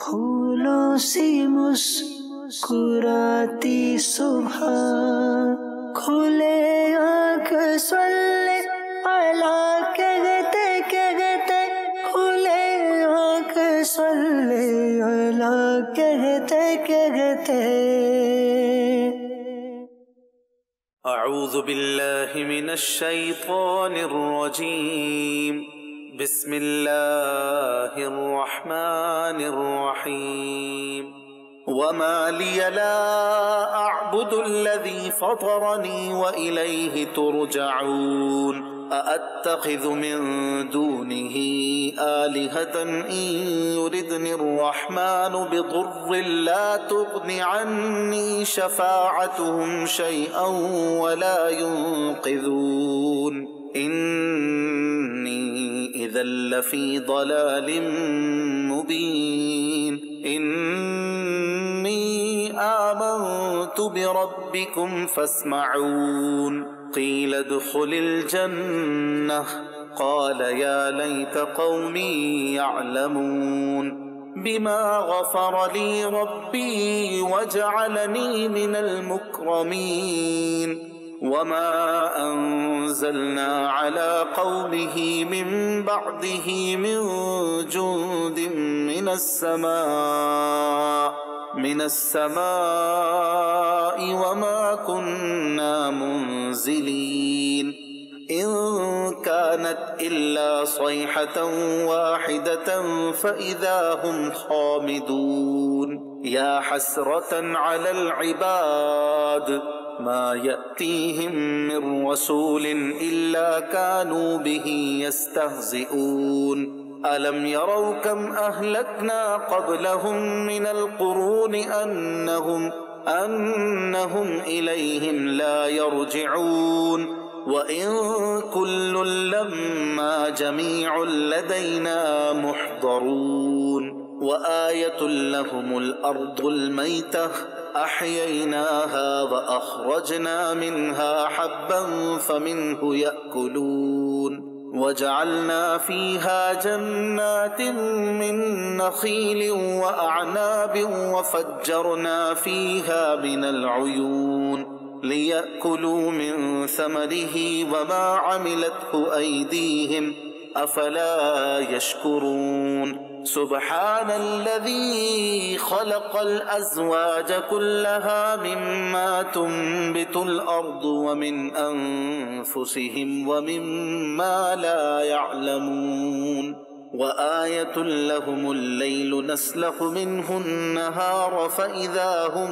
پھولوں سی مسکراتی صبح، کھلے آنکھ صلی اللہ کہتے کہتے، کھلے آنکھ صلی اللہ کہتے کہتے۔ اعوذ باللہ من الشیطان الرجیم، بسم اللہ الرحمن الرحیم۔ وما لی لا اعبد الذی فطرنی وإلیہ ترجعون، أأتخذ من دونه آلهة إن يردني الرحمن بضر لا تغن عني شفاعتهم شيئا ولا ينقذون، إني إذا لفي ضلال مبين، إني آمنت بربكم فاسمعون، قيل ادخل الجنة قال يا ليت قومي يعلمون، بما غفر لي ربي وجعلني من المكرمين، وما أنزلنا على قومه من بعده من جند من السماء وما كنا منزلين، إن كانت إلا صيحة واحدة فإذا هم خامدون، يا حسرة على العباد ما يأتيهم من رسول إلا كانوا به يستهزئون، ألم يروا كم أهلكنا قبلهم من القرون أنهم إليهم لا يرجعون، وإن كل لما جميع لدينا محضرون، وآية لهم الأرض الميتة أحييناها وأخرجنا منها حبا فمنه يأكلون، وجعلنا فيها جنات من نخيل وأعناب وفجرنا فيها من العيون ليأكلوا من ثمره وما عملته أيديهم أفلا يشكرون، سبحان الذي خلق الأزواج كلها مما تنبت الأرض ومن أنفسهم ومما لا يعلمون، وآية لهم الليل نسلخ منه النهار فإذا هم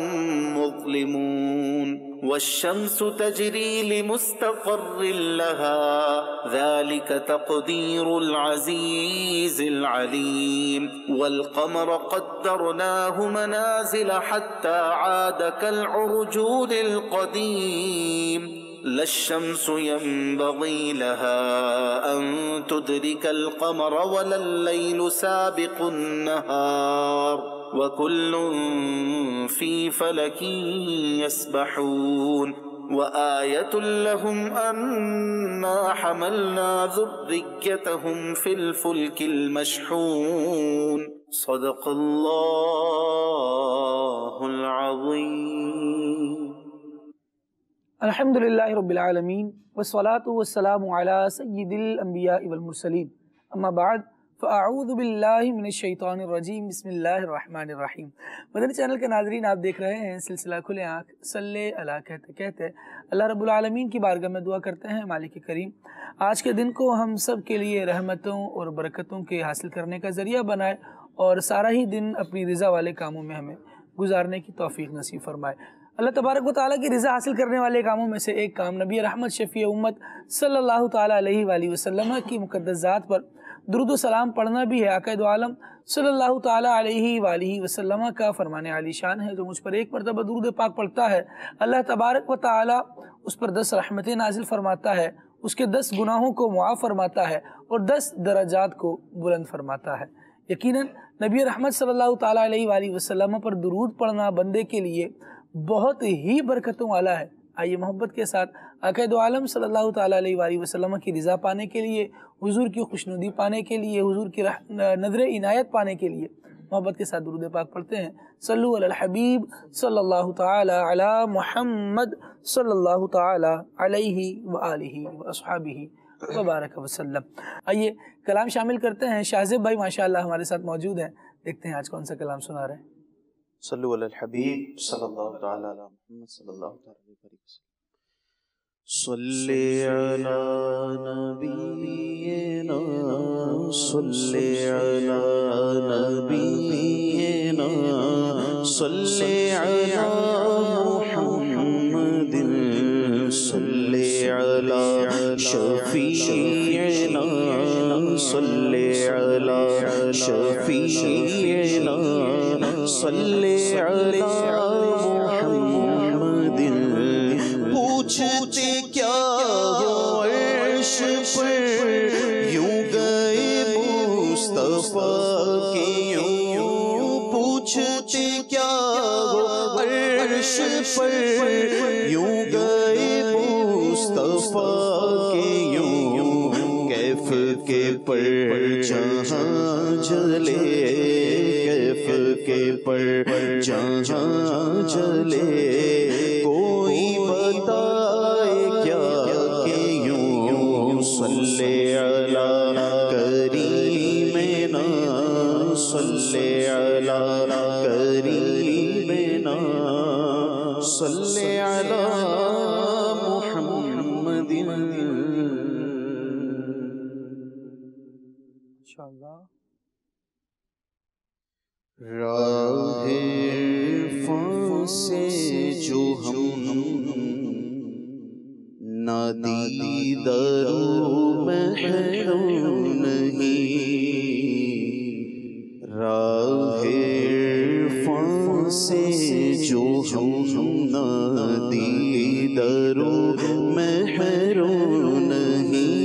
مظلمون، والشمس تجري لمستقر لها ذلك تقدير العزيز العليم، والقمر قدرناه منازل حتى عاد كالعرجون القديم، لا الشمس ينبغي لها أن تدرك القمر ولا الليل سابق النهار، وكل في فلك يسبحون، وآية لهم أنا حملنا ذريتهم في الفلك المشحون، صدق الله العظيم۔ الحمدللہ رب العالمین والصلاة والسلام علی سید الانبیاء والمرسلین، اما بعد فاعوذ باللہ من الشیطان الرجیم، بسم اللہ الرحمن الرحیم۔ مدنی چینل کے ناظرین، آپ دیکھ رہے ہیں سلسلہ کھلے آنکھ صلی اللہ کہتے کہتے۔ اللہ رب العالمین کی بارگاہ میں دعا کرتے ہیں مالک کریم آج کے دن کو ہم سب کے لیے رحمتوں اور برکتوں کے حاصل کرنے کا ذریعہ بنائے، اور سارا ہی دن اپنی رضا والے کاموں میں ہمیں گزارنے کی توفیق نصیب فرمائے۔ اللہ تبارک و تعالیٰ کی رضا حاصل کرنے والے کاموں میں سے ایک کام نبی رحمت شفیع امت صلی اللہ تعالیٰ علیہ وآلہ وسلم کی مقدس ذات پر درود و سلام پڑھنا بھی ہے۔ آقا دو عالم صلی اللہ تعالیٰ علیہ وآلہ وسلم کا فرمان عالی شان ہے، جو مجھ پر ایک مرتبہ درود پاک پڑھتا ہے اللہ تبارک و تعالیٰ اس پر 10 رحمتیں نازل فرماتا ہے، اس کے 10 گناہوں کو معاف فرماتا ہے اور 10 درجات کو بلند فرماتا ہے۔ یقیناً نبی رحمت صلی اللہ تعالیٰ علیہ وآلہ وسلم پر درود پڑھنا بندے کے لیے بہت ہی برکتوں والا ہے۔ آئیے محبت کے ساتھ آقا دو عالم صلی اللہ تعالیٰ علیہ وآلہ وسلم کی رضا پانے کے لیے، حضور کی خوشنودی پانے کے لیے، حضور کی نظر عنایت پانے کے لیے محبت کے ساتھ درود پاک پڑھتے ہیں. صلو علی الحبیب صلی اللہ تعالی علی محمد صلی اللہ تعالی علیہ وآلہ واصحابہ وبارک وسلم. آئیے کلام شامل کرتے ہیں. شاہزیب بھائی ماشاءاللہ ہمارے ساتھ موجود ہیں. دیکھتے ہیں آج کون سا کلام سنا رہے ہیں. صلو علی الحبیب صلی اللہ تعالی علی محمد صلی اللہ تعالی علیہ وسلم. صلی علی نبینا صلی علی نبینا صلی علی محمد صلی علی شفیعنا صلی علی شفیعنا صلی علی محمد. پوچھتے کیا ہو عرش پر یوں گئے مصطفیٰ کے یوں. پوچھتے کیا ہو عرش پر یوں گئے مصطفیٰ کے یوں. کیف کے پر جہاں جلے کیف کے پر جہاں جلے کوئی بتائے کیا کہ یوں. صلی علی کریمنا صلی علی کریمنا صلی علی محمد. انشاءاللہ. راہ عرفان سے جو ہم نادیدہ رو محروم نہیں. راہ عرفان سے جو ہم نادیدہ رو محروم نہیں.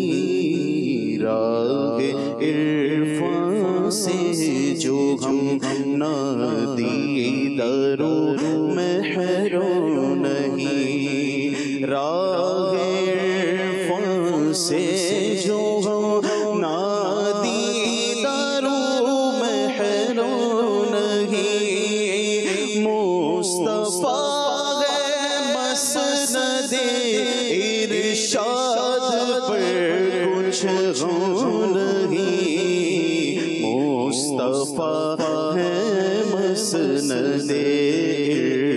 راہ عرفان سے جو ہم نادیدہ رو محروم نہیں. راہ عرفان سے جو ہم نادیدہ رو محروم نہیں. مصطفیٰ ہے مسند ارشاد پر کچھ غم نہیں. مصطفیٰ ہے مسند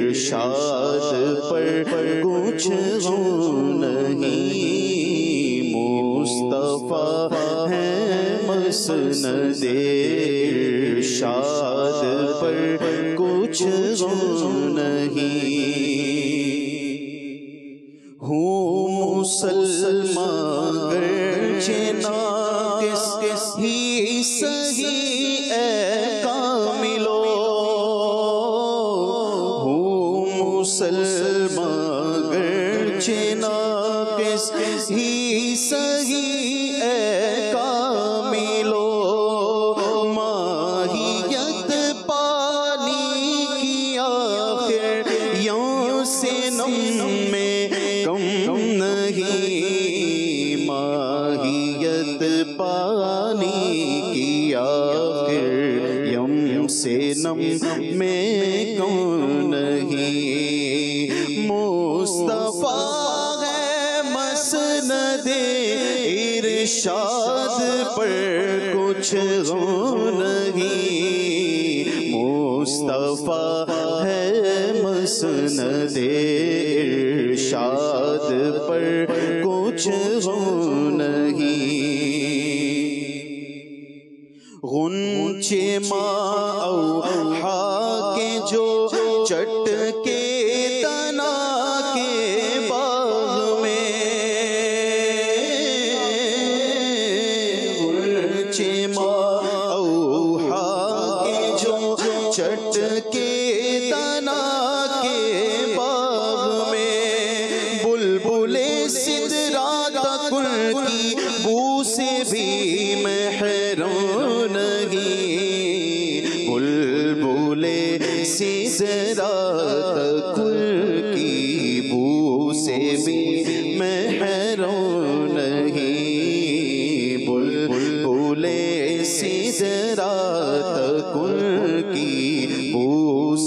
ارشاد پر کچھ غم نہیں. مصطفیٰ ہے مسند ارشاد پر کچھ غم نہیں. ہوں مسلمان گرچہ ناقص ہی صحیح اے کاملو. ہوں مسلمان گرچہ ناقص ہی صحیح اے کاملو. ماہیت پانی کی آخر یوں سے نم میں کم نہیں. ماہیت پانی کی آخر یم سے نم میں کم نہیں. مصطفیٰ ہے مسند ارشاد پر کچھ غم نہیں. مصطفیٰ ہے مسند ارشاد پر کچھ غم نہیں. غنچے ماں اوحا کے جو چٹ کے تنا کے باغ میں. غنچے ماں اوحا کے جو چٹ کے تنا کے باغ میں. بلبل سدرا گل کی بو سے بھی محروم نہیں. بلبل سدرا گل کی بو سے بھی محروم نہیں. بلبل سدرا گل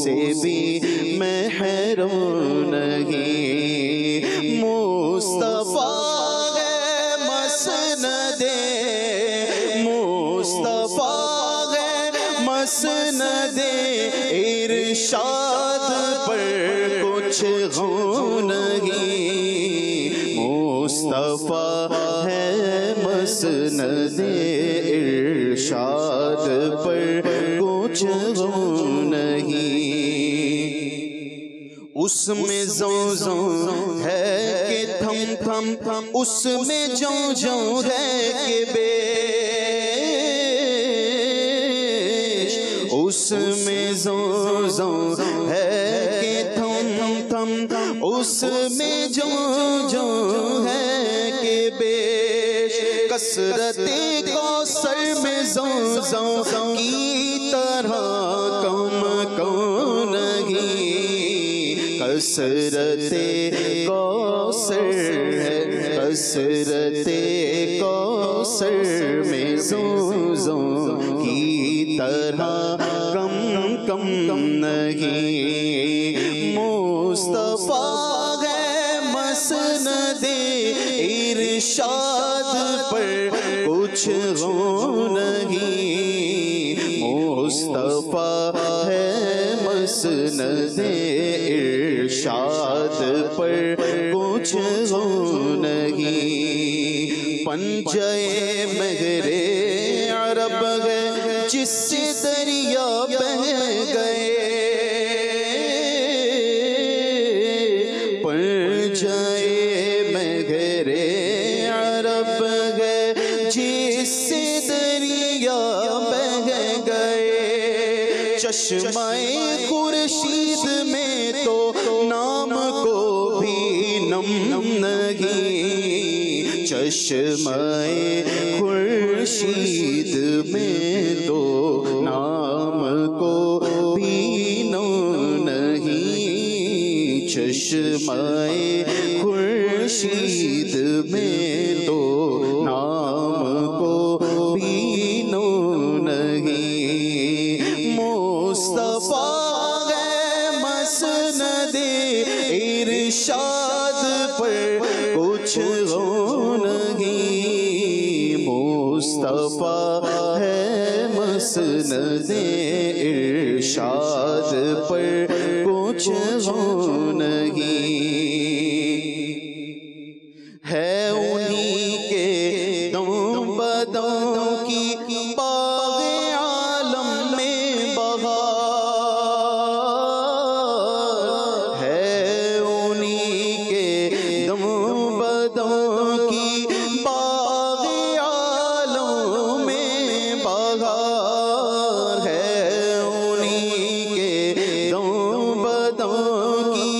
سے بھی محروم نہیں، مصطفیٰ ہے مسند، مصطفیٰ ہے مسند ارشاد پر کچھ غم نہیں، مصطفیٰ ہے مسند ارشاد پر کچھ غم نہیں، اس میں زوں ہے کہ تھم تھم، اس میں جوں ہے کہ بیش، اس میں زوں ہے کہ تھم تھم، اس میں جوں ہے کہ بیش، کثرت کوثر میں زوں کی طرح کم نہیں، کثرت کوثر ہے، کثرت کوثر میں زوں کی طرح کم نہیں، مصطفیٰ ہے مسند ارشاد پر کچھ غم نہیں، مصطفیٰ ہے مسند ارشاد پر کچھ غم نہیں، پنجے مہر عرب ہے جس سے دریا بہہ گئے، پنجے مہر عرب ہے جس سے دریا بہہ گئے، چشمہ خورشید میں تو نام کو بھی نم نہیں، چشمہ خورشید میں تو نام کو بھی نم نہیں، چشمہ خورشید میں تو نام کو بھی نم نہیں، مصطفیٰ ہے مسند ارشاد پر کچھ غم نہیں، مصطفیٰ ہے مسند ارشاد پر کچھ غم نہیں، ہے انہی کے دم بدوں کی باغ عالم میں بہار، ہے انہی کے دم بدوں کی باغ عالم میں بہار، ہے انہی کے دم بدوں کی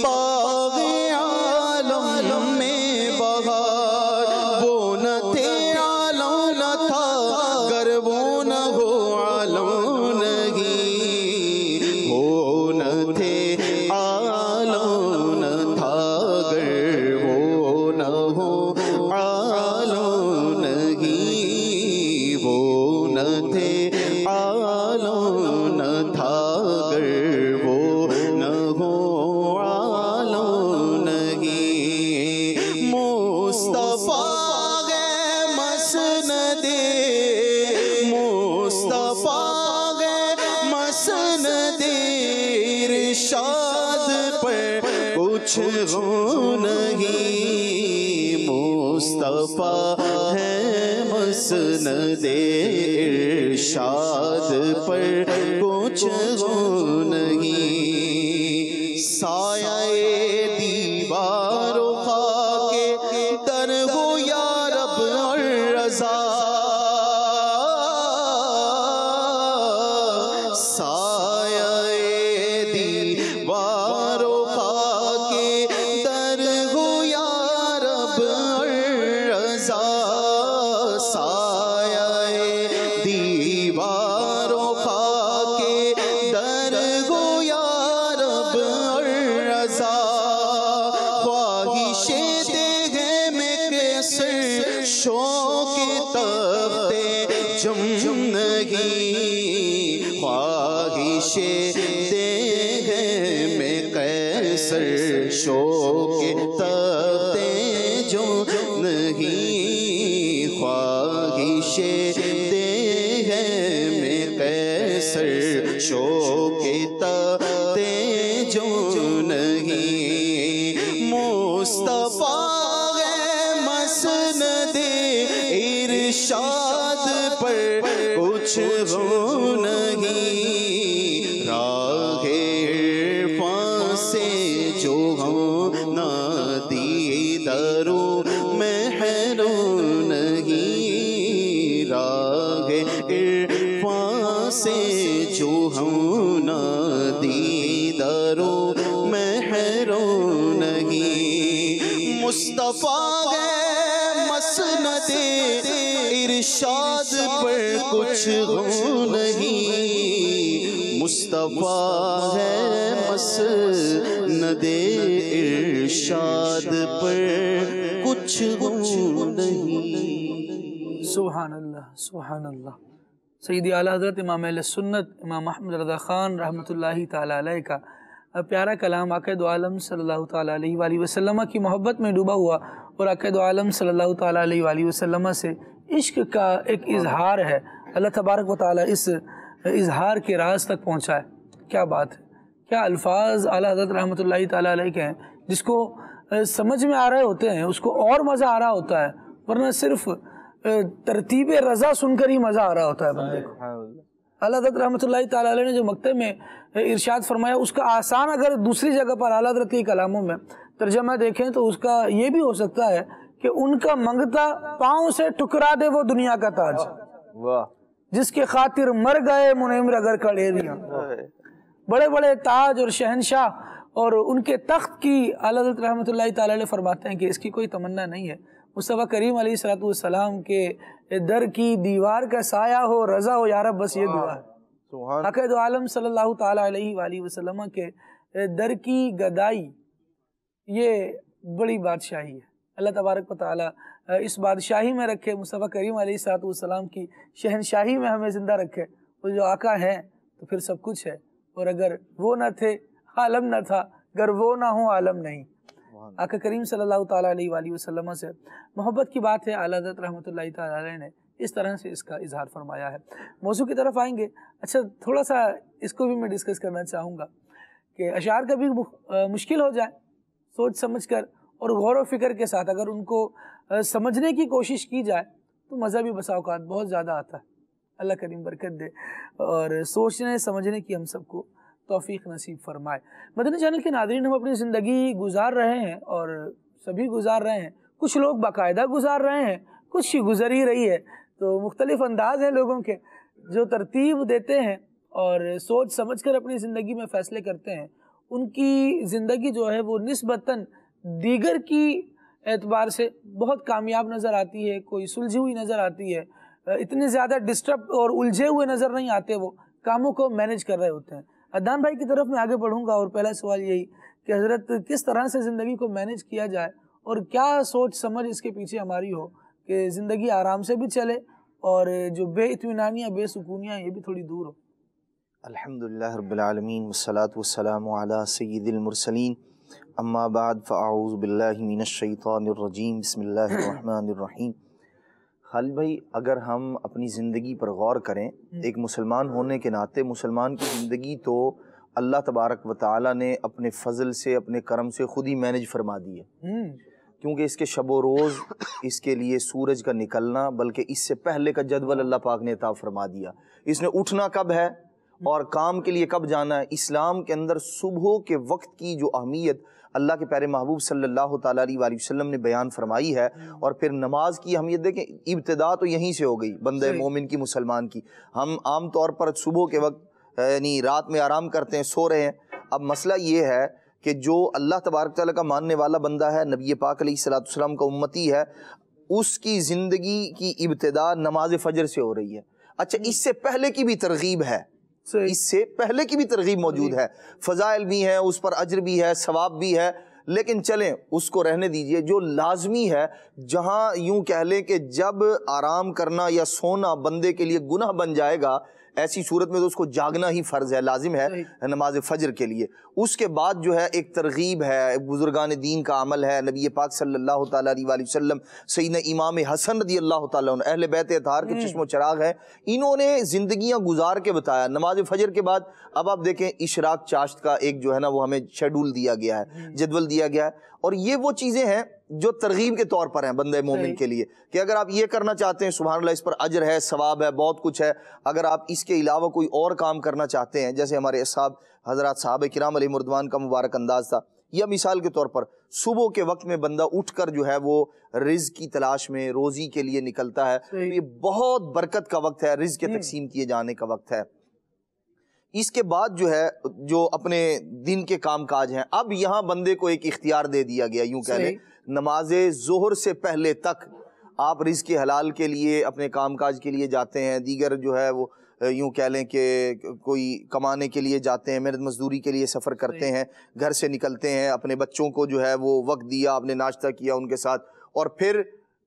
باغ عالم میں بہار، وہ نہ تھے عالم نہ تھا گر وہ نہ ہو عالم نہیں، وہ نہ تھے عالم نہ تھا گر وہ نہ ہو عالم نہیں، وہ نہ تھے عالم نہ تھا گر وہ نہ ہو عالم نہیں، مصطفیٰ ہے مسند، مصطفیٰ ہے مسند ارشاد پر کچھ غم نہیں، مصطفیٰ ہے مسند ارشاد پر کچھ غم نہیں، سایہ دیوار و خاک در ہو یا رب اور رضا، سایہ دیوار و خاک در ہو یا رب اور رضا، سایہ دیوار و خاک در ہو یا رب اور رضا، خواہش دیگہ میں کیسر شوق تخت جم نہیں، خواہش ہیں میں قیصر شوق تختے جو نہیں خواہش دے ہیں میں قیصر شوق تختے جو نہیں مصطفیٰ مسند ارشاد پر کچھ ہو نہیں راہ عرفان سے جو ہم نہ دیدار محر نہیں راہ عرفان سے جو ہم نہ دیدار محر نہیں مصطفیٰ مسند ارشاد پر کچھ ہو نہیں مصطفیٰ ہے مسند ارشاد پر کچھ ہو نہیں۔ سبحان اللہ سبحان اللہ۔ سیدی اعلیٰ حضرت امام اہل سنت امام محمد رضا خان رحمۃ اللہ تعالیٰ علیہ کا پیارا کلام آقا دو عالم صلی اللہ تعالیٰ علیہ وآلہ وسلم کی محبت میں ڈوبا ہوا اور آقا دو عالم صلی اللہ تعالیٰ علیہ وآلہ وسلم سے عشق کا ایک اظہار ہے۔ اللہ تبارک و تعالیٰ اس اظہار کے راز تک پہنچا ہے۔ کیا بات ہے، کیا الفاظ اعلیٰ حضرت رحمۃ اللہ تعالیٰ علیہ کے ہیں جس کو سمجھ میں آ رہے ہوتے ہیں اس کو اور مزہ آ رہا ہوتا ہے، ورنہ صرف ترتیب رضا سن کر ہی مزہ آ رہا ہوتا ہے بندے کو۔ اعلیٰ حضرت رحمۃ اللہ تعالیٰ علیہ نے جو مکتب میں ارشاد فرمایا اس کا آسان اگر دوسری جگہ پر اعلیٰ حضرت کے کلاموں میں ترجمہ دیکھیں تو اس کا یہ بھی ہو سکتا ہے کہ ان کا منگتا پاؤں سے ٹکرا دے وہ دنیا کا تاج، جس کے خاطر مر گئے منعمر اگر کڑیریاں۔ بڑے بڑے تاج اور شہنشاہ اور ان کے تخت کی اعلیٰ حضرت رحمۃ اللہ تعالیٰ علیہ فرماتے ہیں کہ اس کی کوئی تمنا نہیں ہے، مصطفیٰ کریم علیہ السلام کے در کی دیوار کا سایہ ہو، رضا ہو یا رب، بس یہ دعا ہے۔ آقا دو عالم صلی اللہ تعالیٰ علیہ وآلہ وسلم کے در کی گدائی یہ بڑی بادشاہی ہے۔ اللہ تبارک و تعالیٰ اس بادشاہی میں رکھے، مصطفیٰ کریم علیہ السلام کی شہنشاہی میں ہمیں زندہ رکھے۔ وہ جو آقا ہیں تو پھر سب کچھ ہے، اور اگر وہ نہ تھے عالم نہ تھا، اگر وہ نہ ہو عالم نہیں۔ آقا کریم صلی اللہ تعالیٰ علیہ وآلہ وسلم سے محبت کی بات ہے، اعلیٰ حضرت رحمۃ اللہ تعالیٰ علیہ نے اس طرح سے اس کا اظہار فرمایا ہے۔ موضوع کی طرف آئیں گے۔ اچھا، تھوڑا سا اس کو بھی میں ڈسکس کرنا چاہوں گا کہ اشعار کبھی مشکل ہو جائے، سوچ سمجھ کر اور غور و فکر کے ساتھ اگر ان کو سمجھنے کی کوشش کی جائے تو مزہ بھی بسا اوقات بہت زیادہ آتا ہے۔ اللہ کریم برکت دے اور سوچنے سمجھنے کی ہم سب کو توفیق نصیب فرمائے۔ مدنی چینل کے ناظرین، ہم اپنی زندگی گزار رہے ہیں اور سبھی گزار رہے ہیں، کچھ لوگ باقاعدہ گزار رہے ہیں، کچھ گزر ہی رہی ہے، تو مختلف انداز ہیں لوگوں کے جو ترتیب دیتے ہیں اور سوچ سمجھ کر اپنی زندگی میں فیصلے کرتے ہیں۔ ان کی زندگی جو ہے وہ نسبتاً دیگر کی اعتبار سے بہت کامیاب نظر آتی ہے، کوئی سلجھی ہوئی نظر آتی ہے، اتنے زیادہ ڈسٹرب اور الجھے ہوئے نظر نہیں آتے، وہ کاموں کو مینج کر رہے ہوتے ہیں۔ عدنان بھائی کی طرف میں آگے بڑھوں گا اور پہلا سوال یہی کہ حضرت کس طرح سے زندگی کو مینج کیا جائے اور کیا سوچ سمجھ اس کے پیچھے ہماری ہو کہ زندگی آرام سے بھی چلے اور جو بے اطمینانیاں بے سکونیاں یہ بھی تھوڑی دور ہو۔ الحمدللہ رب العالمین والصلاة والسلام علی سید المرسلین، اما بعد فاعوذ باللہ من الشیطان الرجیم، بسم اللہ الرحمن الرحیم۔ خالد بھائی، اگر ہم اپنی زندگی پر غور کریں، ایک مسلمان ہونے کے ناطے مسلمان کی زندگی تو اللہ تبارک و تعالی نے اپنے فضل سے، اپنے کرم سے خود ہی مینج فرما دی ہے، کیونکہ اس کے شب و روز، اس کے لیے سورج کا نکلنا، بلکہ اس سے پہلے کا جدول اللہ پاک نے عطا فرما دیا۔ اس نے اٹھنا کب ہے اور کام کے لیے کب جانا ہے۔ اسلام کے اندر صبح کے وقت کی جو اہمیت اللہ کے پیارے محبوب صلی اللہ تعالیٰ علیہ وآلہ وسلم نے بیان فرمائی ہے، اور پھر نماز کی اہمیت دیکھیں، ابتدا تو یہیں سے ہو گئی بندہ مومن کی، مسلمان کی۔ ہم عام طور پر صبح کے وقت یعنی رات میں آرام کرتے ہیں، سو رہے ہیں۔ اب مسئلہ یہ ہے کہ جو اللہ تبارک تعالیٰ کا ماننے والا بندہ ہے، نبی پاک علیہ الصلوۃ والسلام کا امتی ہے، اس کی زندگی کی ابتدا نماز فجر سے ہو رہی ہے۔ اچھا، اس سے پہلے کی بھی ترغیب ہے، اس سے پہلے کی بھی ترغیب موجود ہے، فضائل بھی ہیں، اس پر اجر بھی ہے، ثواب بھی ہے، لیکن چلیں اس کو رہنے دیجئے۔ جو لازمی ہے، جہاں یوں کہہ لیں کہ جب آرام کرنا یا سونا بندے کے لیے گناہ بن جائے گا، ایسی صورت میں تو اس کو جاگنا ہی فرض ہے، لازم ہے نماز فجر کے لیے۔ اس کے بعد جو ہے ایک ترغیب ہے، بزرگان دین کا عمل ہے، نبی پاک صلی اللہ تعالیٰ علیہ وآلہ وسلم، سیدنا امام حسن رضی اللہ تعالیٰ عنہ، اہل بیت اطہار کے چشم و چراغ ہیں، انہوں نے زندگیاں گزار کے بتایا۔ نماز فجر کے بعد اب آپ دیکھیں اشراق چاشت کا ایک جو ہے نا وہ ہمیں شیڈول دیا گیا ہے، جدول دیا گیا ہے، اور یہ وہ چیزیں ہیں جو ترغیب کے طور پر ہیں بندہ مومن کے لیے کہ اگر آپ یہ کرنا چاہتے ہیں سبحان اللہ اس پر اجر ہے، ثواب ہے، بہت کچھ ہے۔ اگر آپ اس کے علاوہ کوئی اور کام کرنا چاہتے ہیں، جیسے ہمارے حضرات صحابہ کرام علیہ مردوان کا مبارک انداز تھا، یا مثال کے طور پر صبح کے وقت میں بندہ اٹھ کر جو ہے وہ رزق کی تلاش میں روزی کے لیے نکلتا ہے، یہ بہت برکت کا وقت ہے، رزق کے تقسیم کیے جانے کا وقت ہے۔ اس کے بعد جو ہے جو اپنے دن کے کام کاج ہیں، اب یہاں بندے کو ایک اختیار دے دیا گیا، یوں کہہ لیں نماز ظہر سے پہلے تک آپ رزق حلال کے لیے اپنے کام کاج کے لیے جاتے ہیں، دیگر جو ہے وہ یوں کہہ لیں کہ کوئی کمانے کے لیے جاتے ہیں، محنت مزدوری کے لیے سفر کرتے ہیں، گھر سے نکلتے ہیں، اپنے بچوں کو جو ہے وہ وقت دیا، آپ نے ناشتہ کیا ان کے ساتھ، اور پھر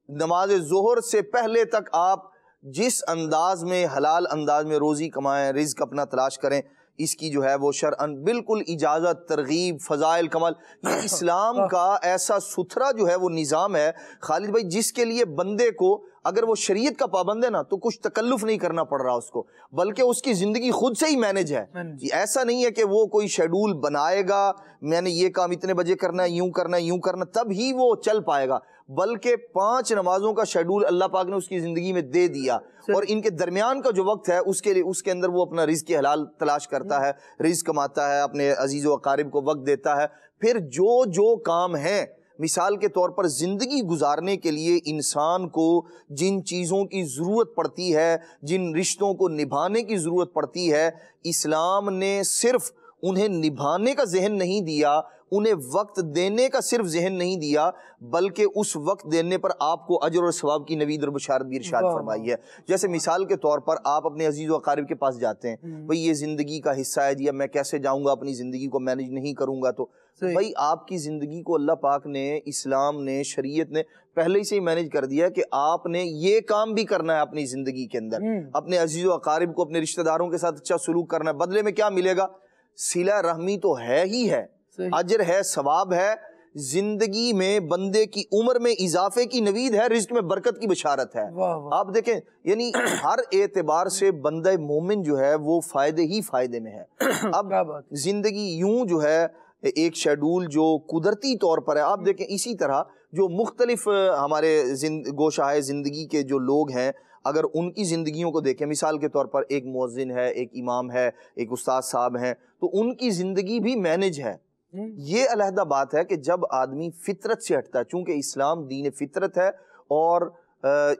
نماز ظہر سے پہلے تک آپ جس انداز میں حلال انداز میں روزی کمائیں، رزق اپنا تلاش کریں، اس کی جو ہے وہ شرعاً بالکل اجازت، ترغیب، فضائل کمال، یہ اسلام کا ایسا ستھرا جو ہے وہ نظام ہے خالد بھائی، جس کے لیے بندے کو اگر وہ شریعت کا پابند ہے نا تو کچھ تکلف نہیں کرنا پڑ رہا اس کو، بلکہ اس کی زندگی خود سے ہی مینج ہے۔ ایسا نہیں ہے کہ وہ کوئی شیڈول بنائے گا، میں نے یہ کام اتنے بجے کرنا ہے، یوں کرنا ہے، یوں کرنا، تب ہی وہ چل پائے گا، بلکہ 5 نمازوں کا شیڈول اللہ پاک نے اس کی زندگی میں دے دیا، اور ان کے درمیان کا جو وقت ہے اس کے لیے اس کے اندر وہ اپنا رزق حلال تلاش کرتا ہے، رزق کماتا ہے، اپنے عزیز و اقارب کو وقت دیتا ہے۔ پھر جو کام ہیں، مثال کے طور پر زندگی گزارنے کے لیے انسان کو جن چیزوں کی ضرورت پڑتی ہے، جن رشتوں کو نبھانے کی ضرورت پڑتی ہے، اسلام نے صرف انہیں نبھانے کا ذہن نہیں دیا، انہیں وقت دینے کا صرف ذہن نہیں دیا، بلکہ اس وقت دینے پر آپ کو اجر اور ثواب کی نوید اور بشارت بھی ارشاد فرمائی ہے۔ جیسے مثال کے طور پر آپ اپنے عزیز و اقارب کے پاس جاتے ہیں، بھئی یہ زندگی کا حصہ ہے جی، اب میں کیسے جاؤں گا، اپنی زندگی کو مینج نہیں کروں گا، تو بھئی آپ کی زندگی کو اللہ پاک نے، اسلام نے، شریعت نے پہلے ہی سے ہی مینج کر دیا کہ آپ نے یہ کام بھی کرنا ہے اپنی زندگی کے اندر، اپنے عزیز و اقارب کو، اپنے رشتہ داروں کے ساتھ اچھا سلوک کرنا ہے، بدلے میں کیا ملے گا؟ صلہ رحمی تو ہے ہی ہے، اجر ہے، ثواب ہے، زندگی میں بندے کی عمر میں اضافے کی نوید ہے، رزق میں برکت کی بشارت ہے۔ آپ دیکھیں یعنی ہر اعتبار سے بندہ مومن جو ہے وہ فائدے ہی فائدے میں ہے۔ اب زندگی یوں جو ہے ایک شیڈول جو قدرتی طور پر ہے، آپ دیکھیں اسی طرح جو مختلف ہمارے گوشہ زندگی کے جو لوگ ہیں، اگر ان کی زندگیوں کو دیکھیں، مثال کے طور پر ایک مؤذن ہے، ایک امام ہے، ایک استاد صاحب ہیں، تو ان کی زندگی بھی مینج ہے۔ یہ علیحدہ بات ہے کہ جب آدمی فطرت سے ہٹتا ہے، چونکہ اسلام دین فطرت ہے، اور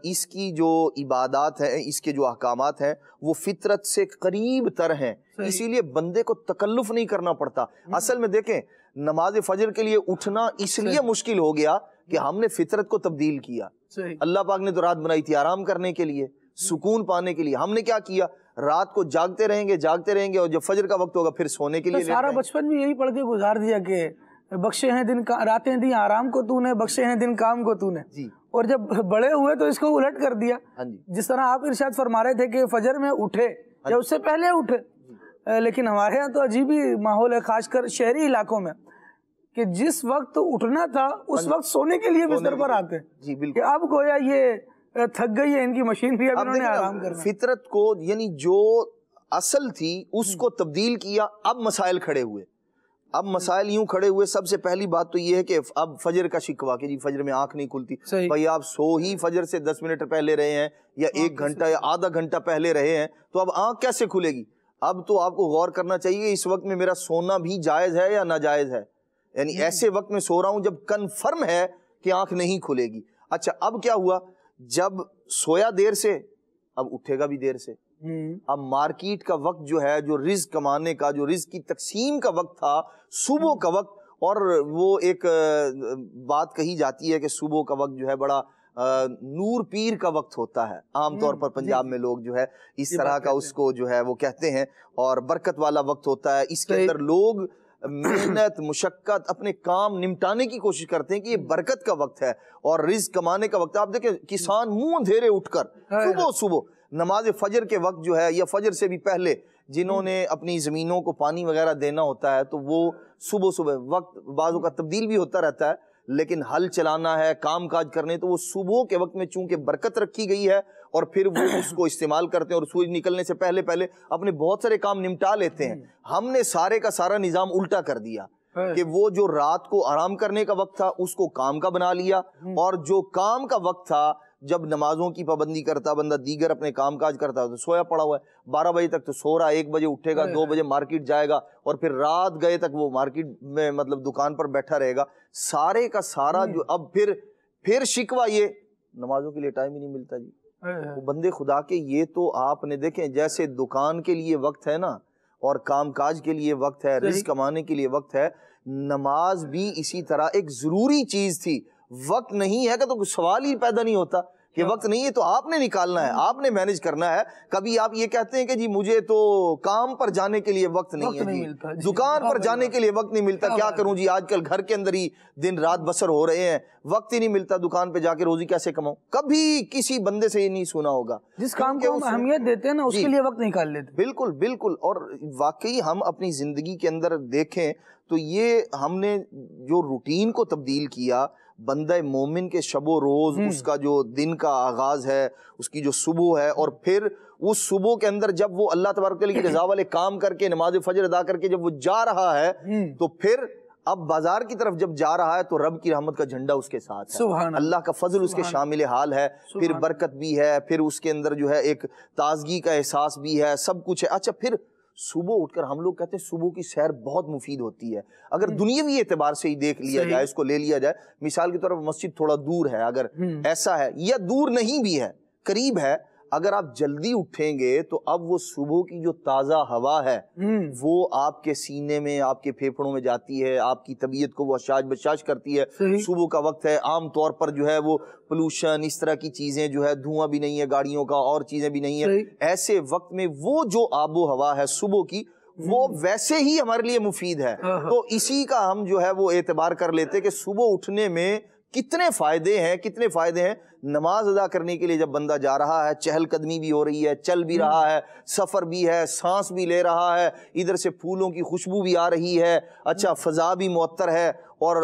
اس کی جو عبادات ہیں، اس کے جو احکامات ہیں وہ فطرت سے قریب تر ہیں، اسی لیے بندے کو تکلف نہیں کرنا پڑتا۔ اصل میں دیکھیں نماز فجر کے لیے اٹھنا اس لیے مشکل ہو گیا کہ ہم نے فطرت کو تبدیل کیا۔ اللہ پاک نے تو رات بنائی تھی آرام کرنے کے لیے، سکون پانے کے لیے، ہم نے کیا کیا؟ رات کو جاگتے رہیں گے، اور جب فجر کا وقت ہوگا پھر سونے کے لیے سارا بچپن بھی یہی پڑھ کے گزار دیا کہ بخشے ہیں دن راتیں دی آرام کو تو نے، بخشے ہیں دن کام کو تو نے، اور جب بڑے ہوئے تو اس کو الٹ کر دیا۔ جس طرح آپ ارشاد فرما رہے تھے کہ فجر میں اٹھے یا اس سے پہلے اٹھے، لیکن ہمارے ہاں تو عجیب ہی ماحول ہے، خاص کر شہری علاقوں میں، کہ جس وقت اٹھنا تھا اس وقت سونے کے لیے بستر پر آتے ہیں، کہ اب گویا یہ تھک گئی ہے ان کی مشین بھی، اب انہوں نے آرام کرنا۔ فطرت کو یعنی جو اصل تھی اس کو تبدیل کیا، اب مسائل کھڑے ہوئے، اب مسائل یوں کھڑے ہوئے۔ سب سے پہلی بات تو یہ ہے کہ اب فجر کا شکوہ کہ جی فجر میں آنکھ نہیں کھلتی، بھائی آپ سو ہی فجر سے 10 منٹ پہلے رہے ہیں، یا 1 گھنٹہ یا آدھا گھنٹہ پہلے رہے ہیں، تو اب آنکھ کیسے کھلے گی؟ اب تو آپ کو غور کرنا چاہیے اس وقت میں میرا سونا بھی جائز ہے یا ناجائز ہے، یعنی ایسے وقت میں سو رہا ہوں جب کنفرم ہے کہ آنکھ نہیں کھلے گی۔ اچھا اب کیا ہوا؟ جب سویا دیر سے، اب اٹھے گا بھی دیر سے۔ اب مارکیٹ کا وقت جو ہے، جو رزق کمانے کا، جو رزق کی تقسیم کا وقت تھا، صبح کا وقت، اور وہ ایک بات کہی جاتی ہے کہ صبح کا وقت جو ہے بڑا نور پیر کا وقت ہوتا ہے، عام طور پر پنجاب میں لوگ جو ہے اس طرح کا اس کو جو ہے وہ کہتے ہیں، اور برکت والا وقت ہوتا ہے۔ اس کے اندر لوگ محنت، مشقت، اپنے کام نمٹانے کی کوشش کرتے ہیں کہ یہ برکت کا وقت ہے اور رزق کمانے کا وقت ہے۔ آپ دیکھیں کسان منہ اندھیرے اٹھ کر صبح نماز فجر کے وقت جو ہے یا فجر سے بھی پہلے جنہوں نے اپنی زمینوں کو پانی وغیرہ دینا ہوتا ہے تو وہ صبح وقت بعضوں کا تبدیل بھی ہوتا رہتا ہے، لیکن ہل چلانا ہے، کام کاج کرنے، تو وہ صبح کے وقت میں چونکہ برکت رکھی گئی ہے اور پھر وہ اس کو استعمال کرتے ہیں اور سورج نکلنے سے پہلے پہلے اپنے بہت سارے کام نمٹا لیتے ہیں۔ ہم نے سارے کا سارا نظام الٹا کر دیا کہ وہ جو رات کو آرام کرنے کا وقت تھا اس کو کام کا بنا لیا، اور جو کام کا وقت تھا جب نمازوں کی پابندی کرتا بندہ، دیگر اپنے کام کاج کرتا تو سویا پڑا ہوا ہے، 12 بجے تک تو سو رہا، 1 بجے اٹھے گا، 2 بجے مارکیٹ جائے گا اور پھر رات گئے تک وہ مارکیٹ میں مطلب دکان پر بیٹھا رہے گا۔ سارے کا سارا جو اب پھر شکوہ یہ نمازوں کے لیے ٹائم ہی نہیں ملتا جی۔ وہ بندے خدا کے، یہ تو آپ نے دیکھیں جیسے دکان کے لیے وقت ہے نا اور کام کاج کے لیے وقت ہے، رزق کمانے کے لیے وقت ہے، نماز بھی اسی طرح ایک ضروری چیز تھی۔ وقت نہیں ہے کہ تو سوال ہی پیدا نہیں ہوتا کہ وقت نہیں ہے، تو آپ نے نکالنا ہے، آپ نے مینج کرنا ہے۔ کبھی آپ یہ کہتے ہیں کہ جی مجھے تو کام پر جانے کے لیے وقت نہیں ہے جی، دکان پر جانے کے لیے وقت نہیں ملتا، کیا کروں جی، آج کل گھر کے اندر ہی دن رات بسر ہو رہے ہیں، وقت ہی نہیں ملتا، دکان پہ جا کے روزی کیسے کماؤں۔ کبھی کسی بندے سے یہ نہیں سنا ہوگا، جس کام کو ہم اہمیت دیتے ہیں نا اس کے لیے وقت نکال لیتے۔ بالکل بالکل، اور واقعی ہم اپنی زندگی کے اندر دیکھیں تو یہ ہم نے جو روٹین کو تبدیل کیا، بندہ مومن کے شب و روز اس کا جو دن کا آغاز ہے، اس کی جو صبح ہے، اور پھر اس صبح کے اندر جب وہ اللہ تبارک و تعالیٰ کی رضا والے کام کر کے نماز فجر ادا کر کے جب وہ جا رہا ہے تو پھر اب بازار کی طرف جب جا رہا ہے تو رب کی رحمت کا جھنڈا اس کے ساتھ ہے، اللہ کا فضل اس کے شامل حال ہے، پھر برکت بھی ہے، پھر اس کے اندر جو ہے ایک تازگی کا احساس بھی ہے، سب کچھ ہے۔ اچھا، پھر صبح اٹھ کر ہم لوگ کہتے ہیں صبح کی سیر بہت مفید ہوتی ہے، اگر دنیاوی اعتبار سے ہی دیکھ لیا جائے، اس کو لے لیا جائے، مثال کے طور پر مسجد تھوڑا دور ہے، اگر ایسا ہے، یا دور نہیں بھی ہے، قریب ہے، اگر آپ جلدی اٹھیں گے تو اب وہ صبح کی جو تازہ ہوا ہے وہ آپ کے سینے میں، آپ کے پھیپھڑوں میں جاتی ہے، آپ کی طبیعت کو وہ اشاج بشاش کرتی ہے۔ صبح کا وقت ہے، عام طور پر جو ہے وہ پولوشن، اس طرح کی چیزیں جو ہے، دھواں بھی نہیں ہے گاڑیوں کا اور چیزیں بھی نہیں ہیں، ایسے وقت میں وہ جو آب و ہوا ہے صبح کی وہ ویسے ہی ہمارے لیے مفید ہے۔ تو اسی کا ہم جو ہے وہ اعتبار کر لیتے کہ صبح اٹھنے میں کتنے فائدے ہیں، کتنے فائدے ہیں۔ نماز ادا کرنے کے لیے جب بندہ جا رہا ہے، چہل قدمی بھی ہو رہی ہے، چل بھی رہا ہے، سفر بھی ہے، سانس بھی لے رہا ہے، ادھر سے پھولوں کی خوشبو بھی آ رہی ہے، اچھا فضا بھی معطر ہے، اور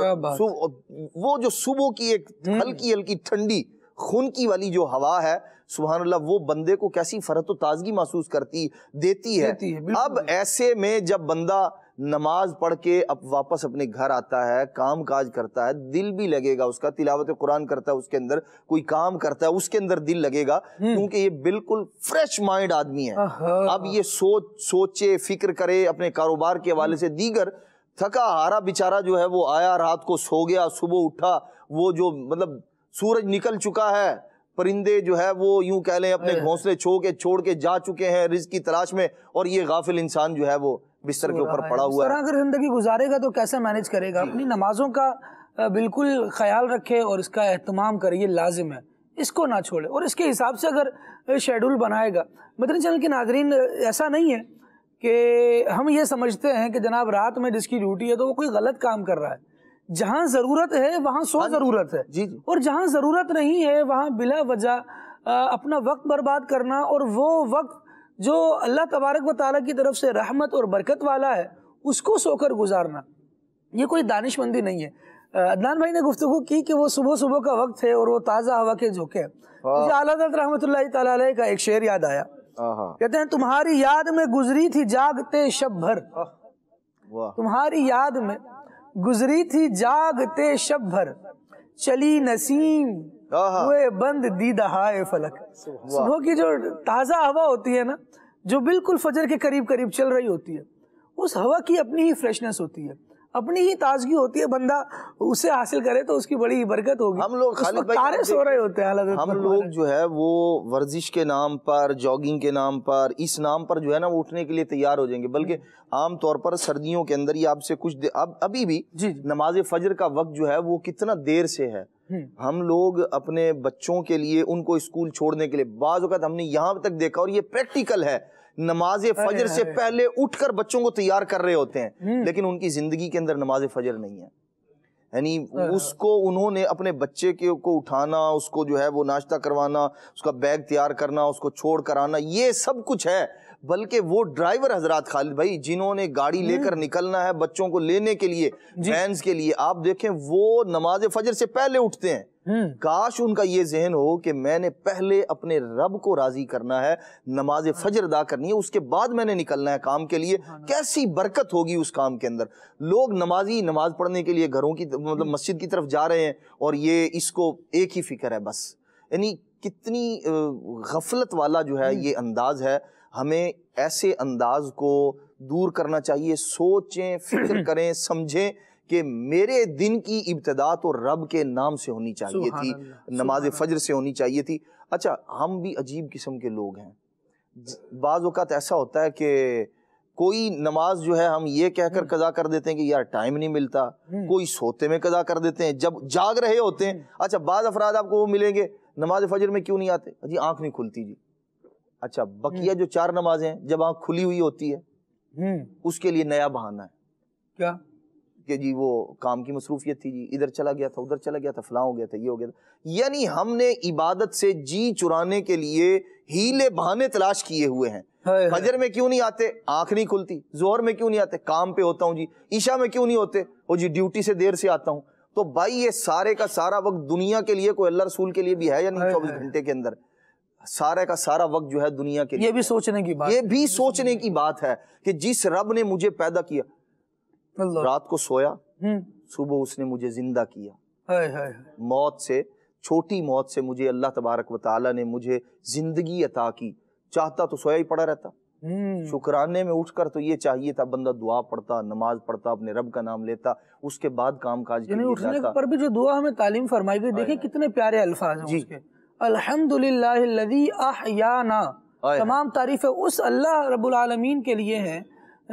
وہ جو صبح کی ایک ہلکی ہلکی ٹھنڈی خنکی والی جو ہوا ہے، سبحان اللہ، وہ بندے کو کیسی فرحت و تازگی محسوس دیتی ہے۔ اب ایسے میں جب بندہ نماز پڑھ کے اب واپس اپنے گھر آتا ہے، کام کاج کرتا ہے، دل بھی لگے گا اس کا، تلاوت قرآن کرتا ہے، اس کے اندر کوئی کام کرتا ہے، اس کے اندر دل لگے گا، کیونکہ یہ بالکل فریش مائنڈ آدمی ہے۔ اب یہ سوچے فکر کرے اپنے کاروبار کے حوالے سے، دیگر تھکا ہارا بیچارہ جو ہے وہ آیا، رات کو سو گیا، صبح اٹھا، وہ جو مطلب سورج نکل چکا ہے، پرندے جو ہے وہ یوں کہہ لیں اپنے گھونسلے چھوڑ کے جا چکے ہیں رزق کی تلاش میں، اور یہ غافل انسان جو ہے وہ بستر کے اوپر پڑا ہوا ہے۔ اس طرح اگر زندگی گزارے گا تو کیسے مینج کرے گا؟ اپنی نمازوں کا بالکل خیال رکھے اور اس کا اہتمام کرے، یہ لازم ہے، اس کو نہ چھوڑے، اور اس کے حساب سے اگر شیڈول بنائے گا۔ مدنی چینل کے ناظرین، ایسا نہیں ہے کہ ہم یہ سمجھتے ہیں کہ جناب رات میں جس کی ڈیوٹی ہے تو وہ کوئی غلط کام کر رہا ہے۔ جہاں ضرورت ہے وہاں ضرورت ہے، اور جہاں ضرورت نہیں ہے وہاں بلا وجہ اپنا وقت برباد کرنا، اور وہ وقت جو اللہ تبارک و تعالیٰ کی طرف سے رحمت اور برکت والا ہے اس کو سو کر گزارنا، یہ کوئی دانش مندی نہیں ہے۔ عدنان بھائی نے گفتگو کی کہ وہ صبح کا وقت ہے اور وہ تازہ ہوا کے جھونکے ہیں۔ مجھے اعلیٰ حضرت رحمۃ اللہ تعالیٰ علیہ کا ایک شعر یاد آیا، کہتے ہیں تمہاری یاد میں گزری تھی جاگتے شب بھر، تمہاری یاد میں گزری تھی جاگتے شب بھر، چلی نسیم ہوئے بند دیدہائے فلک۔ صبح کی جو تازہ ہوا ہوتی ہے نا، جو بالکل فجر کے قریب چل رہی ہوتی ہے، اس ہوا کی اپنی ہی فریشنس ہوتی ہے، اپنی ہی تازگی ہوتی ہے، بندہ اسے حاصل کرے تو اس کی بڑی برکت ہوگی۔ ہم لوگ تارے سو رہے ہوتے ہیں، ہم لوگ جو ہے وہ ورزش کے نام پر، جاگنگ کے نام پر، اس نام پر جو ہے نا وہ اٹھنے کے لیے تیار ہو جائیں گے، بلکہ عام طور پر سردیوں کے اندر یہ آپ سے کچھ ابھی بھی نماز فجر کا وقت جو ہے وہ کتنا دیر سے ہے۔ ہم لوگ اپنے بچوں کے لیے ان کو اسکول چھوڑنے کے لیے بعض اوقات ہم نے یہاں تک دیکھا، اور یہ پریکٹیکل ہے، نماز فجر سے پہلے اٹھ کر بچوں کو تیار کر رہے ہوتے ہیں، لیکن ان کی زندگی کے اندر نماز فجر نہیں ہے۔ یعنی اس کو انہوں نے اپنے بچے کو اٹھانا، اس کو جو ہے وہ ناشتہ کروانا، اس کا بیگ تیار کرنا، اس کو چھوڑ کر آنا، یہ سب کچھ ہے۔ بلکہ وہ ڈرائیور حضرات خالد بھائی جنہوں نے گاڑی لے کر نکلنا ہے بچوں کو لینے کے لیے، وینز کے لیے، آپ دیکھیں وہ نماز فجر سے پہلے اٹھتے ہیں۔ کاش ان کا یہ ذہن ہو کہ میں نے پہلے اپنے رب کو راضی کرنا ہے، نماز فجر ادا کرنی ہے، اس کے بعد میں نے نکلنا ہے کام کے لیے۔ کیسی برکت ہوگی اس کام کے اندر۔ لوگ نماز پڑھنے کے لیے گھروں کی مطلب مسجد کی طرف جا رہے ہیں اور یہ اس کو ایک ہی فکر ہے بس۔ یعنی کتنی غفلت والا جو ہے یہ انداز ہے۔ ہمیں ایسے انداز کو دور کرنا چاہیے، سوچیں، فکر کریں، سمجھیں کہ میرے دن کی ابتدا تو رب کے نام سے ہونی چاہیے تھی، نماز فجر سے ہونی چاہیے تھی۔ اچھا، ہم بھی عجیب قسم کے لوگ ہیں۔ بعض اوقات ایسا ہوتا ہے کہ کوئی نماز جو ہے ہم یہ کہہ کر قضا کر دیتے ہیں کہ یار ٹائم نہیں ملتا، کوئی سوتے میں قضا کر دیتے ہیں جب جاگ رہے ہوتے ہیں۔ اچھا، بعض افراد آپ کو وہ ملیں گے نماز فجر میں کیوں نہیں آتے؟ جی آنکھ نہیں کھلتی جی۔ اچھا، بقیہ جو 4 نمازیں ہیں جب آنکھ کھلی ہوئی ہوتی ہے اس کے لیے نیا بہانہ ہے کیا کہ جی وہ کام کی مصروفیت تھی، جی ادھر چلا گیا تھا، ادھر چلا گیا تھا، فلاں ہو گیا تھا، یہ ہو گیا تھا۔ یعنی ہم نے عبادت سے جی چرانے کے لیے ہیلے بہانے تلاش کیے ہوئے ہیں۔ فجر میں کیوں نہیں آتے؟ آنکھ نہیں کھلتی۔ ظہر میں کیوں نہیں آتے؟ کام پہ ہوتا ہوں جی۔ عشاء میں کیوں نہیں ہوتے؟ وہ جی ڈیوٹی سے دیر سے آتا ہوں۔ تو بھائی یہ سارے کا سارا وقت دنیا کے لیے، کوئی اللہ رسول کے لیے بھی ہے یا نہیں 24 گھنٹے کے اندر؟ سارے کا سارا وقت جو ہے دنیا کے لیے، یہ بھی سوچنے کی بات، یہ بھی سوچنے کی بات ہے کہ جس رب نے مجھے پیدا کیا، رات کو سویا، صبح اس نے مجھے زندہ کیا، موت سے، چھوٹی موت سے مجھے اللہ تبارک و تعالیٰ نے مجھے زندگی عطا کی۔ چاہتا تو سویا ہی پڑا رہتا۔ شکرانے میں اٹھ کر تو یہ چاہیے تھا بندہ دعا پڑھتا، نماز پڑھتا، اپنے رب کا نام لیتا، اس کے بعد کام کاج یعنی اٹھنے پر بھی جو دعا ہمیں تعلیم فرمائی گئی، دیکھیں کتنے پیارے الفاظ ہیں اس کے۔ الحمدللہ الذی احیانا، تمام تعریفیں اس اللہ رب العالمین کے لیے ہیں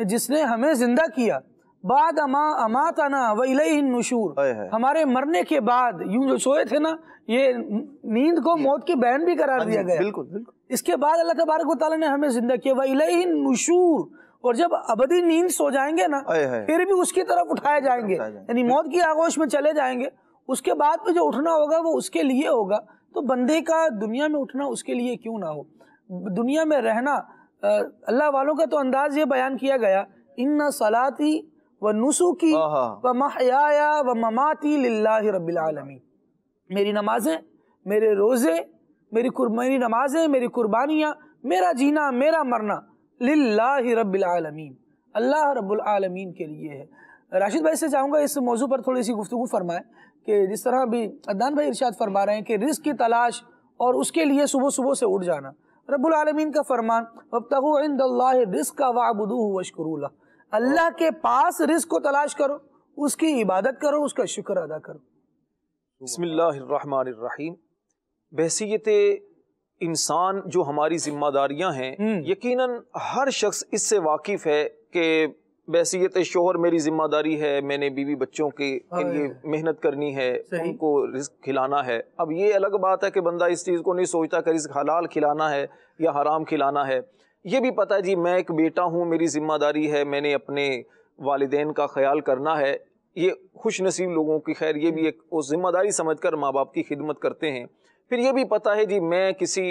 جس نے ہمیں زندہ کیا، بعد ما اماتنا والیہ النشور، ہمارے مرنے کے بعد، یوں جو سوئے تھے نا، یہ نیند کو موت کی بہن بھی قرار دیا گیا۔ بالکل بالکل۔ اس کے بعد اللہ تبارک و تعالیٰ نے ہمیں زندہ کیا، والیہ النشور، اور جب ابدی نیند سو جائیں گے نا پھر بھی اس کی طرف اٹھائے جائیں گے، یعنی موت کی آغوش میں چلے جائیں گے۔ اس کے بعد پہ جو اٹھنا ہوگا وہ اس کے لیے ہوگا۔ تو بندے کا دنیا میں اٹھنا اس کے لیے کیوں نہ ہو؟ دنیا میں رہنا، اللہ والوں کا تو انداز یہ بیان کیا گیا، ان صلاتی و نسکی و محیایا و مماتی للہ رب العالمین، میری نمازیں، میرے روزے، میری نمازیں، میری قربانیاں، میرا جینا، میرا مرنا للہ رب العالمین، اللہ رب العالمین کے لیے ہے۔ راشد بھائی سے چاہوں گا اس موضوع پر تھوڑی سی گفتگو فرمائے کہ جس طرح ابھی عدنان بھائی ارشاد فرما رہے ہیں کہ رزق کی تلاش اور اس کے لیے صبح صبح سے اٹھ جانا، رب العالمین کا فرمان وابتغوا عند اللہ الرزق واعبدوہ واشکروا لہ، اللہ کے پاس رزق کو تلاش کرو، اس کی عبادت کرو، اس کا شکر ادا کرو۔ بسم اللہ الرحمن الرحیم۔ بحیثیت انسان جو ہماری ذمہ داریاں ہیں، یقیناً ہر شخص اس سے واقف ہے کہ بحیثیت شوہر میری ذمہ داری ہے، میں نے بیوی بچوں کے لیے محنت کرنی ہے، ان کو رزق کھلانا ہے۔ اب یہ الگ بات ہے کہ بندہ اس چیز کو نہیں سوچتا کہ رزق حلال کھلانا ہے یا حرام کھلانا ہے۔ یہ بھی پتہ ہے جی میں ایک بیٹا ہوں، میری ذمہ داری ہے، میں نے اپنے والدین کا خیال کرنا ہے۔ یہ خوش نصیب لوگوں کی خیر یہ بھی ایک ذمہ داری سمجھ کر ماں باپ کی خدمت کرتے ہیں۔ پھر یہ بھی پتہ ہے جی میں کسی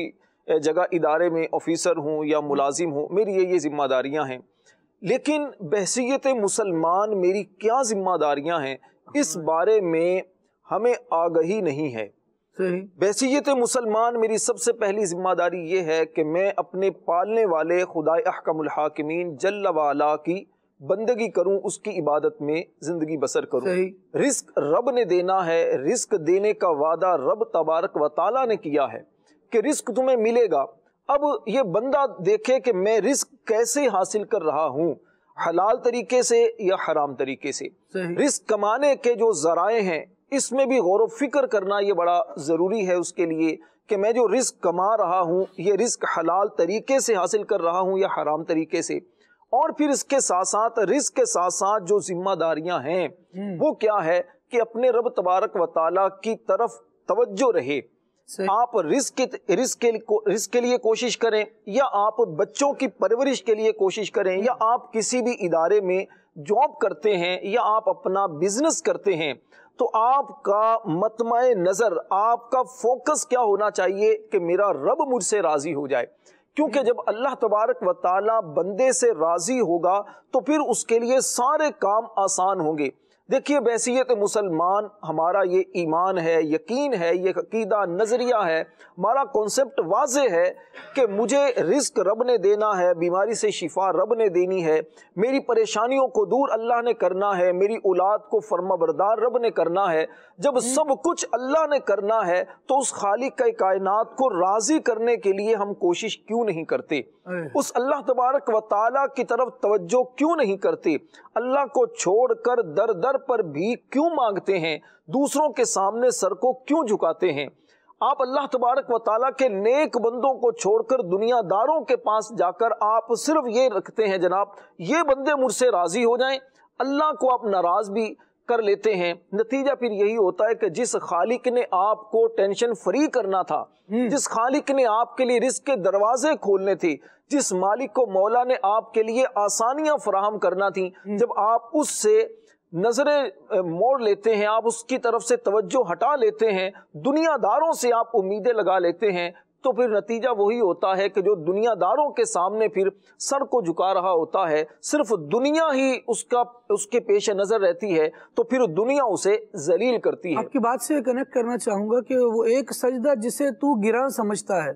جگہ ادارے میں آفیسر ہوں یا ملازم ہوں، میری یہ ذمہ داریاں ہیں، لیکن بحیثیت مسلمان میری کیا ذمہ داریاں ہیں اس بارے میں ہمیں آگہی نہیں ہے۔ بحیثیت مسلمان میری سب سے پہلی ذمہ داری یہ ہے کہ میں اپنے پالنے والے خدائے احکم الحاکمین جل وعلا کی بندگی کروں، اس کی عبادت میں زندگی بسر کروں۔ رزق رب نے دینا ہے، رزق دینے کا وعدہ رب تبارک و تعالیٰ نے کیا ہے کہ رزق تمہیں ملے گا۔ اب یہ بندہ دیکھے کہ میں رزق کیسے حاصل کر رہا ہوں، حلال طریقے سے یا حرام طریقے سے۔ رزق کمانے کے جو ذرائع ہیں اس میں بھی غور و فکر کرنا یہ بڑا ضروری ہے اس کے لیے کہ میں جو رزق کما رہا ہوں یہ رزق حلال طریقے سے حاصل کر رہا ہوں یا حرام طریقے سے۔ اور پھر اس کے ساتھ ساتھ رزق کے ساتھ ساتھ جو ذمہ داریاں ہیں وہ کیا ہے کہ اپنے رب تبارک و تعالیٰ کی طرف توجہ رہے۔ آپ رزق کے لیے کوشش کریں، یا آپ بچوں کی پرورش کے لیے کوشش کریں، یا آپ کسی بھی ادارے میں جاب کرتے ہیں، یا آپ اپنا بزنس کرتے ہیں، تو آپ کا مطمع نظر، آپ کا فوکس کیا ہونا چاہیے کہ میرا رب مجھ سے راضی ہو جائے، کیونکہ جب اللہ تبارک و تعالی بندے سے راضی ہوگا تو پھر اس کے لیے سارے کام آسان ہوں گے۔ دیکھیے بحیثیت مسلمان ہمارا یہ ایمان ہے، یقین ہے، یہ عقیدہ نظریہ ہے، ہمارا کانسیپٹ واضح ہے کہ مجھے رزق رب نے دینا ہے، بیماری سے شفا رب نے دینی ہے، میری پریشانیوں کو دور اللہ نے کرنا ہے، میری اولاد کو فرما بردار رب نے کرنا ہے۔ جب سب کچھ اللہ نے کرنا ہے تو اس خالق کا کائنات کو راضی کرنے کے لیے ہم کوشش کیوں نہیں کرتے؟ اس اللہ تبارک و تعالیٰ کی طرف توجہ کیوں نہیں کرتے؟ اللہ کو چھوڑ کر در در پر بھی کیوں مانگتے ہیں؟ دوسروں کے سامنے سر کو کیوں جھکاتے ہیں؟ آپ اللہ تبارک و تعالیٰ کے نیک بندوں کو چھوڑ کر دنیا داروں کے پاس جا کر آپ صرف یہ رکھتے ہیں جناب یہ بندے مجھ سے راضی ہو جائیں، اللہ کو آپ ناراض بھی کر لیتے ہیں۔ نتیجہ پھر یہی ہوتا ہے کہ جس خالق نے آپ کو ٹینشن فری کرنا تھا، جس خالق نے آپ کے لیے رزق کے دروازے کھولنے تھے، جس مالک کو مولا نے آپ کے لیے آسانیاں فراہم کرنا تھی، جب آپ اس سے نظریں موڑ لیتے ہیں، آپ اس کی طرف سے توجہ ہٹا لیتے ہیں، دنیا داروں سے آپ امیدیں لگا لیتے ہیں، تو پھر نتیجہ وہی ہوتا ہے کہ جو دنیا داروں کے سامنے پھر سر کو جھکا رہا ہوتا ہے، صرف دنیا ہی اس کے پیش نظر رہتی ہے، تو پھر دنیا اسے ذلیل کرتی ہے۔ آپ کی بات سے کنیکٹ کرنا چاہوں گا کہ وہ ایک سجدہ جسے تو گراں سمجھتا ہے،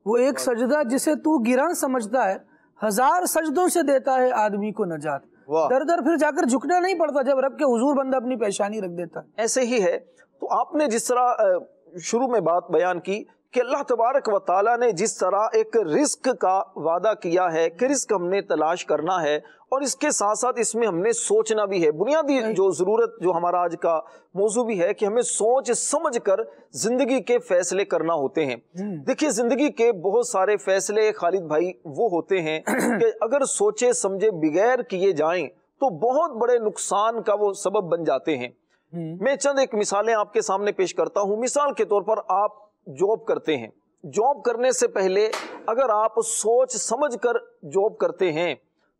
وہ ایک سجدہ جسے تو گراں سمجھتا ہے، ہزار سجدوں سے دیتا ہے آدمی کو نجات۔ در در پھر جا کر جھکنا نہیں پڑتا جب رب کے حضور بندہ اپنی پیشانی رکھ دیتا ہے۔ ایسے ہی ہے۔ تو آپ نے جس طرح شروع میں بات بیان کی کہ اللہ تبارک و تعالیٰ نے جس طرح ایک رزق کا وعدہ کیا ہے کہ رزق ہم نے تلاش کرنا ہے، اور اس کے ساتھ ساتھ اس میں ہم نے سوچنا بھی ہے۔ بنیادی جو ضرورت جو ہمارا آج کا موضوع بھی ہے کہ ہمیں سوچ سمجھ کر زندگی کے فیصلے کرنا ہوتے ہیں۔ دیکھیے زندگی کے بہت سارے فیصلے خالد بھائی وہ ہوتے ہیں کہ اگر سوچے سمجھے بغیر کیے جائیں تو بہت بڑے نقصان کا وہ سبب بن جاتے ہیں۔ میں چند ایک مثالیں آپ کے سامنے پیش کرتا ہوں۔ مثال کے طور پر آپ جاب کرتے ہیں، جاب کرنے سے پہلے اگر آپ سوچ سمجھ کر جاب کرتے ہیں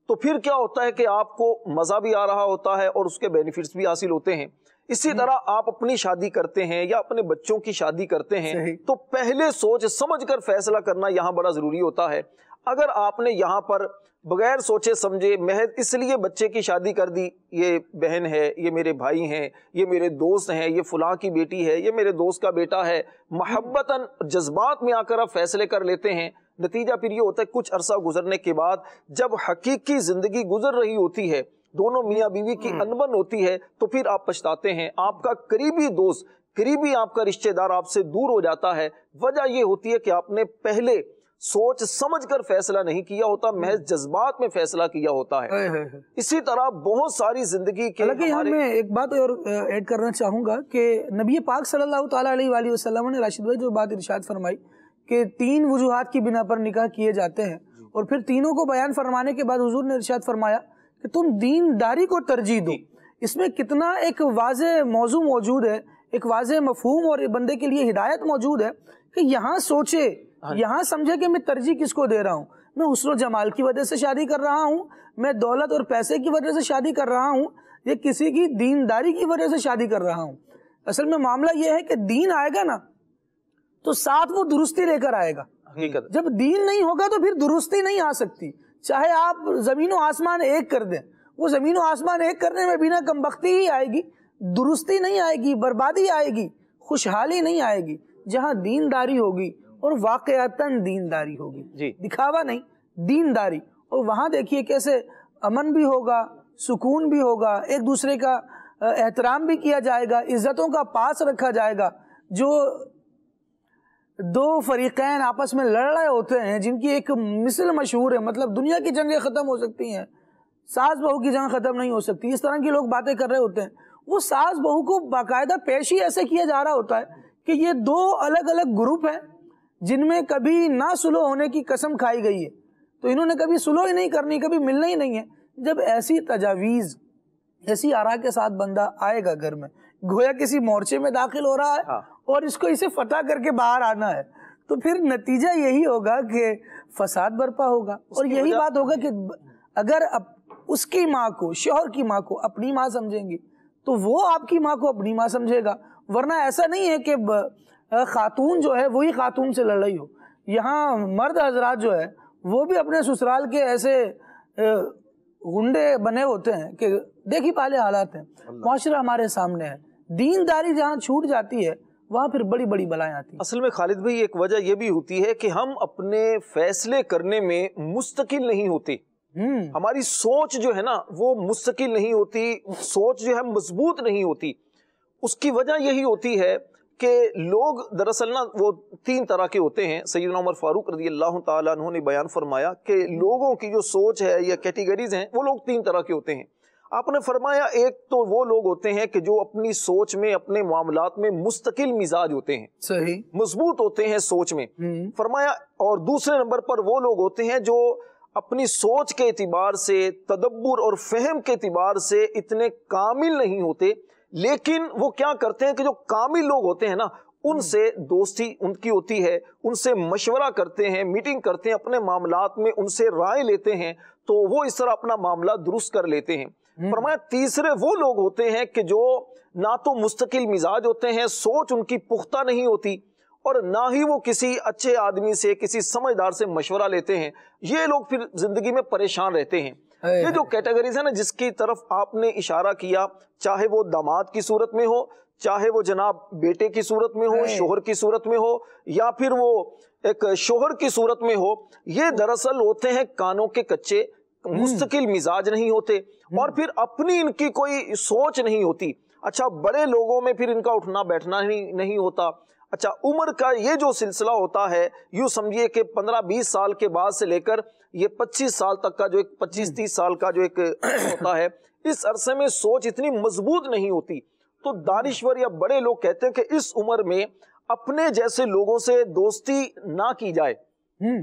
تو پھر کیا ہوتا ہے کہ آپ کو مزہ بھی آ رہا ہوتا ہے اور اس کے بینیفٹس بھی حاصل ہوتے ہیں۔ اسی طرح آپ اپنی شادی کرتے ہیں یا اپنے بچوں کی شادی کرتے ہیں تو پہلے سوچ سمجھ کر فیصلہ کرنا یہاں بڑا ضروری ہوتا ہے۔ اگر آپ نے یہاں پر بغیر سوچے سمجھے محض اس لیے بچے کی شادی کر دی، یہ بہن ہے، یہ میرے بھائی ہیں، یہ میرے دوست ہیں، یہ فلاں کی بیٹی ہے، یہ میرے دوست کا بیٹا ہے، محبتاً جذبات میں آ کر آپ فیصلے کر لیتے ہیں، نتیجہ پھر یہ ہوتا ہے کچھ عرصہ گزرنے کے بعد جب حقیقی زندگی گزر رہی ہوتی ہے، دونوں میاں بیوی کی انبن ہوتی ہے، تو پھر آپ پچھتاتے ہیں۔ آپ کا قریبی دوست، قریبی آپ کا رشتہ دار آپ سے دور ہو جاتا ہے۔ وجہ یہ ہوتی ہے کہ آپ نے پہلے سوچ سمجھ کر فیصلہ نہیں کیا ہوتا، محض جذبات میں فیصلہ کیا ہوتا ہے۔ اسی طرح بہت ساری زندگی کے یہاں میں ایک بات اور ایڈ کرنا چاہوں گا کہ نبی پاک صلی اللہ تعالیٰ علیہ وآلہ وسلم نے راشد بھائی جو بات ارشاد فرمائی کہ 3 وجوہات کی بنا پر نکاح کیے جاتے ہیں، اور پھر تینوں کو بیان فرمانے کے بعد حضور نے ارشاد فرمایا کہ تم دینداری کو ترجیح دو۔ اس میں کتنا ایک واضح موضوع موجود ہے، ایک واضح مفہوم اور بندے کے لیے ہدایت موجود ہے کہ یہاں سوچے، یہاں سمجھے کہ میں ترجیح کس کو دے رہا ہوں۔ میں حسن و جمال کی وجہ سے شادی کر رہا ہوں، میں دولت اور پیسے کی وجہ سے شادی کر رہا ہوں، یا کسی کی دینداری کی وجہ سے شادی کر رہا ہوں۔ اصل میں معاملہ یہ ہے کہ دین آئے گا نا تو ساتھ وہ درستی لے کر آئے گا۔ جب دین نہیں ہوگا تو پھر درستی نہیں آ سکتی، چاہے آپ زمین و آسمان ایک کر دیں، وہ زمین و آسمان ایک کرنے میں بنا کمبختی ہی آئے گی، درستی نہیں آئے گی، بربادی آئے گی، خوشحالی نہیں آئے گی۔ جہاں دینداری ہوگی اور واقعتاً دینداری ہوگی، دکھاوا نہیں، دینداری، اور وہاں دیکھیے کیسے امن بھی ہوگا، سکون بھی ہوگا، ایک دوسرے کا احترام بھی کیا جائے گا، عزتوں کا پاس رکھا جائے گا۔ جو 2 فریقین آپس میں لڑ رہے ہوتے ہیں، جن کی ایک مثل مشہور ہے، مطلب دنیا کی جنگیں ختم ہو سکتی ہیں، ساس بہو کی جنگ ختم نہیں ہو سکتی، اس طرح کی لوگ باتیں کر رہے ہوتے ہیں۔ وہ ساس بہو کو باقاعدہ پیش ہی ایسے کیا جا رہا ہوتا ہے کہ یہ 2 الگ الگ گروپ ہیں جن میں کبھی نہ سلو ہونے کی قسم کھائی گئی ہے، تو انہوں نے کبھی سلو ہی نہیں کرنی، کبھی ملنا ہی نہیں ہے۔ جب ایسی تجاویز، ایسی آراء کے ساتھ بندہ آئے گا گھر میں، گویا کسی مورچے میں داخل ہو رہا ہے اور اس کو اسے فتح کر کے باہر آنا ہے، تو پھر نتیجہ یہی ہوگا کہ فساد برپا ہوگا۔ اور یہی بات ہوگا کہ اگر اس کی ماں کو، شوہر کی ماں کو اپنی ماں سمجھیں گی تو وہ آپ کی ماں کو اپنی ماں سمجھے گا. ورنہ ایسا نہیں ہے کہ خاتون جو ہے وہی خاتون سے لڑ رہی ہو. یہاں مرد حضرات جو ہے وہ بھی اپنے سسرال کے ایسے گنڈے بنے ہوتے ہیں کہ دیکھی پالے حالات ہیں. معاشرہ ہمارے سامنے ہے. دینداری جہاں چھوٹ جاتی ہے وہاں پھر بڑی بڑی بلائیں آتی ہیں. اصل میں خالد بھائی ایک وجہ یہ بھی ہوتی ہے کہ ہم اپنے فیصلے کرنے میں مستقل نہیں ہوتے. ہماری سوچ جو ہے نا وہ مستقل نہیں ہوتی، سوچ جو ہے مضبوط نہیں ہوتی. اس کی وجہ یہی ہوتی ہے کہ لوگ دراصل نا وہ 3 طرح کے ہوتے ہیں. سیدنا عمر فاروق رضی اللہ تعالیٰ عنہ نے بیان فرمایا کہ لوگوں کی جو سوچ ہے یا کیٹیگریز ہیں وہ لوگ 3 طرح کے ہوتے ہیں. آپ نے فرمایا ایک تو وہ لوگ ہوتے ہیں کہ جو اپنی سوچ میں اپنے معاملات میں مستقل مزاج ہوتے ہیں، صحیح مضبوط ہوتے ہیں سوچ میں. فرمایا اور دوسرے نمبر پر وہ لوگ ہوتے ہیں جو اپنی سوچ کے اعتبار سے، تدبر اور فہم کے اعتبار سے اتنے کامل نہیں ہوتے، لیکن وہ کیا کرتے ہیں کہ جو کامل لوگ ہوتے ہیں نا ان سے دوستی ان کی ہوتی ہے، ان سے مشورہ کرتے ہیں، میٹنگ کرتے ہیں، اپنے معاملات میں ان سے رائے لیتے ہیں تو وہ اس طرح اپنا معاملہ درست کر لیتے ہیں. فرمایا تیسرے وہ لوگ ہوتے ہیں کہ جو نہ تو مستقل مزاج ہوتے ہیں، سوچ ان کی پختہ نہیں ہوتی، اور نہ ہی وہ کسی اچھے آدمی سے، کسی سمجھدار سے مشورہ لیتے ہیں. یہ لوگ پھر زندگی میں پریشان رہتے ہیں. یہ جو کیٹیگریز ہے نا جس کی طرف آپ نے اشارہ کیا، چاہے وہ داماد کی صورت میں ہو، چاہے وہ جناب بیٹے کی صورت میں ہو، شوہر کی صورت میں ہو، یا پھر وہ ایک شوہر کی صورت میں ہو، یہ دراصل ہوتے ہیں کانوں کے کچے، مستقل مزاج نہیں ہوتے، اور پھر اپنی ان کی کوئی سوچ نہیں ہوتی. اچھا بڑے لوگوں میں پھر ان کا اٹھنا بیٹھنا نہیں ہوتا. اچھا عمر کا یہ جو سلسلہ ہوتا ہے، یوں سمجھیے کہ 15-20 سال کے بعد سے لے کر یہ 25 سال تک کا جو ایک 25-30 سال کا جو ایک ہوتا ہے، اس عرصے میں سوچ اتنی مضبوط نہیں ہوتی. تو دانشور یا بڑے لوگ کہتے ہیں کہ اس عمر میں اپنے جیسے لوگوں سے دوستی نہ کی جائے.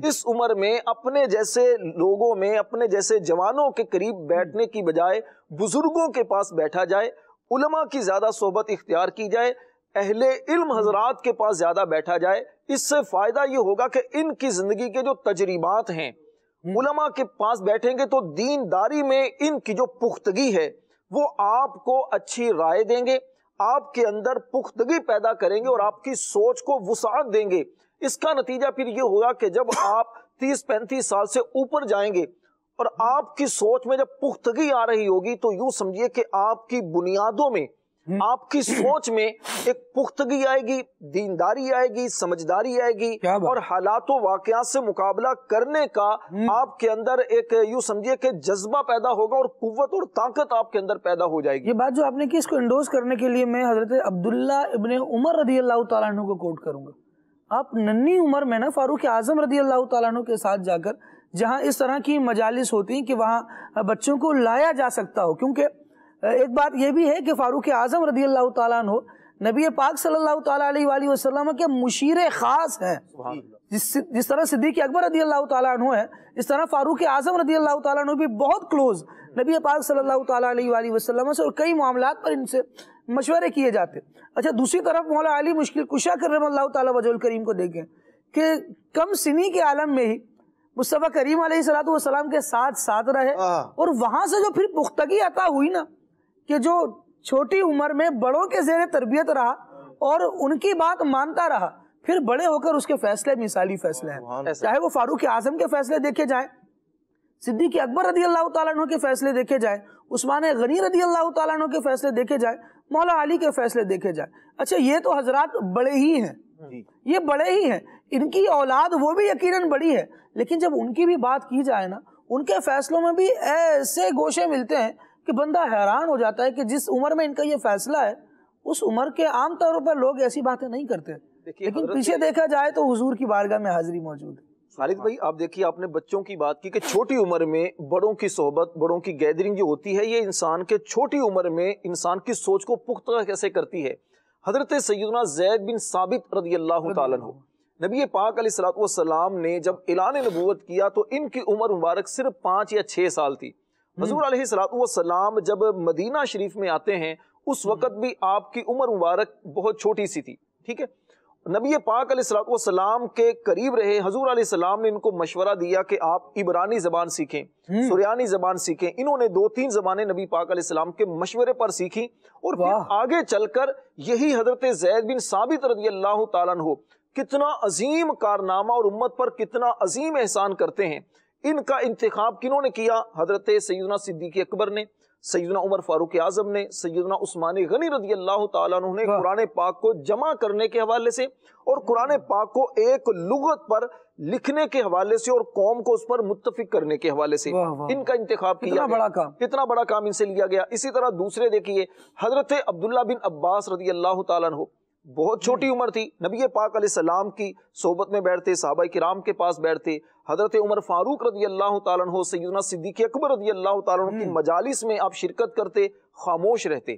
اس عمر میں اپنے جیسے لوگوں میں، اپنے جیسے جوانوں کے قریب بیٹھنے کی بجائے بزرگوں کے پاس بیٹھا جائے، علماء کی زیادہ صحبت اختیار کی جائے، اہل علم حضرات کے پاس زیادہ بیٹھا جائے. اس سے فائدہ یہ ہوگا کہ ان کی زندگی کے جو تجربات ہیں، علماء کے پاس بیٹھیں گے تو دینداری میں ان کی جو پختگی ہے وہ آپ کو اچھی رائے دیں گے، آپ کے اندر پختگی پیدا کریں گے اور آپ کی سوچ کو وسعت دیں گے. اس کا نتیجہ پھر یہ ہوگا کہ جب آپ 30-35 سال سے اوپر جائیں گے اور آپ کی سوچ میں جب پختگی آ رہی ہوگی تو یوں سمجھیے کہ آپ کی بنیادوں میں، آپ کی سوچ میں ایک پختگی آئے گی، دینداری آئے گی، سمجھداری آئے گی، اور حالات و واقعات سے مقابلہ کرنے کا آپ کے اندر ایک یوں سمجھیے کہ جذبہ پیدا ہوگا اور قوت اور طاقت آپ کے اندر پیدا ہو جائے گی. یہ بات جو آپ نے کی اس کو انڈوز کرنے کے لیے میں حضرت عبداللہ ابن عمر رضی اللہ تعالیٰ عنہ کو کوٹ کروں گا. آپ ننھی عمر میں نا فاروق اعظم رضی اللہ تعالیٰ عنہ کے ساتھ جا کر جہاں اس طرح کی مجالس ہوتی ہیں کہ وہاں بچوں کو لایا جا سکتا ہو، کیونکہ ایک بات یہ بھی ہے کہ فاروق اعظم رضی اللہ تعالیٰ عنہ نبی پاک صلی اللہ تعالیٰ علیہ وآلہ وسلم کے مشیر خاص ہیں. جس طرح صدیق اکبر رضی اللہ تعالیٰ عنہ ہے، اس طرح فاروق اعظم رضی اللہ تعالیٰ عنہ بھی بہت کلوز نبی پاک صلی اللہ تعالیٰ علیہ وآلہ وسلم سے، اور کئی معاملات پر ان سے مشورے کیے جاتے. اچھا دوسری طرف مولا علی مشکل کشا کرم اللہ تعالیٰ وجہ الکریم کو دیکھیں کہ کم سنی کے عالم میں ہی مصطفیٰ کریم علیہ السلام کے ساتھ رہے، اور وہاں سے جو پھر پختگی عطا ہوئی نا کہ جو چھوٹی عمر میں بڑوں کے زیر تربیت رہا اور ان کی بات مانتا رہا، پھر بڑے ہو کر اس کے فیصلے مثالی فیصلے ہیں. چاہے وہ فاروق اعظم کے فیصلے دیکھے جائیں، صدیق اکبر رضی اللہ تعالیٰ عنہ کے فیصلے دیکھے جائیں، عثمان غنی رضی اللہ تعالیٰ عنہ کے فیصلے دیکھے جائیں، مولا علی کے فیصلے دیکھے جائیں. اچھا یہ تو حضرات بڑے ہی ہیں، یہ بڑے ہی ہیں، ان کی اولاد وہ بھی یقیناً بڑی ہے، لیکن جب ان کی بھی بات کی جائے نا ان کے فیصلوں میں بھی ایسے گوشے ملتے ہیں کہ بندہ حیران ہو جاتا ہے کہ جس عمر میں ان کا یہ فیصلہ ہے اس عمر کے عام طور پر لوگ ایسی باتیں نہیں کرتے، لیکن پیچھے دیکھا جائے تو حضور کی بارگاہ میں حاضری موجود ہے. خالد بھائی آپ دیکھیے، آپ نے بچوں کی بات کی کہ چھوٹی عمر میں بڑوں کی صحبت، بڑوں کی گیدرنگ جو ہوتی ہے یہ انسان کے چھوٹی عمر میں انسان کی سوچ کو پختہ کیسے کرتی ہے. حضرت سیدنا زید بن ثابت رضی اللہ تعالیٰ عنہ، نبی پاک علیہ السلام نے جب اعلان نبوت کیا تو ان کی عمر مبارک صرف 5 یا 6 سال تھی. حضور علیہ السلام جب مدینہ شریف میں آتے ہیں اس وقت بھی آپ کی عمر مبارک بہت چھوٹی سی تھی، ٹھیک ہے. نبی پاک علیہ السلام کے قریب رہے، حضور علیہ السلام نے ان کو مشورہ دیا کہ آپ عبرانی زبان سیکھیں، سریانی زبان سیکھیں. انہوں نے 2-3 زبانیں نبی پاک علیہ السلام کے مشورے پر سیکھی، اور پھر آگے چل کر یہی حضرت زید بن ثابت رضی اللہ تعالیٰ عنہ کتنا عظیم کارنامہ اور امت پر کتنا عظیم احسان کرتے ہیں. ان کا انتخاب کنہوں نے کیا؟ حضرت سیدنا صدیق اکبر نے، سیدنا عمر فاروق اعظم نے، سیدنا عثمان غنی رضی اللہ تعالیٰ عنہ نے قرآن پاک کو جمع کرنے کے حوالے سے اور قرآن پاک کو ایک لغت پر لکھنے کے حوالے سے اور قوم کو اس پر متفق کرنے کے حوالے سے ان کا انتخاب کیا. کتنا بڑا کام ان سے لیا گیا. اسی طرح دوسرے دیکھیے حضرت عبداللہ بن عباس رضی اللہ تعالیٰ عنہ، بہت چھوٹی عمر تھی، نبی پاک علیہ السلام کی صحبت میں بیٹھتے، صحابہ کرام کے پاس بیٹھتے. حضرت عمر فاروق رضی اللہ تعالیٰ عنہ، سیدنا صدیق اکبر رضی اللہ تعالیٰ عنہ کی مجالس میں آپ شرکت کرتے، خاموش رہتے،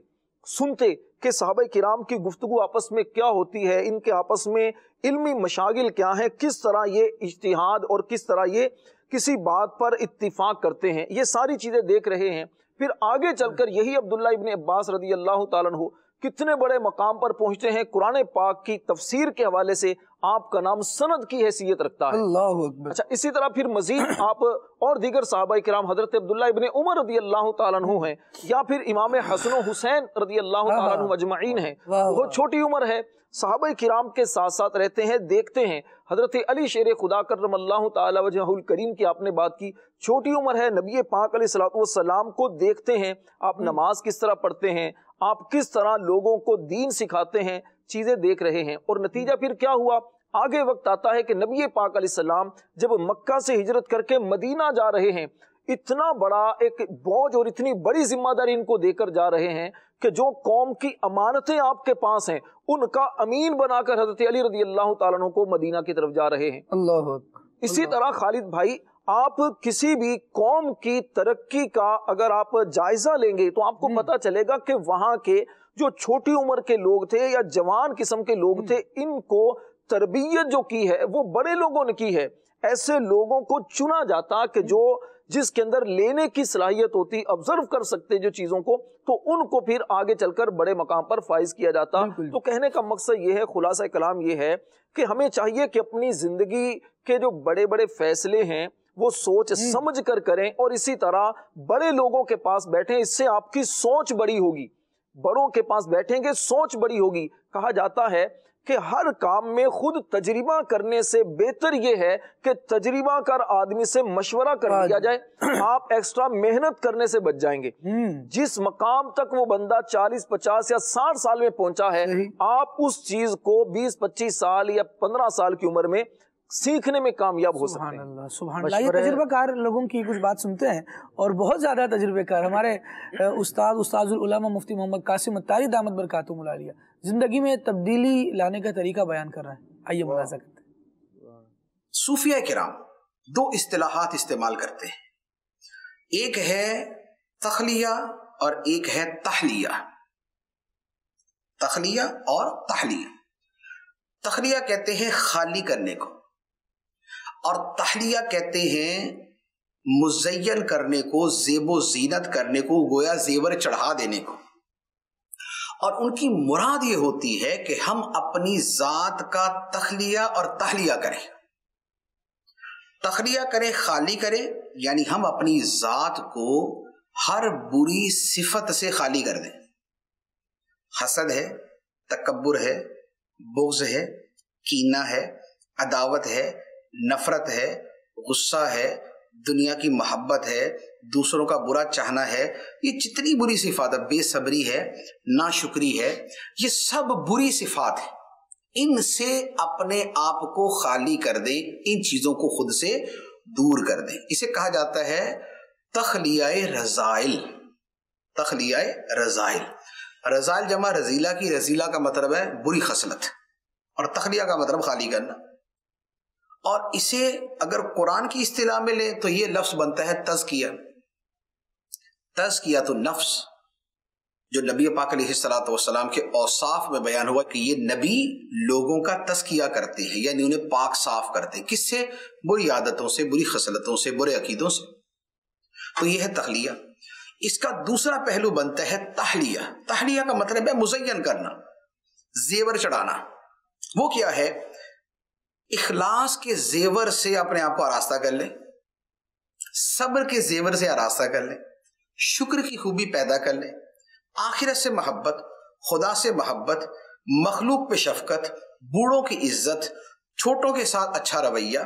سنتے کہ صحابہ کرام کی گفتگو آپس میں کیا ہوتی ہے، ان کے آپس میں علمی مشاغل کیا ہیں، کس طرح یہ اجتہاد اور کس طرح یہ کسی بات پر اتفاق کرتے ہیں، یہ ساری چیزیں دیکھ رہے ہیں. پھر آگے چل کر یہی عبداللہ ابن عباس رضی اللہ تعالیٰ عنہ کتنے بڑے مقام پر پہنچتے ہیں. قرآن پاک کی تفسیر کے حوالے سے آپ کا نام سند کی حیثیت رکھتا ہے. اللہ اکبر. اچھا، اسی طرح پھر مزید آپ اور دیگر صحابہ کرام، حضرت عبداللہ ابن عمر رضی اللہ تعالیٰ عنہ ہیں، یا پھر امام حسن و حسین رضی اللہ تعالیٰ عنہ اجمعین ہیں. بہت چھوٹی عمر ہے، صحابہ کرام کے ساتھ ساتھ رہتے ہیں، دیکھتے ہیں. حضرت علی شیر خدا کرم اللہ تعالی وجہہ الکریم کی آپ نے بات کی، چھوٹی عمر ہے، نبی پاک علیہ السلام کو دیکھتے ہیں، آپ نماز کس طرح پڑھتے ہیں، آپ کس طرح لوگوں کو دین سکھاتے ہیں، چیزیں دیکھ رہے ہیں. اور نتیجہ پھر کیا ہوا؟ آگے وقت آتا ہے کہ نبی پاک علیہ السلام جب مکہ سے ہجرت کر کے مدینہ جا رہے ہیں، اتنا بڑا ایک بوجھ اور اتنی بڑی ذمہ داری ان کو دے کر جا رہے ہیں کہ جو قوم کی امانتیں آپ کے پاس ہیں ان کا امین بنا کر حضرت علی رضی اللہ تعالیٰ عنہ کو مدینہ کی طرف جا رہے ہیں. اللہ. اسی طرح خالد بھائی، آپ کسی بھی قوم کی ترقی کا اگر آپ جائزہ لیں گے تو آپ کو پتا چلے گا کہ وہاں کے جو چھوٹی عمر کے لوگ تھے یا جوان قسم کے لوگ تھے، ان کو تربیت جو کی ہے وہ بڑے لوگوں نے کی ہے. ایسے لوگوں کو چنا جاتا کہ جو جس کے اندر لینے کی صلاحیت ہوتی، آبزرو کر سکتے جو چیزوں کو، تو ان کو پھر آگے چل کر بڑے مقام پر فائز کیا جاتا. تو کہنے کا مقصد یہ ہے، خلاصہ کلام یہ ہے کہ ہمیں چاہیے کہ اپنی زندگی کے جو بڑے بڑے فیصلے ہیں وہ سوچ سمجھ کر کریں، اور اسی طرح بڑے لوگوں کے پاس بیٹھیں. اس سے آپ کی سوچ بڑی ہوگی، بڑوں کے پاس بیٹھیں گے سوچ بڑی ہوگی. کہا جاتا ہے کہ ہر کام میں خود تجربہ کرنے سے بہتر یہ ہے کہ تجربہ کر آدمی سے مشورہ کر لیا جائے. آپ ایکسٹرا محنت کرنے سے بچ جائیں گے. جس مقام تک وہ بندہ 40 50 یا 60 سال میں پہنچا ہے، آپ اس چیز کو 20 25 سال یا 15 سال کی عمر میں سیکھنے میں کامیاب ہو سکتے ہیں. سبحان اللہ. یہ تجربہ کار لوگوں کی کچھ بات سنتے ہیں اور بہت زیادہ تجربے کار. ہمارے استاد العلماء مفتی محمد قاسم اتاری دامت برکاتہم العالیہ زندگی میں تبدیلی لانے کا طریقہ بیان کر رہے ہیں. آئیے ملاحظہ کرتے ہیں. صوفیہ کرام 2 اصطلاحات استعمال کرتے ہیں، ایک ہے تخلیہ اور ایک ہے تحلیہ. تخلیہ اور تحلیہ. تخلیہ کہتے ہیں خالی کرنے کو، اور تحلیہ کہتے ہیں مزین کرنے کو، زیب و زینت کرنے کو، گویا زیور چڑھا دینے کو. اور ان کی مراد یہ ہوتی ہے کہ ہم اپنی ذات کا تخلیہ اور تحلیہ کریں. تخلیہ کریں، خالی کریں، یعنی ہم اپنی ذات کو ہر بری صفت سے خالی کر دیں. حسد ہے، تکبر ہے، بغض ہے، کینہ ہے، عداوت ہے، نفرت ہے، غصہ ہے، دنیا کی محبت ہے، دوسروں کا برا چاہنا ہے، یہ جتنی بری صفات ہے، بے صبری ہے، ناشکری ہے، یہ سب بری صفات ہیں. ان سے اپنے آپ کو خالی کر دیں، ان چیزوں کو خود سے دور کر دیں. اسے کہا جاتا ہے تخلیہ رذائل. تخلیہ رذائل. رذائل جمع رذیلہ کی، رذیلہ کا مطلب ہے بری خصلت، اور تخلیہ کا مطلب خالی کرنا. اور اسے اگر قرآن کی اصطلاح میں لیں تو یہ لفظ بنتا ہے تزکیہ. تزکیہ تو نفس، جو نبی پاک علیہ السلام کے اوصاف میں بیان ہوا کہ یہ نبی لوگوں کا تزکیہ کرتے ہیں، یعنی انہیں پاک صاف کرتے ہیں. کس سے؟ بری عادتوں سے، بری خصلتوں سے، برے عقیدوں سے. تو یہ ہے تخلیہ. اس کا دوسرا پہلو بنتا ہے تحلیہ. تحلیہ کا مطلب ہے مزین کرنا، زیور چڑھانا. وہ کیا ہے؟ اخلاص کے زیور سے اپنے آپ کو آراستہ کر لیں، صبر کے زیور سے آراستہ کر لیں، شکر کی خوبی پیدا کر لیں، آخرت سے محبت، خدا سے محبت، مخلوق پہ شفقت، بوڑھوں کی عزت، چھوٹوں کے ساتھ اچھا رویہ،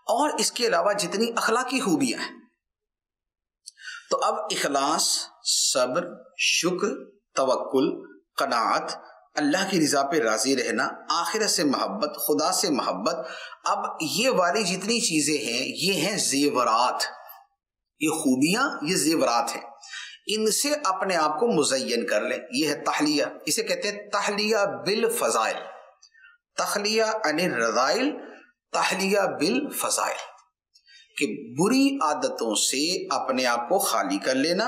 اور اس کے علاوہ جتنی اخلاقی خوبیاں ہیں۔ تو اب اخلاص، صبر، شکر، توکل، قناعت، اللہ کی رضا پہ راضی رہنا، آخرت سے محبت، خدا سے محبت، اب یہ والی جتنی چیزیں ہیں یہ ہیں زیورات، یہ خوبیاں، یہ زیورات ہیں، ان سے اپنے آپ کو مزین کر لیں۔ یہ ہے تحلیہ، اسے کہتے ہیں تحلیہ بالفضائل، تخلیہ عن الرذائل، تحلیہ بالفضائل، کہ بری عادتوں سے اپنے آپ کو خالی کر لینا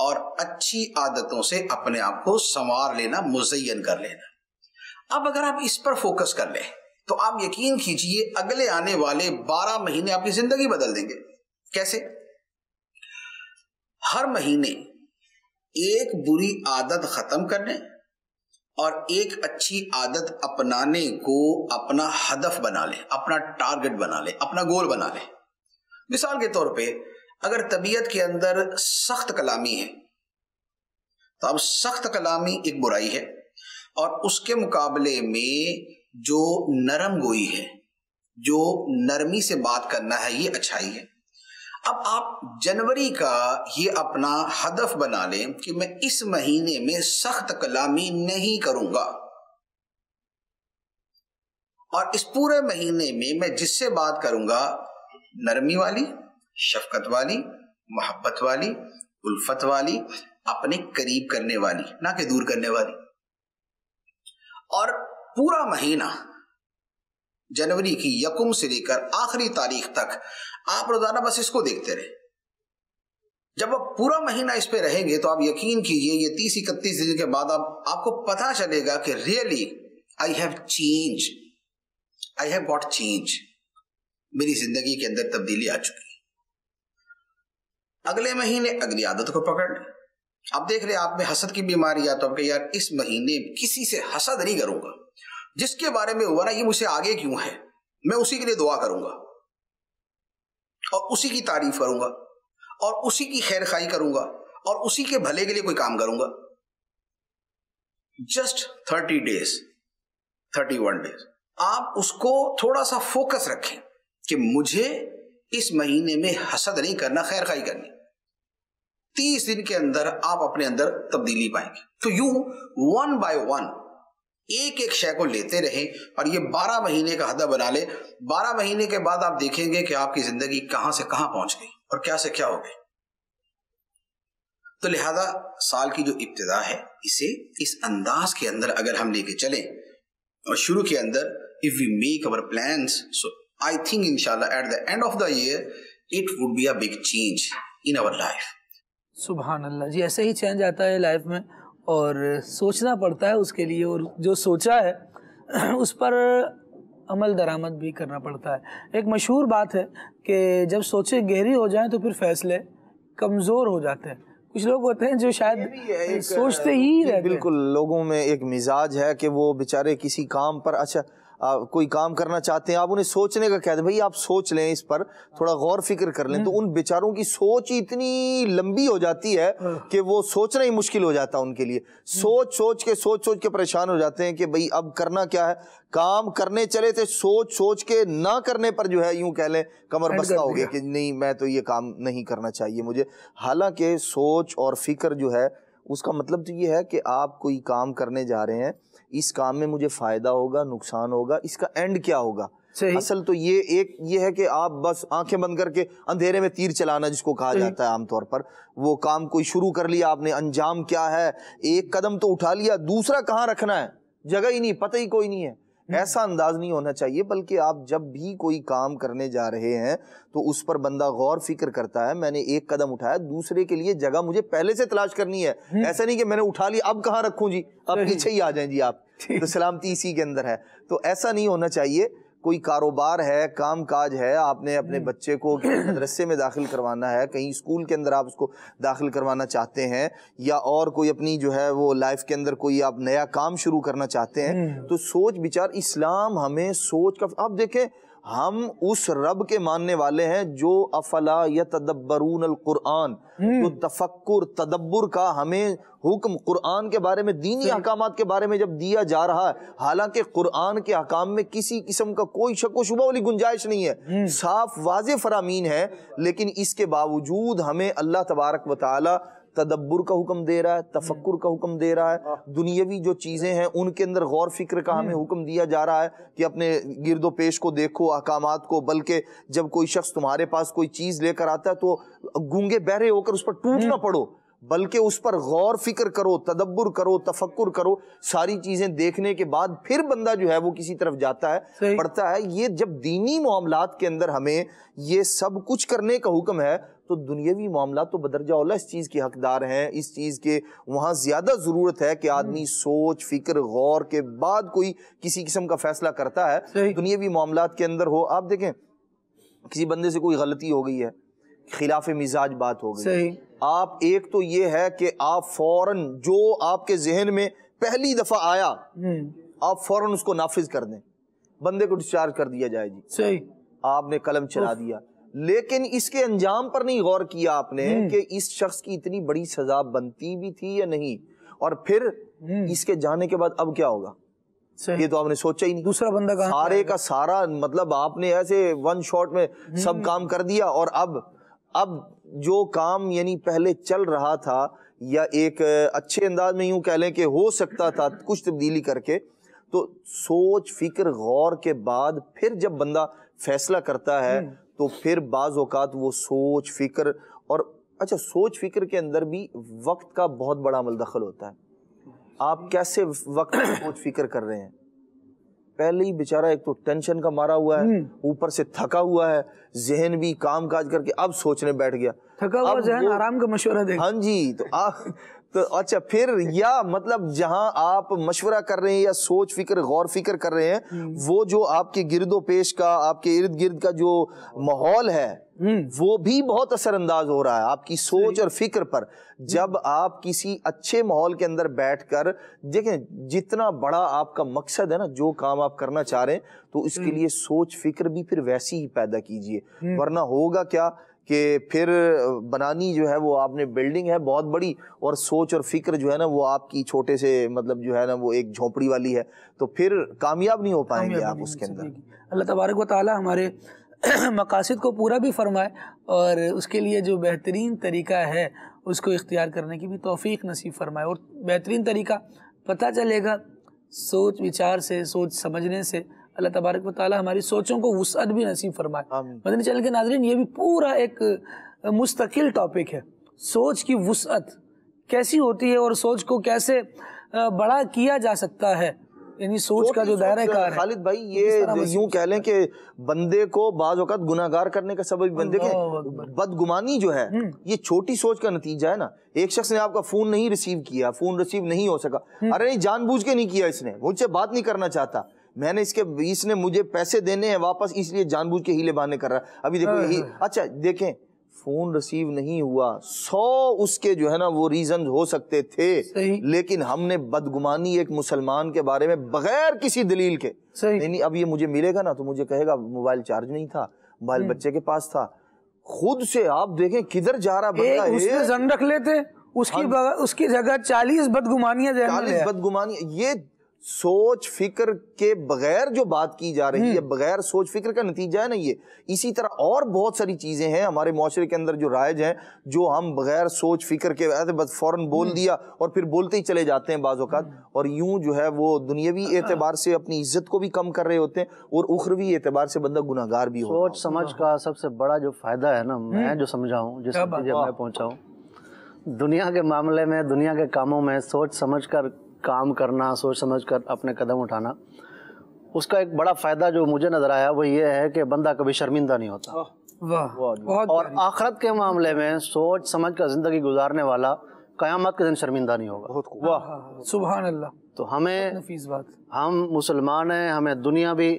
اور اچھی عادتوں سے اپنے آپ کو سنوار لینا، مزین کر لینا۔ اب اگر آپ اس پر فوکس کر لیں تو آپ یقین کیجئے اگلے آنے والے 12 مہینے آپ کی زندگی بدل دیں گے۔ کیسے؟ ہر مہینے ایک بری عادت ختم کرنے اور ایک اچھی عادت اپنانے کو اپنا ہدف بنا لیں، اپنا ٹارگٹ بنا لیں، اپنا گول بنا لیں۔ مثال کے طور پہ اگر طبیعت کے اندر سخت کلامی ہے تو اب سخت کلامی ایک برائی ہے، اور اس کے مقابلے میں جو نرم گوئی ہے، جو نرمی سے بات کرنا ہے، یہ اچھائی ہے۔ اب آپ جنوری کا یہ اپنا ہدف بنا لیں کہ میں اس مہینے میں سخت کلامی نہیں کروں گا، اور اس پورے مہینے میں جس سے بات کروں گا نرمی والی، شفقت والی، محبت والی، الفت والی، اپنے قریب کرنے والی، نہ کہ دور کرنے والی۔ اور پورا مہینہ جنوری کی یکم سے لے کر آخری تاریخ تک آپ روزانہ بس اس کو دیکھتے رہیں۔ جب آپ پورا مہینہ اس پہ رہیں گے تو آپ یقین کیجئے یہ 30-31 دن کے بعد آپ کو پتہ چلے گا کہ really I have changed, I have got change، میری زندگی کے اندر تبدیلی آ چکی۔ اگلے مہینے اگلی عادت کو پکڑ لیں۔ اب دیکھ لیں آپ میں حسد کی بیماری ہے تو آپ کہ یار اس مہینے کسی سے حسد نہیں کروں گا، جس کے بارے میں ہوا نا یہ مجھ سے آگے کیوں ہے، میں اسی کے لیے دعا کروں گا اور اسی کی تعریف کروں گا اور اسی کی خیر خواہی کروں گا اور اسی کے بھلے کے لیے کوئی کام کروں گا۔ جسٹ 30 days 31 days آپ اس کو تھوڑا سا فوکس رکھیں کہ مجھے اس مہینے میں حسد نہیں کرنا، خیر خواہی کرنی۔ 30 دن کے اندر آپ اپنے اندر تبدیلی پائیں گے۔ تو یوں 1 by 1 ایک ایک شے کو لیتے رہیں اور یہ 12 مہینے کا ہدف بنا لیں۔ 12 مہینے کے بعد آپ دیکھیں گے کہ آپ کی زندگی کہاں سے کہاں پہنچ گئی اور کیا سے کیا ہو گئی۔ تو لہذا سال کی جو ابتدا ہے اسے اس انداز کے اندر اگر ہم لے کے چلیں اور شروع کے اندر if we make our plans, so I think inshallah at the end of the year it would be a big change in our life۔ سبحان اللہ جی، ایسے ہی چینج آتا ہے لائف میں اور سوچنا پڑتا ہے اس کے لیے، اور جو سوچا ہے اس پر عمل درآمد بھی کرنا پڑتا ہے۔ ایک مشہور بات ہے کہ جب سوچیں گہری ہو جائیں تو پھر فیصلے کمزور ہو جاتے ہیں۔ کچھ لوگ ہوتے ہیں جو شاید سوچتے ہی رہتے ہیں۔ بالکل، لوگوں میں ایک مزاج ہے کہ وہ بیچارے کسی کام پر اچھا کوئی کام کرنا چاہتے ہیں، آپ انہیں سوچنے کا کہتے ہیں بھائی آپ سوچ لیں، اس پر تھوڑا غور فکر کر لیں، تو ان بیچاروں کی سوچ اتنی لمبی ہو جاتی ہے کہ وہ سوچنا ہی مشکل ہو جاتا ہے ان کے لیے۔ سوچ کے پریشان ہو جاتے ہیں کہ بھئی اب کرنا کیا ہے۔ کام کرنے چلے تھے، سوچ کے نہ کرنے پر جو ہے یوں کہہ لیں کمر بستہ ہو گیا کہ نہیں میں تو یہ کام نہیں کرنا چاہیے مجھے۔ حالانکہ سوچ اور فکر جو ہے اس کا مطلب تو یہ ہے کہ آپ کوئی کام کرنے جا رہے ہیں، اس کام میں مجھے فائدہ ہوگا، نقصان ہوگا، اس کا اینڈ کیا ہوگا۔ اصل تو یہ ہے کہ آپ بس آنکھیں بند کر کے اندھیرے میں تیر چلانا جس کو کہا جاتا ہے عام طور پر، وہ کام کوئی شروع کر لیا آپ نے، انجام کیا ہے، ایک قدم تو اٹھا لیا، دوسرا کہاں رکھنا ہے جگہ ہی نہیں، پتہ ہی کوئی نہیں ہے۔ ایسا انداز نہیں ہونا چاہیے، بلکہ آپ جب بھی کوئی کام کرنے جا رہے ہیں تو اس پر بندہ غور فکر کرتا ہے، میں نے ایک قدم اٹھایا، دوسرے کے لیے جگہ مجھے پہلے سے تلاش کرنی ہے۔ ایسا نہیں کہ میں نے اٹھا لیا اب کہاں رکھوں جی، اب پیچھے ہی آ جائیں جی آپ، تو سلامتی اسی کے اندر ہے۔ تو ایسا نہیں ہونا چاہیے، کوئی کاروبار ہے، کام کاج ہے، آپ نے اپنے بچے کو مدرسے میں داخل کروانا ہے، کہیں اسکول کے اندر آپ اس کو داخل کروانا چاہتے ہیں، یا اور کوئی اپنی جو ہے وہ لائف کے اندر کوئی آپ نیا کام شروع کرنا چاہتے ہیں، تو سوچ بچار اسلام ہمیں سوچ کا، آپ دیکھیں ہم اس رب کے ماننے والے ہیں جو افلا یتدبرون القرآن، جو تفکر تدبر کا ہمیں حکم قرآن کے بارے میں، دینی احکامات کے بارے میں جب دیا جا رہا ہے، حالانکہ قرآن کے احکام میں کسی قسم کا کوئی شک و شبہ والی گنجائش نہیں ہے، صاف واضح فرامین ہے، لیکن اس کے باوجود ہمیں اللہ تبارک و تعالی تدبر کا حکم دے رہا ہے، تفکر کا حکم دے رہا ہے، دنیاوی جو چیزیں ہیں ان کے اندر غور فکر کا ہمیں حکم دیا جا رہا ہے کہ اپنے گرد و پیش کو دیکھو، احکامات کو، بلکہ جب کوئی شخص تمہارے پاس کوئی چیز لے کر آتا ہے تو گونگے بہرے ہو کر اس پر ٹوٹ نہ پڑو، بلکہ اس پر غور فکر کرو، تدبر کرو، تفکر کرو، ساری چیزیں دیکھنے کے بعد پھر بندہ جو ہے وہ کسی طرف جاتا ہے، پڑھتا ہے۔ یہ جب دینی معاملات کے اندر ہمیں یہ سب کچھ کرنے کا حکم ہے تو دنیاوی معاملات تو بدرجہ اولا اس چیز کے حقدار ہیں، اس چیز کے وہاں زیادہ ضرورت ہے کہ آدمی سوچ فکر غور کے بعد کوئی کسی قسم کا فیصلہ کرتا ہے۔ دنیاوی معاملات کے اندر ہو، آپ دیکھیں کسی بندے سے کوئی غلطی ہو گئی ہے، خلاف مزاج بات ہو گئی، آپ ایک تو یہ ہے کہ آپ فوراً جو آپ کے ذہن میں پہلی دفعہ آیا آپ فوراً اس کو نافذ کر دیں، بندے کو ڈسچارج کر دیا جائے جی، آپ نے قلم چلا دیا، لیکن اس کے انجام پر نہیں غور کیا آپ نے کہ اس شخص کی اتنی بڑی سزا بنتی بھی تھی یا نہیں، اور پھر اس کے جانے کے بعد اب کیا ہوگا، یہ تو آپ نے سوچا ہی نہیں، دوسرا بندہ سارے کا سارا مطلب آپ نے ایسے ون شاٹ میں سب کام کر دیا، اور اب جو کام یعنی پہلے چل رہا تھا یا ایک اچھے انداز میں یوں کہہ لیں کہ ہو سکتا تھا کچھ تبدیلی کر کے، تو سوچ فکر غور کے بعد پھر جب بندہ فیصلہ کرتا ہے تو پھر بعض اوقات وہ سوچ فکر، اور اچھا سوچ فکر کے اندر بھی وقت کا بہت بڑا عمل دخل ہوتا ہے، آپ کیسے وقت سوچ فکر کر رہے ہیں، پہلے ہی بیچارہ ایک تو ٹینشن کا مارا ہوا ہے، اوپر سے تھکا ہوا ہے، ذہن بھی کام کاج کر کے اب سوچنے بیٹھ گیا، تھکا ہوا ذہن آرام کا مشورہ دے، ہاں جی، تو اچھا پھر یا مطلب جہاں آپ مشورہ کر رہے ہیں یا سوچ فکر غور فکر کر رہے ہیں، وہ جو آپ کے گرد و پیش کا، آپ کے ارد گرد کا جو ماحول ہے وہ بھی بہت اثر انداز ہو رہا ہے آپ کی سوچ اور فکر پر۔ جب آپ کسی اچھے ماحول کے اندر بیٹھ کر دیکھیں، جتنا بڑا آپ کا مقصد ہے نا، جو کام آپ کرنا چاہ رہے ہیں، تو اس کے لیے سوچ فکر بھی پھر ویسی ہی پیدا کیجئے، ورنہ ہوگا کیا کہ پھر بنانی جو ہے وہ آپ نے بلڈنگ ہے بہت بڑی، اور سوچ اور فکر جو ہے نا وہ آپ کی چھوٹے سے مطلب جو ہے نا وہ ایک جھونپڑی والی ہے، تو پھر کامیاب نہیں ہو پائیں گے آپ اس کے اندر۔ اللہ تبارک و تعالی ہمارے مقاصد کو پورا بھی فرمائے، اور اس کے لیے جو بہترین طریقہ ہے اس کو اختیار کرنے کی بھی توفیق نصیب فرمائے، اور بہترین طریقہ پتہ چلے گا سوچ وچار سے، سوچ سمجھنے سے۔ اللہ تبارک و تعالی ہماری سوچوں کو وسعت بھی نصیب فرمائے۔ مدنی چینل کے ناظرین، یہ بھی پورا ایک مستقل ٹاپک ہے، سوچ کی وسعت کیسی ہوتی ہے اور سوچ کو کیسے بڑا کیا جا سکتا ہے، یعنی سوچ کا جو دائرہ کار ہے۔ خالد بھائی یہ یوں کہہ لیں کہ بندے کو بعض اوقات گناہگار کرنے کا سبب بندے کے بدگمانی جو ہے یہ چھوٹی سوچ کا نتیجہ ہے نا۔ ایک شخص نے آپ کا فون نہیں ریسیو کیا، فون ریسیو نہیں ہو سکا، ارے نہیں جان بوجھ کے نہیں کیا، اس نے مجھ سے بات نہیں کرنا چاہتا، میں نے اس نے مجھے پیسے دینے ہیں واپس، اس لیے جان بوجھ کے ہیلے بہانے کر رہا۔ ابھی دیکھو اچھا دیکھیں فون ریسیو نہیں ہوا، 100 اس کے جو ہے نا وہ ریزن ہو سکتے تھے، لیکن ہم نے بدگمانی ایک مسلمان کے بارے میں بغیر کسی دلیل کے، نہیں اب یہ مجھے ملے گا نا تو مجھے کہے گا موبائل چارج نہیں تھا، موبائل بچے کے پاس تھا، خود سے آپ دیکھیں کدھر جا رہا بندہ، اس نے زن رکھ لیتے اس کی جگہ 40 بدگمانیاں، 40 بدگمانیاں۔ یہ سوچ فکر کے بغیر جو بات کی جا رہی ہے، بغیر سوچ فکر کا نتیجہ ہے نا یہ۔ اسی طرح اور بہت ساری چیزیں ہیں ہمارے معاشرے کے اندر جو رائج ہیں، جو ہم بغیر سوچ فکر کے بس فوراً بول دیا اور پھر بولتے ہی چلے جاتے ہیں بعض اوقات، اور یوں جو ہے وہ دنیاوی اعتبار سے اپنی عزت کو بھی کم کر رہے ہوتے ہیں اور اخروی اعتبار سے بندہ گناہگار بھی ہوتا ہے۔ سوچ سمجھ کا سب سے بڑا جو فائدہ ہے نا، میں جو سمجھا ہوں، جس نتیجے میں پہنچا ہوں، دنیا کے معاملے میں، دنیا کے کاموں میں سوچ سمجھ کر کام کرنا، سوچ سمجھ کر اپنے قدم اٹھانا، اس کا ایک بڑا فائدہ جو مجھے نظر آیا وہ یہ ہے کہ بندہ کبھی شرمندہ نہیں ہوتا، اور آخرت کے معاملے میں سوچ سمجھ کر زندگی گزارنے والا قیامت کے دن شرمندہ نہیں ہوگا۔ سبحان اللہ۔ تو ہم مسلمان ہیں، ہمیں دنیا بھی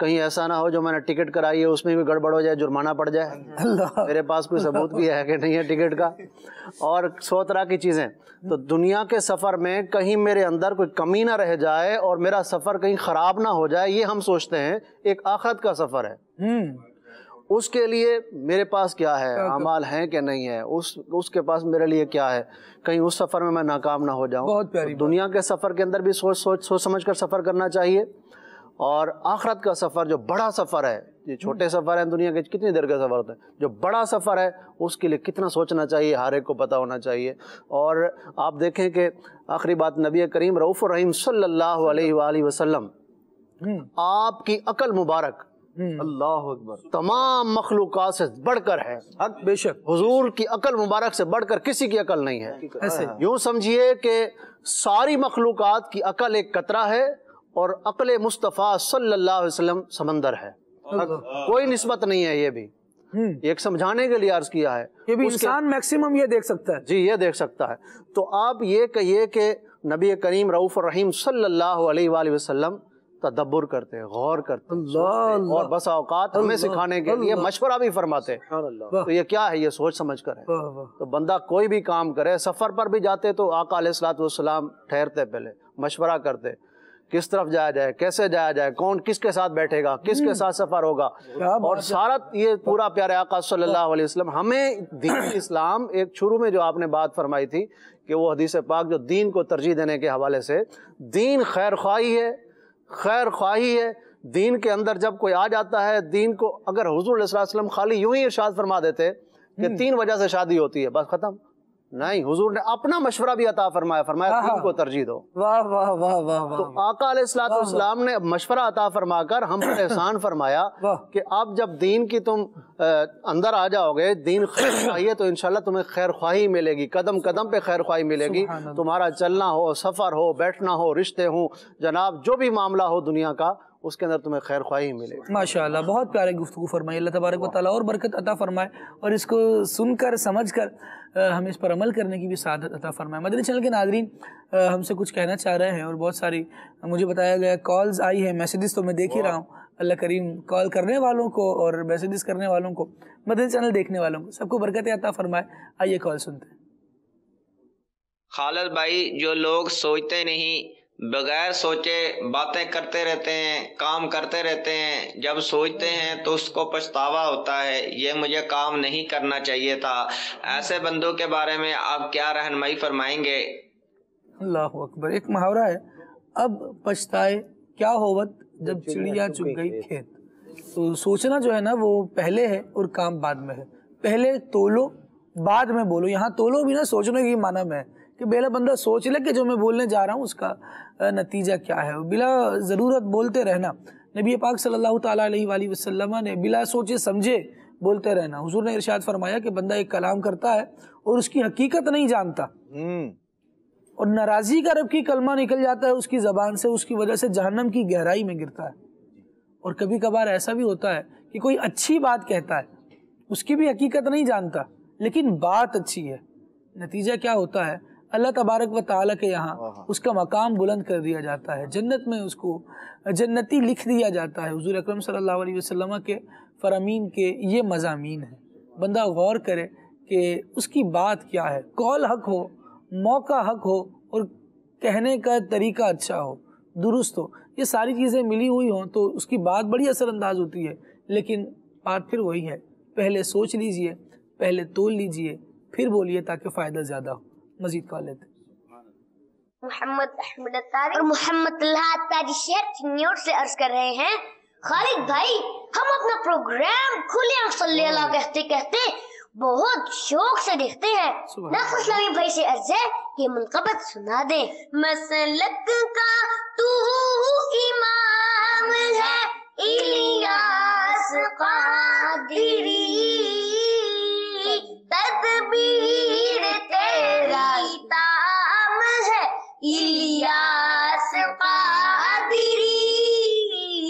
کہیں ایسا نہ ہو جو میں نے ٹکٹ کرائی ہے اس میں بھی گڑبڑ ہو جائے، جرمانہ پڑ جائے، میرے پاس کوئی ثبوت بھی ہے کہ نہیں ہے ٹکٹ کا، اور 100 طرح کی چیزیں. تو دنیا کے سفر میں کہیں میرے اندر کوئی کمی نہ رہ جائے اور میرا سفر کہیں خراب نہ ہو جائے، یہ ہم سوچتے ہیں. ایک آخرت کا سفر ہے، اس کے لیے میرے پاس کیا ہے، اعمال ہیں کہ نہیں ہے، اس کے پاس میرے لیے کیا ہے، کہیں اس سفر میں ناکام نہ ہو جاؤں. بہت پیاری دنیا کے سفر کے اندر بھی سوچ سمجھ کر سفر کرنا چاہیے، اور آخرت کا سفر جو بڑا سفر ہے، یہ چھوٹے سفر ہیں دنیا کے کتنی دیر کا سفر ہوتا ہے، جو بڑا سفر ہے اس کے لیے کتنا سوچنا چاہیے، ہر ایک کو پتہ ہونا چاہیے. اور آپ دیکھیں کہ آخری بات، نبی کریم رؤوف الرحیم صلی اللہ علیہ وآلہ وسلم، آپ کی عقل مبارک اللہ اکبر تمام مخلوقات سے بڑھ کر ہے. بے شک حضور کی عقل مبارک سے بڑھ کر کسی کی عقل نہیں ہے. ایسے یوں سمجھیے کہ ساری مخلوقات کی عقل ایک قطرہ ہے اور عقل مصطفیٰ صلی اللہ علیہ وسلم سمندر ہے. کوئی نسبت نہیں ہے. یہ بھی ایک سمجھانے کے لیے عرض کیا ہے، یہ بھی انسان میکسیمم یہ دیکھ سکتا ہے. جی یہ دیکھ سکتا ہے. تو آپ یہ کہیے کہ نبی کریم رؤوف الرحیم صلی اللہ علیہ وآلہ وسلم تدبر کرتے، غور کرتے، اور بس اوقات ہمیں سکھانے کے لیے مشورہ بھی فرماتے. تو یہ کیا ہے، یہ سوچ سمجھ کر ہے. تو بندہ کوئی بھی کام کرے، سفر پر بھی جاتے تو آقا علیہ الصلوۃ والسلام ٹھہرتے، پہلے مشورہ کرتے کس طرف جایا جائے، کیسے جایا جائے، کون کس کے ساتھ بیٹھے گا، کس کے ساتھ سفر ہوگا. اور سارا یہ پورا پیارے آقا صلی اللہ علیہ وسلم ہمیں دین اسلام، ایک شروع میں جو آپ نے بات فرمائی تھی کہ وہ حدیث پاک جو دین کو ترجیح دینے کے حوالے سے، دین خیر خواہی ہے، خیر خواہی ہے. دین کے اندر جب کوئی آ جاتا ہے، دین کو اگر حضور علیہ السلام خالی یوں ہی ارشاد فرما دیتے کہ 3 وجہ سے شادی ہوتی ہے بس ختم، نہیں، حضور نے اپنا مشورہ بھی عطا فرمایا، فرمایا دین کو ترجیح دو. واہ واہ واہ واہ. تو آقا علیہ الصلوۃ والسلام نے مشورہ عطا فرما کر ہم پر احسان فرمایا کہ اب جب دین کی تم اندر آ جاؤ گے، دین خیر خواہی ہے، تو انشاءاللہ تمہیں خیر خواہی ملے گی، قدم قدم پہ خیر خواہی ملے گی. تمہارا چلنا ہو، سفر ہو، بیٹھنا ہو، رشتے ہوں، جناب جو بھی معاملہ ہو دنیا کا، اس کے اندر تمہیں خیر خواہی ملے گی. ماشاءاللہ بہت پیارے گفتگو فرمائی. اللہ تبارک و تعالیٰ اور برکت عطا فرمائے، اور اس کو سن کر سمجھ کر ہم اس پر عمل کرنے کی بھی سعادت عطا فرمائے. مدنی چینل کے ناظرین ہم سے کچھ کہنا چاہ رہے ہیں، اور بہت ساری مجھے بتایا گیا کالز آئی ہیں، میسیجز تو میں دیکھ ہی رہا ہوں. اللہ کریم کال کرنے والوں کو اور میسیجز کرنے والوں کو، مدنی چینل دیکھنے والوں کو، سب کو برکت عطا فرمائے. آئیے کال سنتے ہیں. خالد بھائی، جو لوگ سوچتے نہیں، بغیر سوچے باتیں کرتے رہتے ہیں، کام کرتے رہتے ہیں، جب سوچتے ہیں تو اس کو پچھتاوا ہوتا ہے، یہ مجھے کام نہیں کرنا چاہیے تھا. ایسے بندوں کے بارے میں آپ کیا رہنمائی فرمائیں گے؟ اللہ اکبر. ایک محاورہ ہے، اب پچھتائے کیا ہوت جب چڑیا چگ گئی کھیت. تو سوچنا جو ہے نا وہ پہلے ہے اور کام بعد میں ہے. پہلے تولو بعد میں بولو. یہاں تولو بھی نا سوچنے کی معنی میں ہے کہ بلا بندہ سوچ لے کہ جو میں بولنے جا رہا ہوں اس کا نتیجہ کیا ہے. بلا ضرورت بولتے رہنا. نبی پاک صلی اللہ تعالیٰ علیہ وآلہ وسلم نے بلا سوچے سمجھے بولتے رہنا. حضور نے ارشاد فرمایا کہ بندہ ایک کلام کرتا ہے اور اس کی حقیقت نہیں جانتا، اور ناراضی کا رب کی کلمہ نکل جاتا ہے اس کی زبان سے، اس کی وجہ سے جہنم کی گہرائی میں گرتا ہے. اور کبھی کبھار ایسا بھی ہوتا ہے کہ کوئی اچھی بات کہتا ہے، اس کی بھی حقیقت نہیں جانتا لیکن بات اچھی ہے. نتیجہ کیا ہوتا ہے؟ اللہ تبارک و تعالیٰ کے یہاں اس کا مقام بلند کر دیا جاتا ہے، جنت میں اس کو جنتی لکھ دیا جاتا ہے. حضور اکرم صلی اللہ علیہ وسلم کے فرامین کے یہ مضامین ہیں. بندہ غور کرے کہ اس کی بات کیا ہے، قول حق ہو، موقع حق ہو، اور کہنے کا طریقہ اچھا ہو، درست ہو. یہ ساری چیزیں ملی ہوئی ہوں تو اس کی بات بڑی اثر انداز ہوتی ہے. لیکن بات پھر وہی ہے، پہلے سوچ لیجئے، پہلے تول لیجئے، پھر بولیے تاکہ فائدہ زیادہ ہو. مزید کال لیتے. محمد احمد اتاری اور محمد اللہ اتاری شیخ نیوٹ سے عرض کر رہے ہیں، خالد بھائی ہم اپنا پروگرام کھلے عام صلی اللہ کہتے کہتے بہت شوق سے دیکھتے ہیں. نفس اسلامی بھائی سے عرض ہے کہ منقبت سنا دیں. مسلک کا تو امام ہے الیاس قادری، تدبیر تیرا تام ہے الیاس قادری.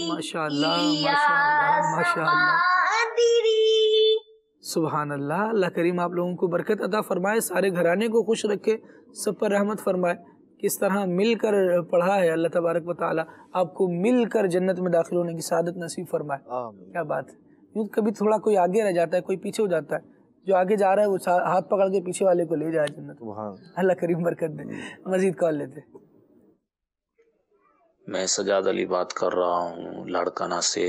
ماشاءاللہ ماشاءاللہ ماشاءاللہ. سبحان اللہ. اللہ کریم آپ لوگوں کو برکت عطا فرمائے، سارے گھرانے کو خوش رکھے، سب پر رحمت فرمائے. کس طرح مل کر پڑھا ہے، اللہ تبارک و تعالیٰ آپ کو مل کر جنت میں داخل ہونے کی سعادت نصیب فرمائے. کیا بات ہے. یوں کبھی تھوڑا کوئی آگے رہ جاتا ہے، کوئی پیچھے ہو جاتا ہے، جو آگے جا رہا ہے وہ ہاتھ پکڑ کے پیچھے والے کو لے جائے جنت. اللہ کریم برکت دے. مزید کال لیتے. میں سجاد علی بات کر رہا ہوں لڑکانہ سے،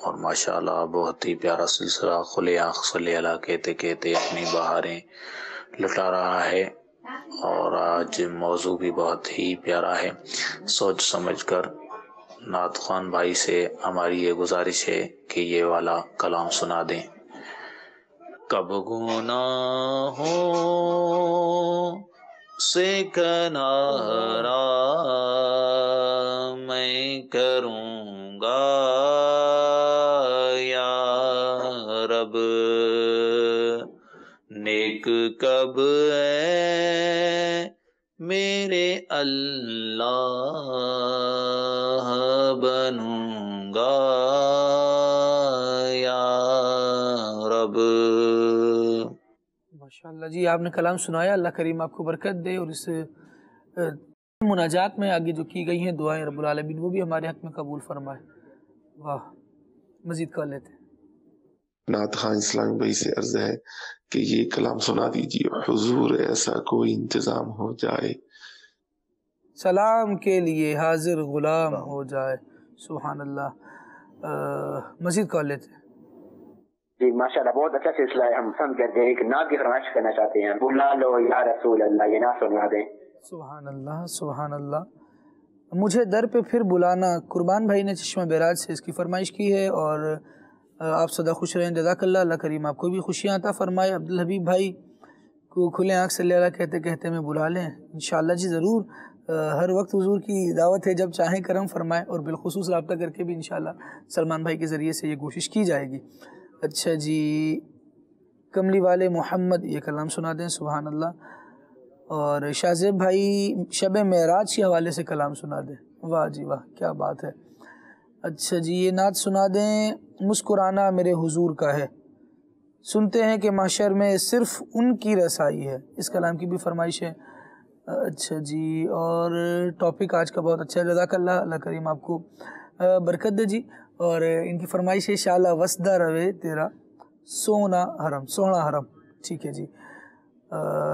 اور ماشاءاللہ بہت ہی پیارا سلسلہ کھلے آنکھ صلی اللہ کہتے کہتے اپنی بہاریں لٹا رہا ہے، اور آج موضوع بھی بہت ہی پیارا ہے. سوچ سمجھ کر نعت خوان بھائی سے ہماری یہ گزارش ہے کہ یہ والا کلام سنا دیں. کب گناہوں سے کنارہ میں کروں گا یا رب، نیک کب ہے میرے اللہ بنوں گا یا رب. ماشاءاللہ جی، آپ نے کلام سنایا، اللہ کریم آپ کو برکت دے، اور اس مناجات میں آگے جو کی گئی ہیں دعائیں رب العالمین وہ بھی ہمارے حق میں قبول فرمائے. واہ. مزید کر لیتے ہیں. نعت خان اسلامی بھائی سے عرض ہے کہ یہ کلام سنا دیجیے. حضور ایسا کوئی انتظام ہو جائے، سلام کے لیے حاضر غلام ہو جائے. سبحان اللہ. مزید کر لیتے ہیں. جی ماشاءاللہ بہت اچھا سلسلہ ہے. ہم سمجھ کر کے ایک نعت کی فرمائش کرنا چاہتے ہیں. بلا لو یا رسول اللہ، یہ نعت سنا دیں. سبحان اللہ سبحان اللہ. مجھے در پہ پھر بلانا، قربان بھائی نے چشمہ بیراج سے اس کی فرمائش کی ہے، اور آپ سدا خوش رہیں. جزاک اللہ. اللہ کریم آپ کو بھی خوشیاں عطا فرمائے. عبدالحبیب بھائی کو کھلے آنکھ صلی اللہ کہتے کہتے میں بلا لیں انشاءاللہ جی. ضرور ہر وقت حضور کی دعوت ہے، جب چاہیں کرم فرمائیں، اور بالخصوص رابطہ کر کے بھی انشاءاللہ سلمان بھائی کے ذریعے سے یہ کوشش کی جائے گی. اچھا جی، کملی والے محمد یہ کلام سنا دیں. سبحان اللہ. اور شاہ زیب بھائی شب معراج کے حوالے سے کلام سنا دیں. واہ جی واہ، کیا بات ہے. اچھا جی، یہ نعت سنا دیں. مسکرانا میرے حضور کا ہے، سنتے ہیں کہ محشر میں صرف ان کی رسائی ہے. اس کلام کی بھی فرمائش ہے. اچھا جی، اور ٹاپک آج کا بہت اچھا ہے. جزاک اللہ. اللہ کریم آپ کو برکت دے جی. اور ان کی فرمائش ہے شالا وسدہ روے تیرا سونا حرم، سونا حرم. ٹھیک ہے جی.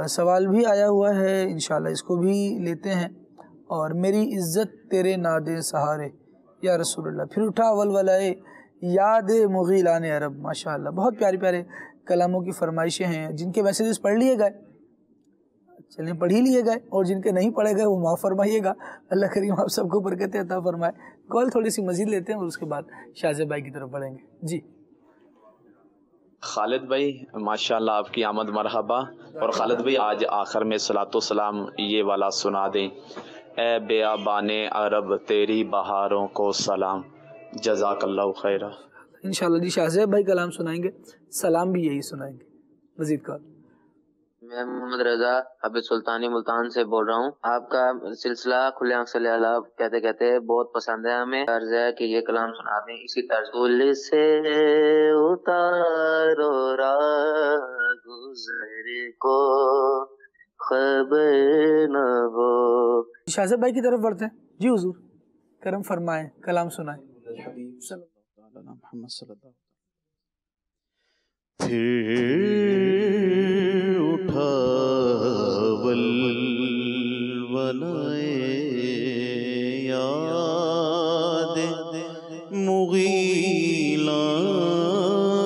سوال بھی آیا ہوا ہے، انشاءاللہ اس کو بھی لیتے ہیں. اور میری عزت تیرے نادے سہارے یا رسول اللہ، پھر اٹھا ولولائے یاد مغیلان عرب. ماشاءاللہ بہت پیارے پیارے کلاموں کی فرمائشیں ہیں، جن کے میسیجز پڑھ لیے گئے چلیں پڑھ ہی لیے گئے، اور جن کے نہیں پڑھے گئے وہ معاف فرمائیے گا. اللہ کریم آپ سب کو برکتیں عطا فرمائے. کال تھوڑی سی مزید لیتے ہیں اور اس کے بعد شاہزیب بھائی کی طرف بڑھیں گے. جی خالد بھائی ماشاءاللہ آپ کی آمد مرحبا. اور خالد بھائی آج آخر میں صلاۃ و سلام یہ والا سنا دیں. اے بیابان عرب تیری بہاروں کو سلام. جزاک اللہ خیرہ. انشاءاللہ جی شاہزیب بھائی کلام سنائیں گے، سلام بھی یہی سنائیں گے. مزید کال. میں محمد رضا عبد سلطانی ملتان سے بول رہا ہوں. آپ کا سلسلہ کھلے آنکھ صلی اللہ کہتے کہتے بہت پسند ہے ہمیں. عرض ہے کہ یہ کلام سنا دیں اسی طرز. پل سے اتارو راہ گزر کو خبر نہ ہو. شاہزیب بھائی کی طرف بڑھتے ہیں. جی حضور کرم فرمائیں، کلام سنائیں. محمد صلی اللہ. پھر اٹھا ولولائے یاد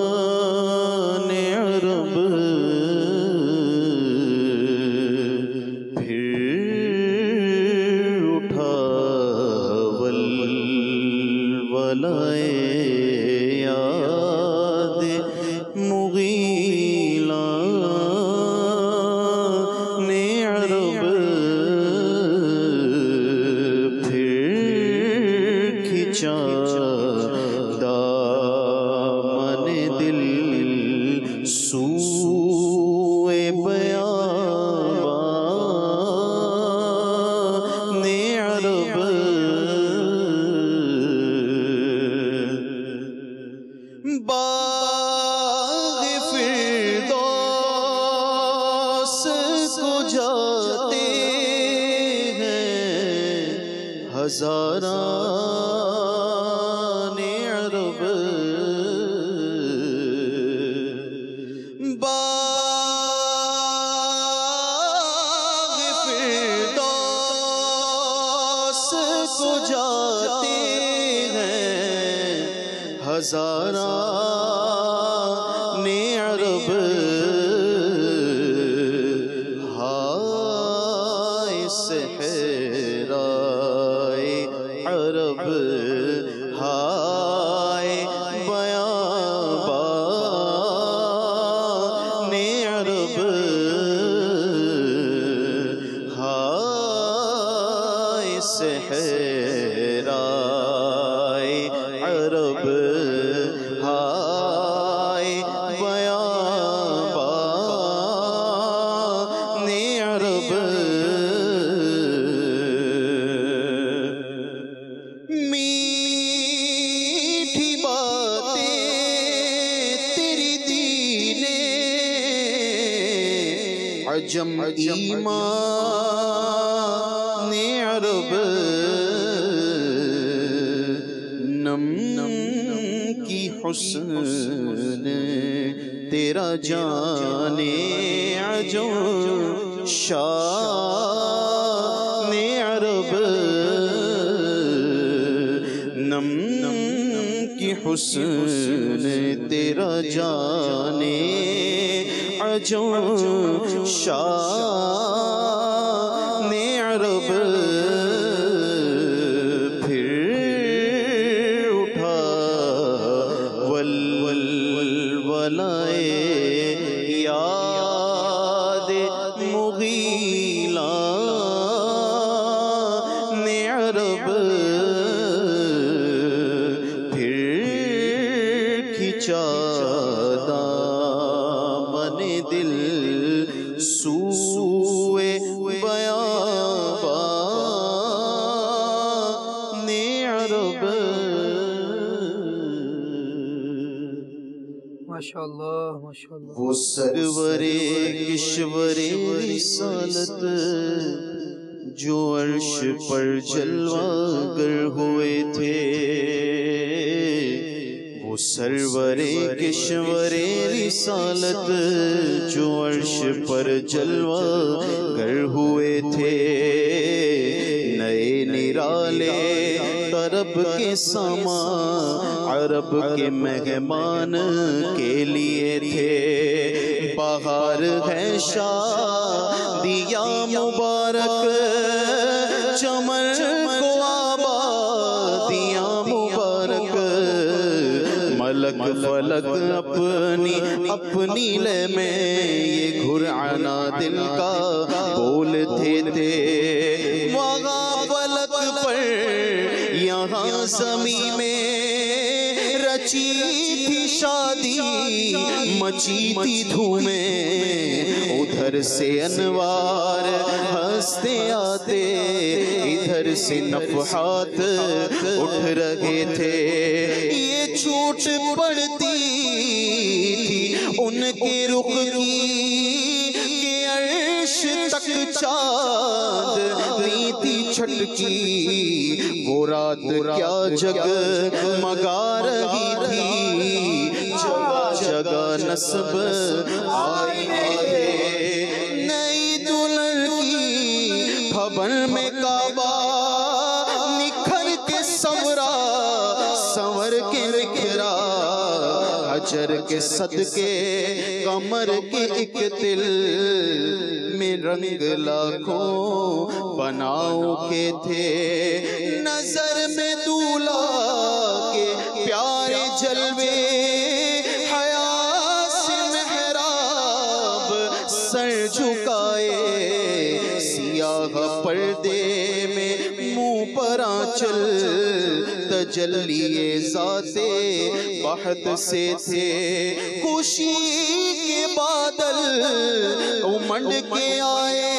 مغیلان عرب. پھر اٹھا ولولائے ہزاران عرب باغ فردوس کو جاتے ہیں ہزاران عرب ہائے صحرائے عرب ہائے بیابان عرب ہائے صحرائے عرب ہائے بیابان عرب میٹھی باتیں تیری دین عجم ایمان عرب نم کی حسن تیرا جانے عجم شان عرب نم کی حسن تیرا جانے عجم شان عرب پھر اٹھا ولائے یاد مغیلان عرب پھر کھچا دامن دل سوئے بیابان عرب ماشاءاللہ ماشاءاللہ. وہ سرور کشور رسالت جو عرش پر جلوہ گر ہوئے تھے، وہ سرور کشور رسالت جو عرش پر جلوہ گر ہوئے تھے، نئے نرالے طرب کے سامان عرب کے مہمان کے لیے تھے. بہار ہے شادیاں مبارک، چمن کو آبادیاں مبارک، ملک فلک اپنی لے میں یہ گھرانا دل کا بولتے تھے. وہاں فلک پر یہاں زمین میں رچی تھی شادی، مچی تھی دھومیں، ادھر سے انوار ہنستے آتے، ادھر سے نفحات اٹھ رہے تھے. یہ چوٹ پڑتی تھی ان کے رخ کی کہ عرش تک چاند نیتی چھٹکی. وہ رات کیا جگ مگا رہی تھی، جگہ جگہ نسب آئی تھے. نئی دلہن کی بھون میں کعبہ نکھر کے سنور کے نکھرا، حجر کے صدقے قمر کے ایک دل میں رنگ لاکھوں بناؤ کے تھے. نظر میں دولہا کے پیارے جلوے، حیا سے محراب سر جھکائے، سیاہ پردے میں منہ پر آنچل، تجلی ذات وحد سے تھے. خوشی کے بادل امنڈ کے آئے،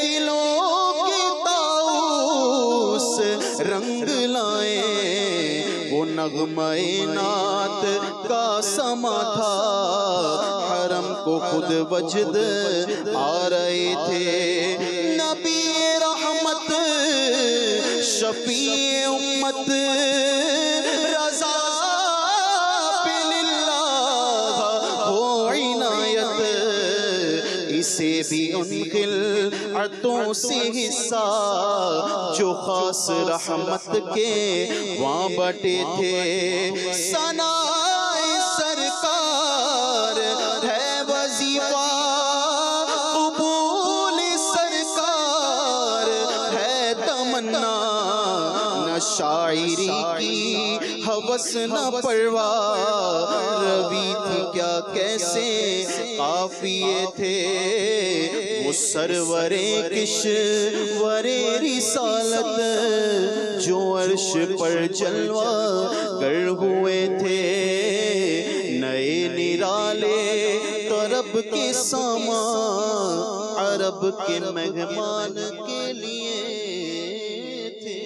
دلوں کے طاؤس رنگ لائے. وہ نغمہ نعت کا سما تھا، حرم کو خود وجد آ رہے تھے. نبی رحمت شفیع امت رضا پہ للہ ہو عنایت، اسے بھی ان خلعتوں سے حصہ جو خاص رحمت کے وہاں بٹے تھے۔ ثنائے سرکار ہے وظیفہ، قبول سرکار ہے تمنا، نہ شاعری کی ہوس نہ پرواہ، روی تھی کیا کیسے قافیے تھے، وہ سرور کشور رسالت جو عرش پر جلوہ گر ہوئے تھے، نئے نرالے طرب کے سامان عرب کے مہمان کے لیے تھے۔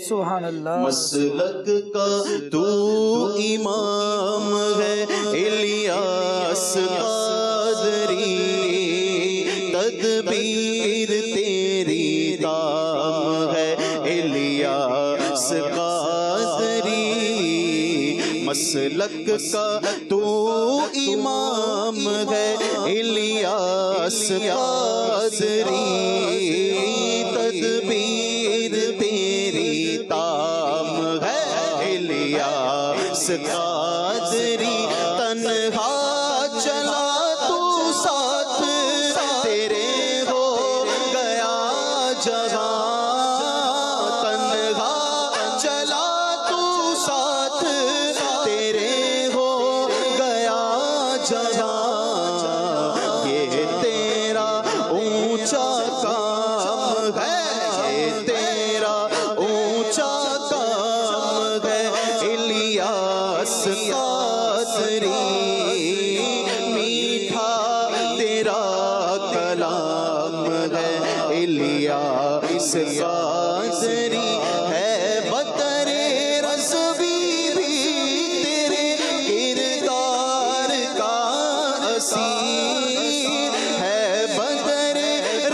سبحان اللہ۔ مسلک کا تو امام ہے الیاس قادری، تدبیر تیری دام ہے الیاس قادری، مسلک کا تو امام ہے الیاس قادری، تدبیر تیری تام ہے الیاس قادری، تنہا چلا تو ساتھ تیرے ہو گیا جہاں، تنہا چلا تو ساتھ تیرے ہو گیا جہاں، یہ تیرا اونچا کام ہے، یہ تیرا اونچا کام ہے الیاس قادری، میٹھا تیرا کلام ہے الیاس قادری، ہے بدر رضوی بھی تیرے کردار کا اسیر، ہے بدر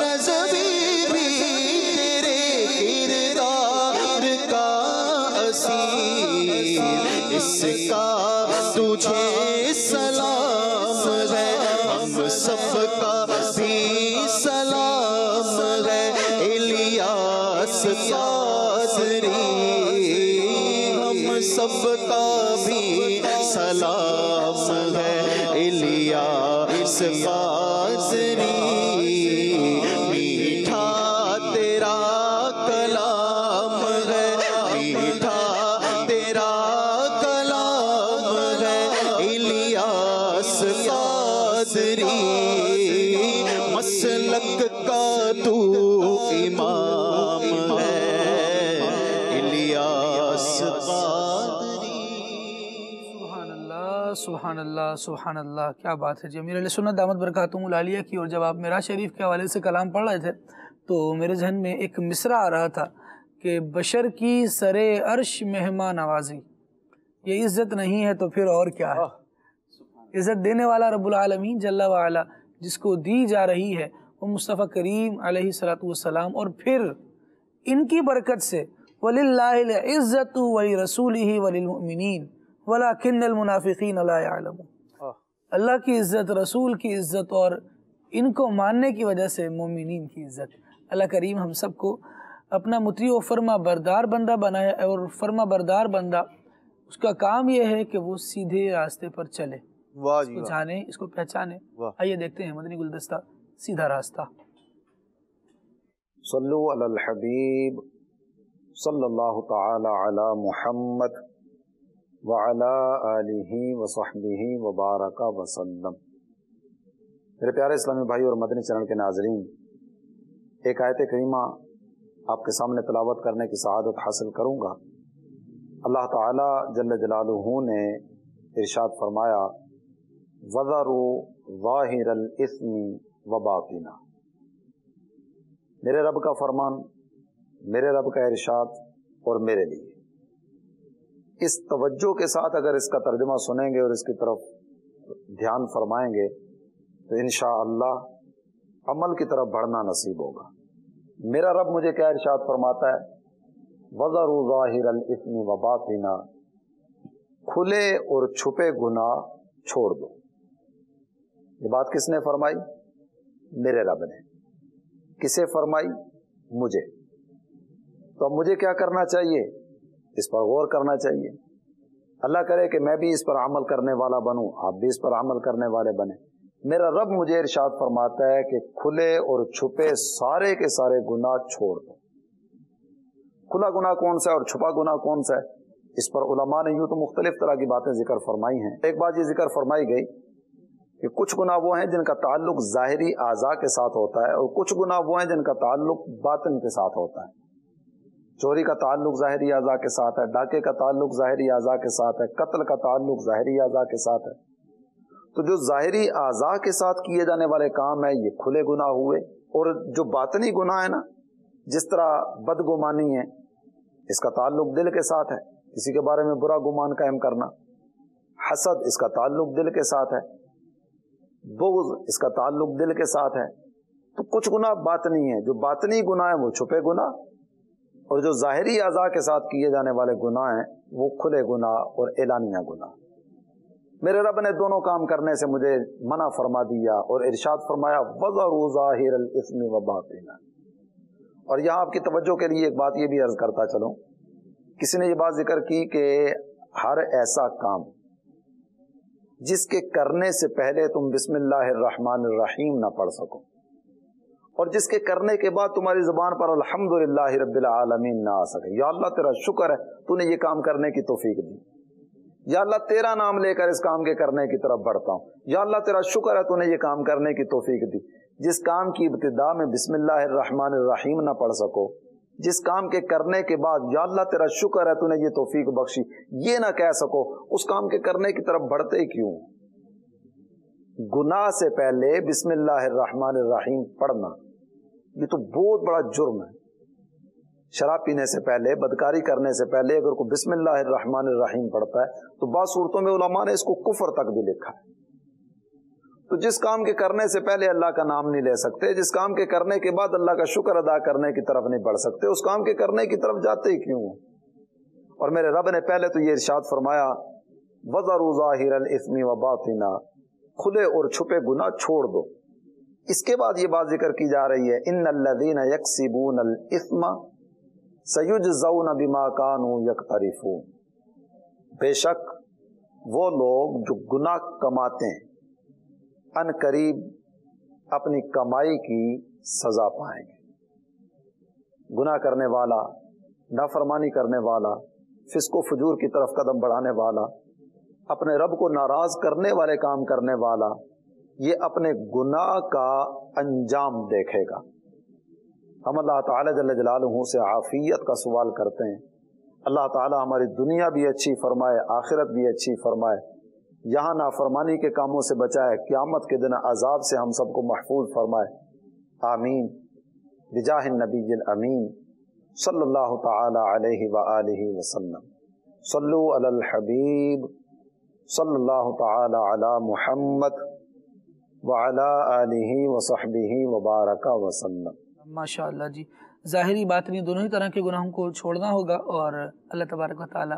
رضوی بھی تیرے کردار کا اسیر، اس کا تجھے سلام ہے، ہم سب کا بھی سلام ہے الیاس قادری، ہم سب کا بھی سلام ہے الیاس قادری، میٹھا تیرا کلام ہے، میٹھا تیرا کلام ہے الیاس قادری، مسلک کا تو امام ہے الیاس قادری۔ سبحان اللہ، سبحان اللہ، سبحان اللہ، کیا بات ہے جی۔ امیر علیہ سنت دامت برکاتہم العالیہ کی، اور جب آپ معراج شریف کے حوالے سے کلام پڑھ رہے تھے تو میرے ذہن میں ایک مصرع آ رہا تھا کہ بشر کی سر عرش مہمان نوازی، یہ عزت نہیں ہے تو پھر اور کیا ہے؟ عزت دینے والا رب العالمین جل وعلا جس کو دی جا رہی ہے وہ مصطفیٰ کریم علیہ السلام، اور پھر ان کی برکت سے وَلِلَّهِ الْعِزَّةُ وَلِرَسُولِهِ وَلِلْمُؤْمِنِينَ وَلَكِنَّ الْمُنَافِقِينَ لَا يَعْلَمُونَ، اللہ کی عزت، رسول کی عزت، اور ان کو ماننے کی وجہ سے مومنین کی عزت۔ اللہ کریم ہم سب کو اپنا مطیع و فرما بردار بندہ بنائے، اور فرما بردار بندہ اس کا کام یہ ہے کہ وہ سیدھے راستے پر چلے، اس کو جانے، اس کو پہچانے۔ آئیے دیکھتے ہیں مدنی گلدستہ سیدھا راستہ۔ صلو علی الحبیب صلی اللہ تعالی علی محمد وعلی آلہ وصحبہ وبارک وسلم۔ میرے پیارے اسلامی بھائی اور مدنی چینل کے ناظرین، ایک آیت کریمہ آپ کے سامنے تلاوت کرنے کی سعادت حاصل کروں گا۔ اللہ تعالی جل جلالہ نے ارشاد فرمایا وَذَرُوا ظَاهِرَ الْإِثْمِ وَبَاطِنَهُ۔ میرے رب کا فرمان، میرے رب کا ارشاد اور میرے لیے، اس توجہ کے ساتھ اگر اس کا ترجمہ سنیں گے اور اس کی طرف دھیان فرمائیں گے تو انشاءاللہ عمل کی طرف بڑھنا نصیب ہوگا۔ میرا رب مجھے کیا ارشاد فرماتا ہے؟ وَذَرُوا ظَاهِرَ الْإِثْمِ وَبَاطِنَا، کھلے اور چھپے گناہ چھوڑ دو۔ یہ بات کس نے فرمائی؟ میرے رب نے۔ کسے فرمائی؟ مجھے۔ تو اب مجھے کیا کرنا چاہیے؟ اس پر غور کرنا چاہیے۔ اللہ کرے کہ میں بھی اس پر عمل کرنے والا بنوں، آپ بھی اس پر عمل کرنے والے بنیں۔ میرا رب مجھے ارشاد فرماتا ہے کہ کھلے اور چھپے سارے کے سارے گناہ چھوڑ دو۔ کھلا گناہ کون سا ہے اور چھپا گناہ کون سا ہے؟ اس پر علماء نے یوں تو مختلف طرح کی باتیں ذکر فرمائی ہیں۔ ایک بات یہ ذکر فرمائی گئی کہ کچھ گناہ وہ ہیں جن کا تعلق ظاہری اعضاء کے ساتھ ہوتا ہے، اور کچھ گناہ وہ ہیں جن کا تعلق باطن کے ساتھ ہوتا ہے۔ چوری کا تعلق ظاہری اعضاء کے ساتھ ہے، ڈاکے کا تعلق ظاہری اعضاء کے ساتھ ہے، قتل کا تعلق ظاہری اعضاء کے ساتھ ہے۔ تو جو ظاہری اعضاء کے ساتھ کیے جانے والے کام ہیں یہ کھلے گناہ ہوئے، اور جو باطنی گناہ ہے نا، جس طرح بدگمانی ہے، اس کا تعلق دل کے ساتھ ہے، کسی کے بارے میں برا گمان قائم کرنا۔ حسد، اس کا تعلق دل کے ساتھ ہے۔ بغض، اس کا تعلق دل کے ساتھ ہے۔ تو کچھ گناہ باطنی ہیں، جو باطنی گناہ ہیں وہ چھپے گناہ، اور جو ظاہری اعضاء کے ساتھ کیے جانے والے گناہ ہیں وہ کھلے گناہ اور اعلانیہ گناہ۔ میرے رب نے دونوں کام کرنے سے مجھے منع فرما دیا اور ارشاد فرمایا وَذَرُوا ظَاهِرَ الْإِثْمِ وَبَاطِنَهُ۔ اور یہاں آپ کی توجہ کے لیے ایک بات یہ بھی عرض کرتا چلوں، کسی نے یہ بات ذکر کی کہ ہر ایسا کام جس کے کرنے سے پہلے تم بسم اللہ الرحمن الرحیم نہ پڑھ سکو، اور جس کے کرنے کے بعد تمہاری زبان پر الحمدللہ رب العالمین نہ آ سکے، یا اللہ تیرا شکر ہے تو نے یہ کام کرنے کی توفیق دی، یا اللہ تیرا نام لے کر اس کام کے کرنے کی طرف بڑھتا ہوں، یا اللہ تیرا شکر ہے تو نے یہ کام کرنے کی توفیق دی۔ جس کام کی ابتدا میں بسم اللہ الرحمن الرحیم نہ پڑھ سکو، جس کام کے کرنے کے بعد یا اللہ تیرا شکر ہے تو نے یہ توفیق بخشی یہ نہ کہہ سکو، اس کام کے کرنے کی طرف بڑھتے ہی کیوں؟ گناہ سے پہلے بسم اللہ الرحمن الرحیم پڑھنا یہ تو بہت بڑا جرم ہے۔ شراب پینے سے پہلے، بدکاری کرنے سے پہلے اگر کوئی بسم اللہ الرحمن الرحیم پڑھتا ہے تو بعض صورتوں میں علماء نے اس کو کفر تک بھی لکھا ہے۔ تو جس کام کے کرنے سے پہلے اللہ کا نام نہیں لے سکتے، جس کام کے کرنے کے بعد اللہ کا شکر ادا کرنے کی طرف نہیں بڑھ سکتے، اس کام کے کرنے کی طرف جاتے ہی کیوں؟ اور میرے رب نے پہلے تو یہ ارشاد فرمایا وَذَرُوا ظَاهِرَ الْإِثْمِ وَبَاطِنَهُ، کھلے اور چھپے گناہ چھوڑ دو۔ اس کے بعد یہ بات ذکر کی جا رہی ہے ان الذین یکسبون الاثم سیجزون بما کانوا یقترفون، بے شک وہ لوگ جو گناہ کماتے ہیں ان قریب اپنی کمائی کی سزا پائیں گے۔ گناہ کرنے والا، نافرمانی کرنے والا، فسق و فجور کی طرف قدم بڑھانے والا، اپنے رب کو ناراض کرنے والے کام کرنے والا، یہ اپنے گناہ کا انجام دیکھے گا۔ ہم اللہ تعالیٰ جل جلالہ سے عافیت کا سوال کرتے ہیں، اللہ تعالیٰ ہماری دنیا بھی اچھی فرمائے، آخرت بھی اچھی فرمائے، یہاں نافرمانی کے کاموں سے بچائے، قیامت کے دن عذاب سے ہم سب کو محفوظ فرمائے، آمین بجاہ النبی الامین صلی اللہ تعالی علیہ وآلہ وسلم۔ صلو علی الحبیب صلی اللہ تعالی علی محمد وعلی آلہ وصحبہ وبارک وسلم۔ ماشاء اللہ جی، ظاہری باطنی دونوں ہی طرح کے گناہوں کو چھوڑنا ہوگا، اور اللہ تبارک و تعالیٰ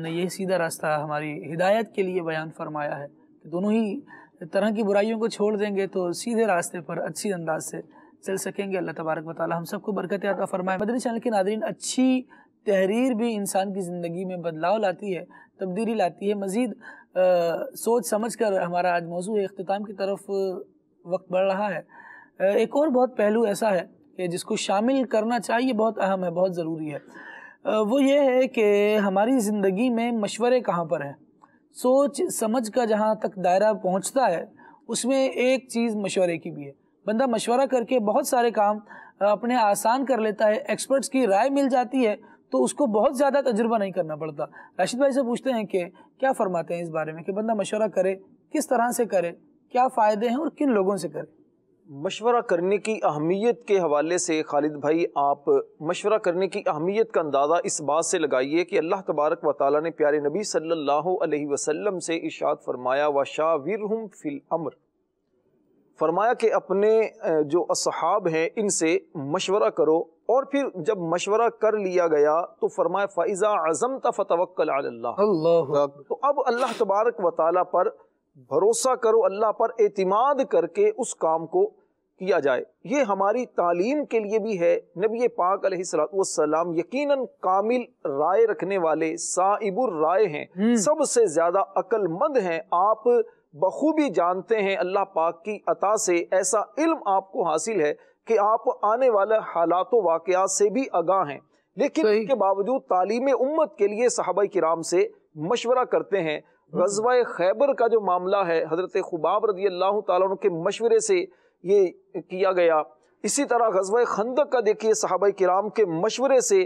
نے یہ سیدھا راستہ ہماری ہدایت کے لیے بیان فرمایا ہے کہ دونوں ہی طرح کی برائیوں کو چھوڑ دیں گے تو سیدھے راستے پر اچھی انداز سے چل سکیں گے۔ اللہ تبارک و تعالیٰ ہم سب کو برکت عطا فرمائے۔ مدنی چینل کے ناظرین، اچھی تحریر بھی انسان کی زندگی میں بدلاؤ لاتی ہے، تبدیلی لاتی ہے۔ مزید سوچ سمجھ کر ہمارا آج موضوع اختتام کی طرف وقت بڑھ رہا ہے۔ ایک اور بہت پہلو ایسا ہے کہ جس کو شامل کرنا چاہیے، بہت اہم ہے، بہت ضروری ہے، وہ یہ ہے کہ ہماری زندگی میں مشورے کہاں پر ہیں۔ سوچ سمجھ کا جہاں تک دائرہ پہنچتا ہے اس میں ایک چیز مشورے کی بھی ہے۔ بندہ مشورہ کر کے بہت سارے کام اپنے آسان کر لیتا ہے، ایکسپرٹس کی رائے مل جاتی ہے تو اس کو بہت زیادہ تجربہ نہیں کرنا پڑتا۔ راشد بھائی سے پوچھتے ہیں کہ کیا فرماتے ہیں اس بارے میں کہ بندہ مشورہ کرے، کس طرح سے کرے، کیا فائدے ہیں اور کن لوگوں سے کرے؟ مشورہ کرنے کی اہمیت کے حوالے سے خالد بھائی، آپ مشورہ کرنے کی اہمیت کا اندازہ اس بات سے لگائیے کہ اللہ تبارک و تعالیٰ نے پیارے نبی صلی اللہ علیہ وسلم سے ارشاد فرمایا وَشَاوِرْهُمْ فِي الْأَمْرِ، فرمایا کہ اپنے جو اصحاب ہیں ان سے مشورہ کرو، اور پھر جب مشورہ کر لیا گیا تو فرمایا فَإِذَا عَزَمْتَ فَتَوَكَّلْ عَلَى اللَّهِ، تو اب اللہ تبارک و تعالیٰ پر بھروسہ کرو، اللہ پر اعتماد کر کے اس کام کو کیا جائے۔ یہ ہماری تعلیم کے لیے بھی ہے۔ نبی پاک علیہ الصلوۃ والسلام یقیناً کامل رائے رکھنے والے، صائب الرائے ہیں، سب سے زیادہ عقل مند ہیں۔ آپ بخوبی جانتے ہیں اللہ پاک کی عطا سے ایسا علم آپ کو حاصل ہے کہ آپ آنے والے حالات و واقعات سے بھی آگاہ ہیں، لیکن اس کے باوجود تعلیم امت کے لیے صحابہ کرام سے مشورہ کرتے ہیں۔ غزوہ خیبر کا جو معاملہ ہے، حضرت خباب رضی اللہ تعالیٰ عنہ کے مشورے سے یہ کیا گیا۔ اسی طرح غزوہ خندق کا دیکھیے صحابہ کرام کے مشورے سے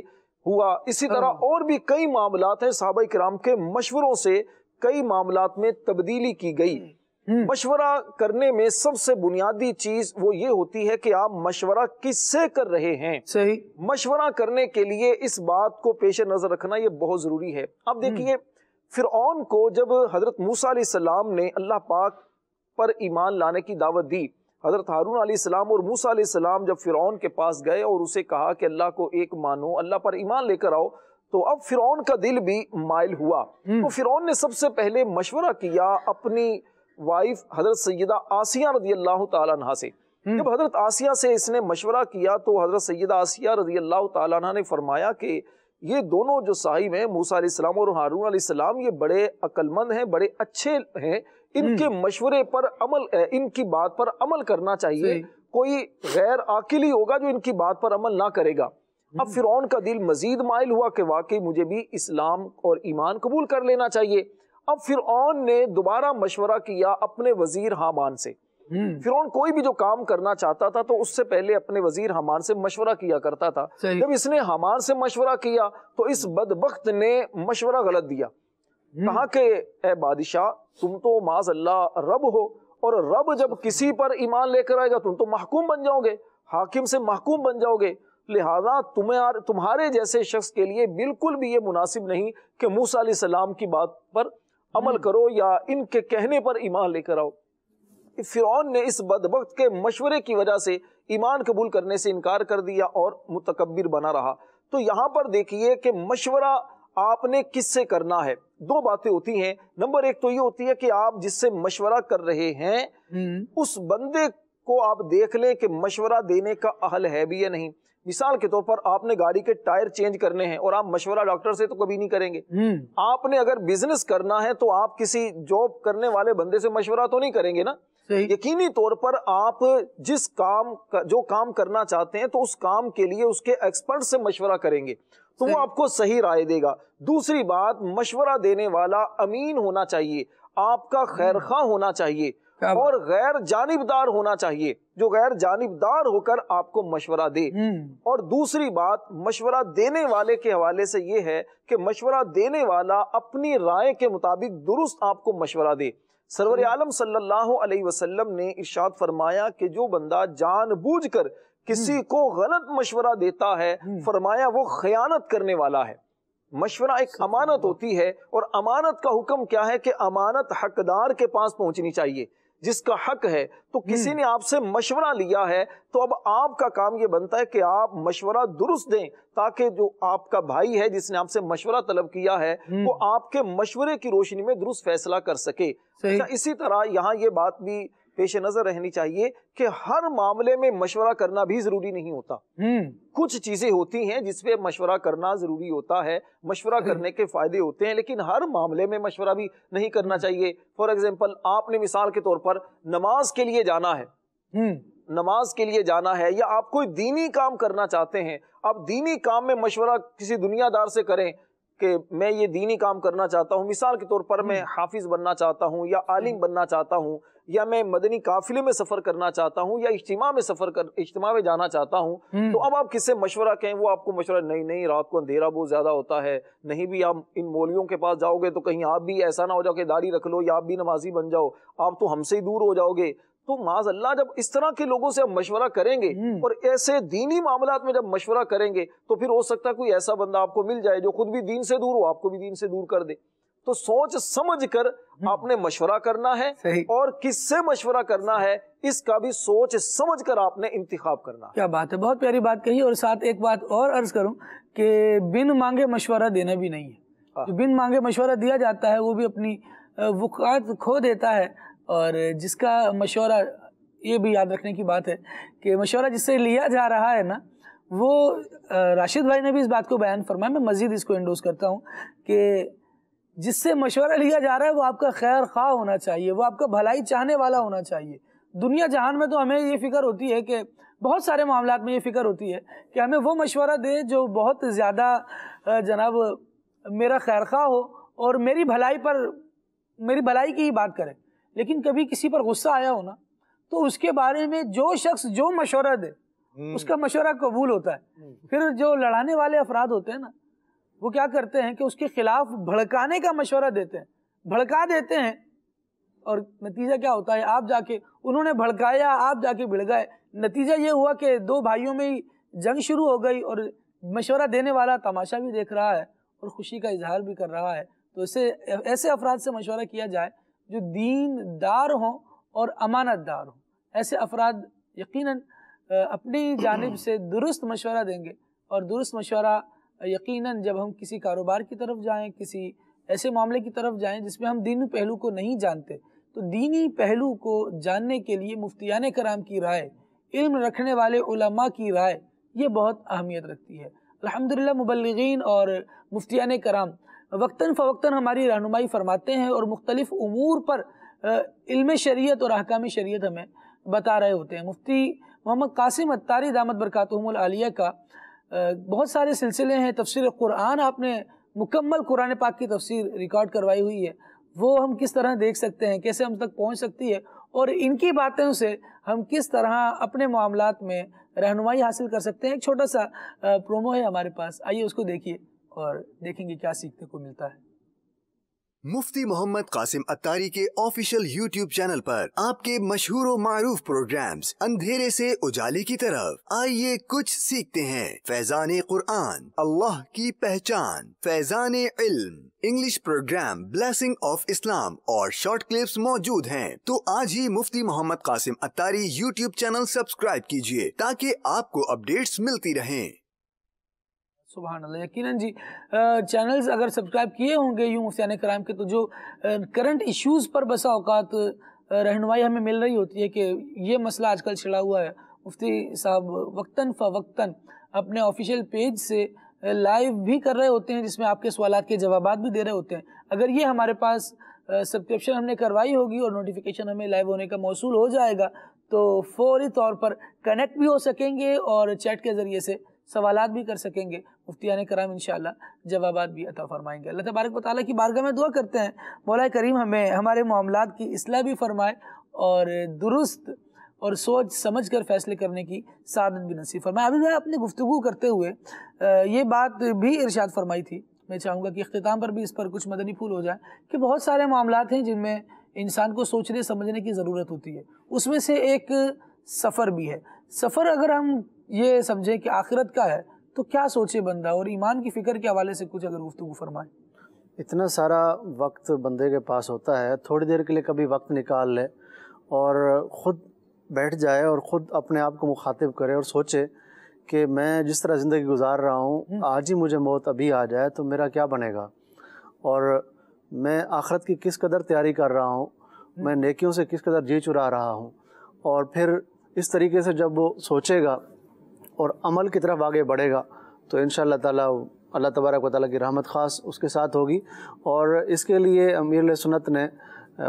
ہوا۔ اسی طرح اور بھی کئی معاملات ہیں، صحابہ کرام کے مشوروں سے کئی معاملات میں تبدیلی کی گئی۔ مشورہ کرنے میں سب سے بنیادی چیز وہ یہ ہوتی ہے کہ آپ مشورہ کس سے کر رہے ہیں۔ صحیح۔ مشورہ کرنے کے لیے اس بات کو پیش نظر رکھنا یہ بہت ضروری ہے۔ اب دیکھیے فرعون کو جب حضرت موسیٰ علیہ السلام نے اللہ پاک پر ایمان لانے کی دعوت دی، حضرت ہارون علیہ السلام اور موسیٰ علیہ السلام جب فرعون کے پاس گئے اور اسے کہا کہ اللہ کو ایک مانو، اللہ پر ایمان لے کر آؤ، تو اب فرعون کا دل بھی مائل ہوا۔ تو فرعون نے سب سے پہلے مشورہ کیا اپنی وائف حضرت سیدہ آسیہ رضی اللہ تعالیٰ عنہ سے۔ جب حضرت آسیہ سے اس نے مشورہ کیا تو حضرت سیدہ آسیہ رضی اللہ تعالیٰ عنہ نے فرمایا کہ یہ دونوں جو صاحب ہیں موسیٰ علیہ السلام اور ہارون علیہ السلام، یہ بڑے عقل مند ہیں، بڑے اچھے ہیں، ان کے مشورے پر عمل، ان کی بات پر عمل کرنا چاہیے۔ کوئی غیر عاقلی ہوگا جو ان کی بات پر عمل نہ کرے گا۔ اب فرعون کا دل مزید مائل ہوا کہ واقعی مجھے بھی اسلام اور ایمان قبول کر لینا چاہیے۔ اب فرعون نے دوبارہ مشورہ کیا اپنے وزیر حامان سے۔ فرعون کوئی بھی جو کام کرنا چاہتا تھا تو اس سے پہلے اپنے وزیر حامان سے مشورہ کیا کرتا تھا۔ جب اس نے حامان سے مشورہ کیا تو اس بدبخت نے مشورہ غلط دیا، کہا کہ اے بادشاہ تم تو معاذ اللہ رب ہو، اور رب جب کسی پر ایمان لے کر آئے گا تم تو محکوم بن جاؤ گے، حاکم سے محکوم بن جاؤ گے، لہذا تمہارے جیسے شخص کے لیے بالکل بھی یہ مناسب نہیں کہ موسیٰ علیہ السلام کی بات پر عمل کرو یا ان کے کہنے پر ایمان لے کر آؤ۔ فرعون نے اس بدبخت کے مشورے کی وجہ سے ایمان قبول کرنے سے انکار کر دیا اور متکبر بنا رہا۔ تو یہاں پر دیکھیے کہ مشورہ آپ نے کس سے کرنا ہے۔ دو باتیں ہوتی ہیں، نمبر ایک تو یہ ہوتی ہے کہ آپ جس سے مشورہ کر رہے ہیں اس بندے کو آپ دیکھ لیں کہ مشورہ دینے کا اہل ہے بھی یا نہیں۔ مثال کے طور پر آپ نے گاڑی کے ٹائر چینج کرنے ہیں اور آپ مشورہ ڈاکٹر سے تو کبھی نہیں کریں گے۔ آپ نے اگر بزنس کرنا ہے تو آپ کسی جاب کرنے والے بندے سے مشورہ تو نہیں کریں گے نا۔ یقینی طور پر آپ جو کام کرنا چاہتے ہیں تو اس کام کے لیے اس کے ایکسپرٹ سے مشورہ کریں گے تو وہ آپ کو صحیح رائے دے گا۔ دوسری بات، مشورہ دینے والا امین ہونا چاہیے، آپ کا خیر خواہ ہونا چاہیے اور غیر جانبدار ہونا چاہیے، جو غیر جانبدار ہو کر آپ کو مشورہ دے۔ اور دوسری بات مشورہ دینے والے کے حوالے سے یہ ہے کہ مشورہ دینے والا اپنی رائے کے مطابق درست آپ کو مشورہ دے۔ سرور عالم صلی اللہ علیہ وسلم نے ارشاد فرمایا کہ جو بندہ جان بوجھ کر کسی کو غلط مشورہ دیتا ہے، فرمایا وہ خیانت کرنے والا ہے۔ مشورہ ایک امانت ہوتی ہے اور امانت کا حکم کیا ہے کہ امانت حقدار کے پاس پہنچنی چاہیے، جس کا حق ہے۔ تو کسی نے آپ سے مشورہ لیا ہے تو اب آپ کا کام یہ بنتا ہے کہ آپ مشورہ درست دیں تاکہ جو آپ کا بھائی ہے جس نے آپ سے مشورہ طلب کیا ہے وہ آپ کے مشورے کی روشنی میں درست فیصلہ کر سکے۔ اسی طرح یہاں یہ بات بھی پیش نظر رہنی چاہیے کہ ہر معاملے میں مشورہ کرنا بھی ضروری نہیں ہوتا۔ کچھ چیزیں ہوتی ہیں جس پہ مشورہ کرنا ضروری ہوتا ہے، مشورہ کرنے کے فائدے ہوتے ہیں، لیکن ہر معاملے میں مشورہ بھی نہیں کرنا چاہیے۔ فار ایگزامپل آپ نے مثال کے طور پر نماز کے لیے جانا ہے، نماز کے لیے جانا ہے، یا آپ کوئی دینی کام کرنا چاہتے ہیں، آپ دینی کام میں مشورہ کسی دنیا دار سے کریں کہ میں یہ دینی کام کرنا چاہتا ہوں، مثال کے طور پر میں حافظ بننا چاہتا ہوں یا عالم بننا چاہتا ہوں، یا میں مدنی قافلے میں سفر کرنا چاہتا ہوں یا اجتماع میں جانا چاہتا ہوں، تو اب آپ کس سے مشورہ کہیں، وہ آپ کو مشورہ نہیں رات کو اندھیرا بہت زیادہ ہوتا ہے، نہیں بھی آپ ان مولویوں کے پاس جاؤ گے تو کہیں آپ بھی ایسا نہ ہو جاؤ کہ داڑھی رکھ لو یا آپ بھی نمازی بن جاؤ، آپ تو ہم سے ہی دور ہو جاؤ گے۔ تو معاذ اللہ جب اس طرح کے لوگوں سے ہم مشورہ کریں گے اور ایسے دینی معاملات میں جب مشورہ کریں گے تو پھر ہو سکتا ہے کوئی ایسا بندہ آپ کو مل جائے جو خود بھی دین سے دور ہو، آپ کو بھی دین سے دور کر دے۔ تو سوچ سمجھ کر آپ نے مشورہ کرنا ہے، اور کس سے مشورہ کرنا ہے اس کا بھی سوچ سمجھ کر آپ نے انتخاب کرنا ہے۔ کیا بات ہے، بہت پیاری بات کہی۔ اور ساتھ ایک بات اور عرض کروں کہ بن مانگے مشورہ دینا بھی نہیں ہے، جو بن مانگے مشورہ دیا جاتا ہے وہ بھی اپنی وقعت کھو دیتا ہے، اور جس کا مشورہ، یہ بھی یاد رکھنے کی بات ہے کہ مشورہ جس سے لیا جا رہا ہے نا، وہ راشد بھائی نے بھی اس بات کو بیان فرمایا، میں مزید اس کو انڈوز کرتا ہوں کہ جس سے مشورہ لیا جا رہا ہے وہ آپ کا خیر خواہ ہونا چاہیے، وہ آپ کا بھلائی چاہنے والا ہونا چاہیے۔ دنیا جہان میں تو ہمیں یہ فکر ہوتی ہے کہ بہت سارے معاملات میں یہ فکر ہوتی ہے کہ ہمیں وہ مشورہ دے جو بہت زیادہ جناب میرا خیر خواہ ہو اور میری بھلائی کی ہی بات کرے، لیکن کبھی کسی پر غصہ آیا ہو نا تو اس کے بارے میں جو شخص جو مشورہ دے اس کا مشورہ قبول ہوتا ہے۔ پھر جو لڑانے والے افراد ہوتے ہیں نا، وہ کیا کرتے ہیں کہ اس کے خلاف بھڑکانے کا مشورہ دیتے ہیں، بھڑکا دیتے ہیں، اور نتیجہ کیا ہوتا ہے، آپ جا کے انہوں نے بھڑکایا، آپ جا کے بھڑ گئے، نتیجہ یہ ہوا کہ دو بھائیوں میں ہی جنگ شروع ہو گئی، اور مشورہ دینے والا تماشا بھی دیکھ رہا ہے اور خوشی کا اظہار بھی کر رہا ہے۔ تو ایسے افراد سے مشورہ کیا جائے جو دین دار ہوں اور امانت دار ہوں۔ ایسے افراد یقیناً اپنی جانب سے درست مشورہ دیں گے، اور درست مشورہ یقیناً جب ہم کسی کاروبار کی طرف جائیں، کسی ایسے معاملے کی طرف جائیں جس میں ہم دینی پہلو کو نہیں جانتے، تو دینی پہلو کو جاننے کے لیے مفتیان کرام کی رائے، علم رکھنے والے علماء کی رائے، یہ بہت اہمیت رکھتی ہے۔ الحمدللہ مبلغین اور مفتیان کرام وقتاً فوقتاً ہماری رہنمائی فرماتے ہیں اور مختلف امور پر علم شریعت اور احکام شریعت ہمیں بتا رہے ہوتے ہیں۔ مفتی محمد قاسم عطاری دامت برکاتہم العالیہ کا بہت سارے سلسلے ہیں، تفسیر قرآن، آپ نے مکمل قرآن پاک کی تفسیر ریکارڈ کروائی ہوئی ہے، وہ ہم کس طرح دیکھ سکتے ہیں، کیسے ہم تک پہنچ سکتی ہے، اور ان کی باتوں سے ہم کس طرح اپنے معاملات میں رہنمائی حاصل کر سکتے ہیں۔ ایک چھوٹا سا پرومو ہے ہمارے پاس، آئیے اس کو دیکھیے اور دیکھیں گے کیا سیکھنے کو ملتا ہے۔ مفتی محمد قاسم عطاری کے آفیشیل یوٹیوب چینل پر آپ کے مشہور و معروف پروگرامز اندھیرے سے اجالے کی طرف، آئیے کچھ سیکھتے ہیں۔ فیضان قرآن، اللہ کی پہچان، فیضان علم، انگلش پروگرام بلیسنگ آف اسلام اور شارٹ کلپس موجود ہیں۔ تو آج ہی مفتی محمد قاسم عطاری یوٹیوب چینل سبسکرائب کیجئے تاکہ آپ کو اپڈیٹس ملتی رہیں۔ سبحان اللہ، یقیناً جی، چینلز اگر سبسکرائب کیے ہوں گے یوں مفتیان کرام کے، تو جو کرنٹ ایشوز پر بسا اوقات رہنمائی ہمیں مل رہی ہوتی ہے کہ یہ مسئلہ آج کل چھڑا ہوا ہے، مفتی صاحب وقتاً فوقتاً اپنے آفیشیل پیج سے لائیو بھی کر رہے ہوتے ہیں، جس میں آپ کے سوالات کے جوابات بھی دے رہے ہوتے ہیں۔ اگر یہ ہمارے پاس سبسکرپشن ہم نے کروائی ہوگی اور نوٹیفیکیشن ہمیں لائیو ہونے کا موصول ہو جائے گا تو فوری طور پر کنیکٹ بھی ہو سکیں گے اور چیٹ کے ذریعے سے سوالات بھی کر سکیں گے، مفتیان کرام انشاءاللہ جوابات بھی عطا فرمائیں گے۔ اللہ تبارک و تعالیٰ کی بارگاہ میں دعا کرتے ہیں مولا کریم ہمیں ہمارے معاملات کی اصلاح بھی فرمائے اور درست اور سوچ سمجھ کر فیصلے کرنے کی سعادت بھی نصیب فرمائے۔ ابھی میں اپنی گفتگو کرتے ہوئے یہ بات بھی ارشاد فرمائی تھی، میں چاہوں گا کہ اختتام پر بھی اس پر کچھ مدنی پھول ہو جائے کہ بہت سارے معاملات ہیں جن میں انسان کو سوچنے سمجھنے کی ضرورت ہوتی ہے، اس میں سے ایک سفر بھی ہے۔ سفر اگر ہم یہ سمجھیں کہ آخرت کا ہے تو کیا سوچے بندہ، اور ایمان کی فکر کے حوالے سے کچھ اگر گفتگو فرمائیں۔ اتنا سارا وقت بندے کے پاس ہوتا ہے، تھوڑی دیر کے لیے کبھی وقت نکال لے اور خود بیٹھ جائے اور خود اپنے آپ کو مخاطب کرے اور سوچے کہ میں جس طرح زندگی گزار رہا ہوں، آج ہی مجھے موت ابھی آ جائے تو میرا کیا بنے گا، اور میں آخرت کی کس قدر تیاری کر رہا ہوں، میں نیکیوں سے کس قدر جی چرا رہا ہوں۔ اور پھر اس طریقے سے جب وہ سوچے گا اور عمل کی طرف آگے بڑھے گا تو انشاءاللہ تعالیٰ اللہ تبارک و تعالیٰ کی رحمت خاص اس کے ساتھ ہوگی۔ اور اس کے لیے امیر علیہ سنت نے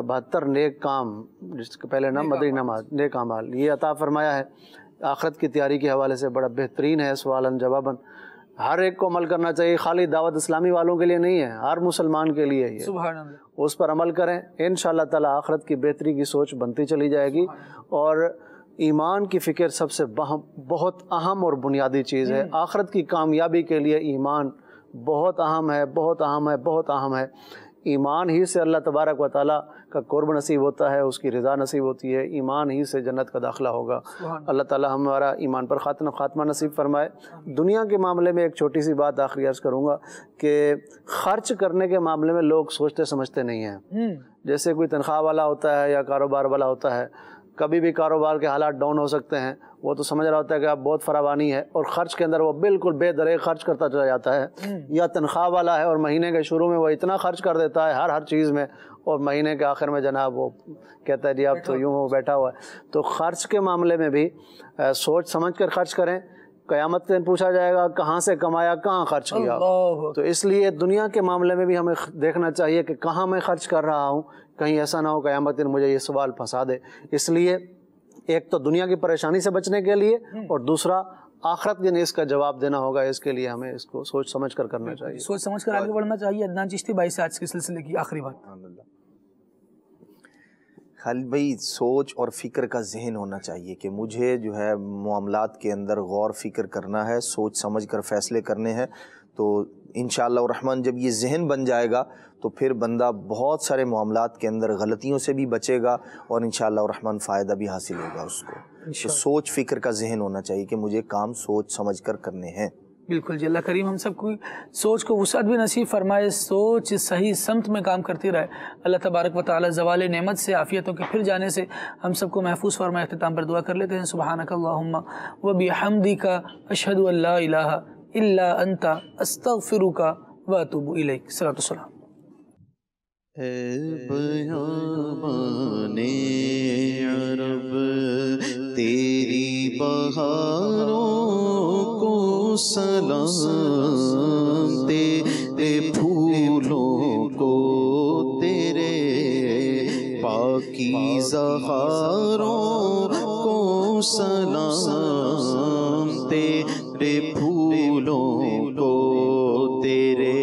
72 نیک کام، جس کے پہلے نام مدنی نماز، نیک اعمال، یہ عطا فرمایا ہے۔ آخرت کی تیاری کے حوالے سے بڑا بہترین ہے، سوالاً جواباً، ہر ایک کو عمل کرنا چاہیے، خالی دعوت اسلامی والوں کے لیے نہیں ہے، ہر مسلمان کے لیے یہ، سبحان اللہ، اس پر عمل کریں، انشاءاللہ تعالیٰ آخرت کی بہتری کی سوچ بنتی چلی جائے گی۔ اور ایمان کی فکر سب سے بہت اہم اور بنیادی چیز ہے۔ آخرت کی کامیابی کے لیے ایمان بہت اہم ہے، بہت اہم ہے، بہت اہم ہے۔ ایمان ہی سے اللہ تبارک و تعالیٰ کا قرب نصیب ہوتا ہے، اس کی رضا نصیب ہوتی ہے، ایمان ہی سے جنت کا داخلہ ہوگا۔ اللہ تعالیٰ ہمارا ایمان پر خاتمہ نصیب فرمائے۔ دنیا کے معاملے میں ایک چھوٹی سی بات آخری عرض کروں گا کہ خرچ کرنے کے معاملے میں لوگ سوچتے سمجھتے نہیں ہیں۔ جیسے کوئی تنخواہ والا ہوتا ہے یا کاروبار والا ہوتا ہے، کبھی بھی کاروبار کے حالات ڈاؤن ہو سکتے ہیں، وہ تو سمجھ رہا ہوتا ہے کہ اب بہت فراوانی ہے اور خرچ کے اندر وہ بالکل بے دریغ خرچ کرتا چلا جاتا ہے۔ یا تنخواہ والا ہے اور مہینے کے شروع میں وہ اتنا خرچ کر دیتا ہے ہر چیز میں، اور مہینے کے آخر میں جناب وہ کہتا ہے جی اب تو یوں ہو بیٹھا ہوا ہے۔ تو خرچ کے معاملے میں بھی سوچ سمجھ کر خرچ کریں۔ قیامت میں پوچھا جائے گا کہاں سے کمایا، کہاں خرچ کیا۔ تو اس لیے دنیا کے معاملے میں بھی ہمیں دیکھنا چاہیے کہ کہاں میں خرچ کر رہا ہوں، کہیں ایسا نہ ہو قیامت دن مجھے یہ سوال پھنسا دے۔ اس لیے ایک تو دنیا کی پریشانی سے بچنے کے لیے، اور دوسرا آخرت دن اس کا جواب دینا ہوگا، اس کے لیے ہمیں اس کو سوچ سمجھ کر کرنا چاہیے، سوچ سمجھ کر آگے بڑھنا چاہیے۔ عدنان چشتی بھائی سے آج کے سلسلے کی آخری بات۔ خالد بھائی، سوچ اور فکر کا ذہن ہونا چاہیے کہ مجھے جو ہے معاملات کے اندر غور فکر کرنا ہے، سوچ سمجھ کر فیصلے کرنے ہیں۔ تو انشاءاللہ الرحمن جب یہ ذہن بن جائے گا تو پھر بندہ بہت سارے معاملات کے اندر غلطیوں سے بھی بچے گا اور انشاءاللہ الرحمن فائدہ بھی حاصل ہوگا اس کو۔ تو سوچ فکر کا ذہن ہونا چاہیے کہ مجھے کام سوچ سمجھ کر کرنے ہیں۔ بالکل جی، اللہ کریم ہم سب کو سوچ کو وسعت بھی نصیب فرمائے، سوچ صحیح سمت میں کام کرتی رہے۔ اللہ تبارک و تعالی زوال نعمت سے، عافیتوں کے پھر جانے سے ہم سب کو محفوظ فرمائے۔ اختتام پر دعا کر لیتے ہیں۔ سبحانک اللہم و بحمدک، اشہد ان لا الہ الا انت، استغفرک و اتوب الیک۔ صلاۃ والسلام۔ اے بیابان عرب تیری بہاروں کو سلام، تیرے پھولوں کو تیرے پاکیزہ ہاروں کو سلام، تیرے پھولوں کو تیرے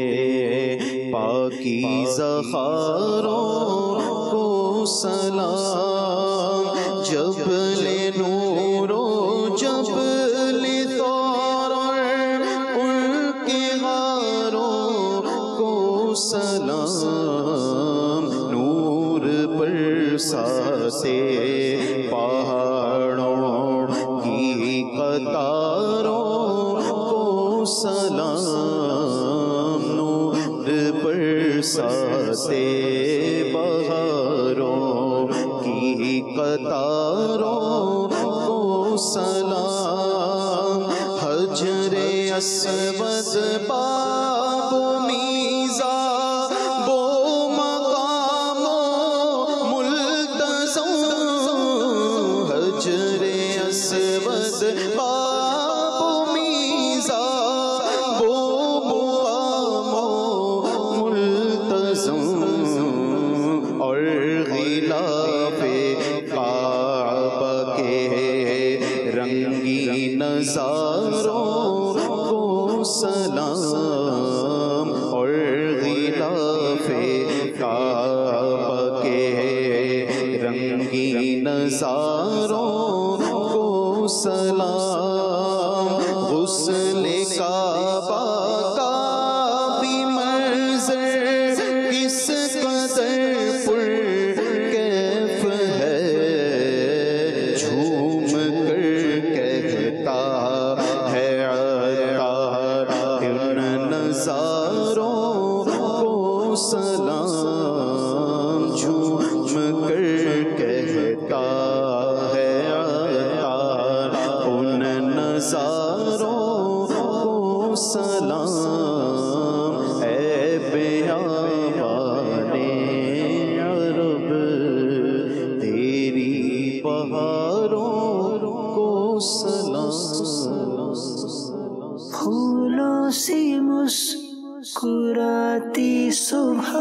پاکیزہ ہاروں کو سلام، جبل نور و جبل طور ان کے غاروں کو سلام، نور برساتے پہاڑوں کی قطاروں کو سلام، نور برساتے بہاروں کی قطاروں کو سلام، حجر اسود باب میزا بو مقام ملتزم، حجر اسود باب میزا بو مقام ملتزم، اور غلاف کعبہ کے رنگی نظاروں کو سلام، اور غلاف کعبہ کے رنگی نظاروں کو سلام، غسل کعبہ کا بھی منظر کس قدر پر کیف ہے، جھوم کر کہتا ہے عطار ان نظاروں کو سلام، جھوم کر کہتا ہے عطار ان نظاروں کو سلام، اے بیابان عرب تیری بہاروں کو سلام، پھولوں سی مسکراتی صبح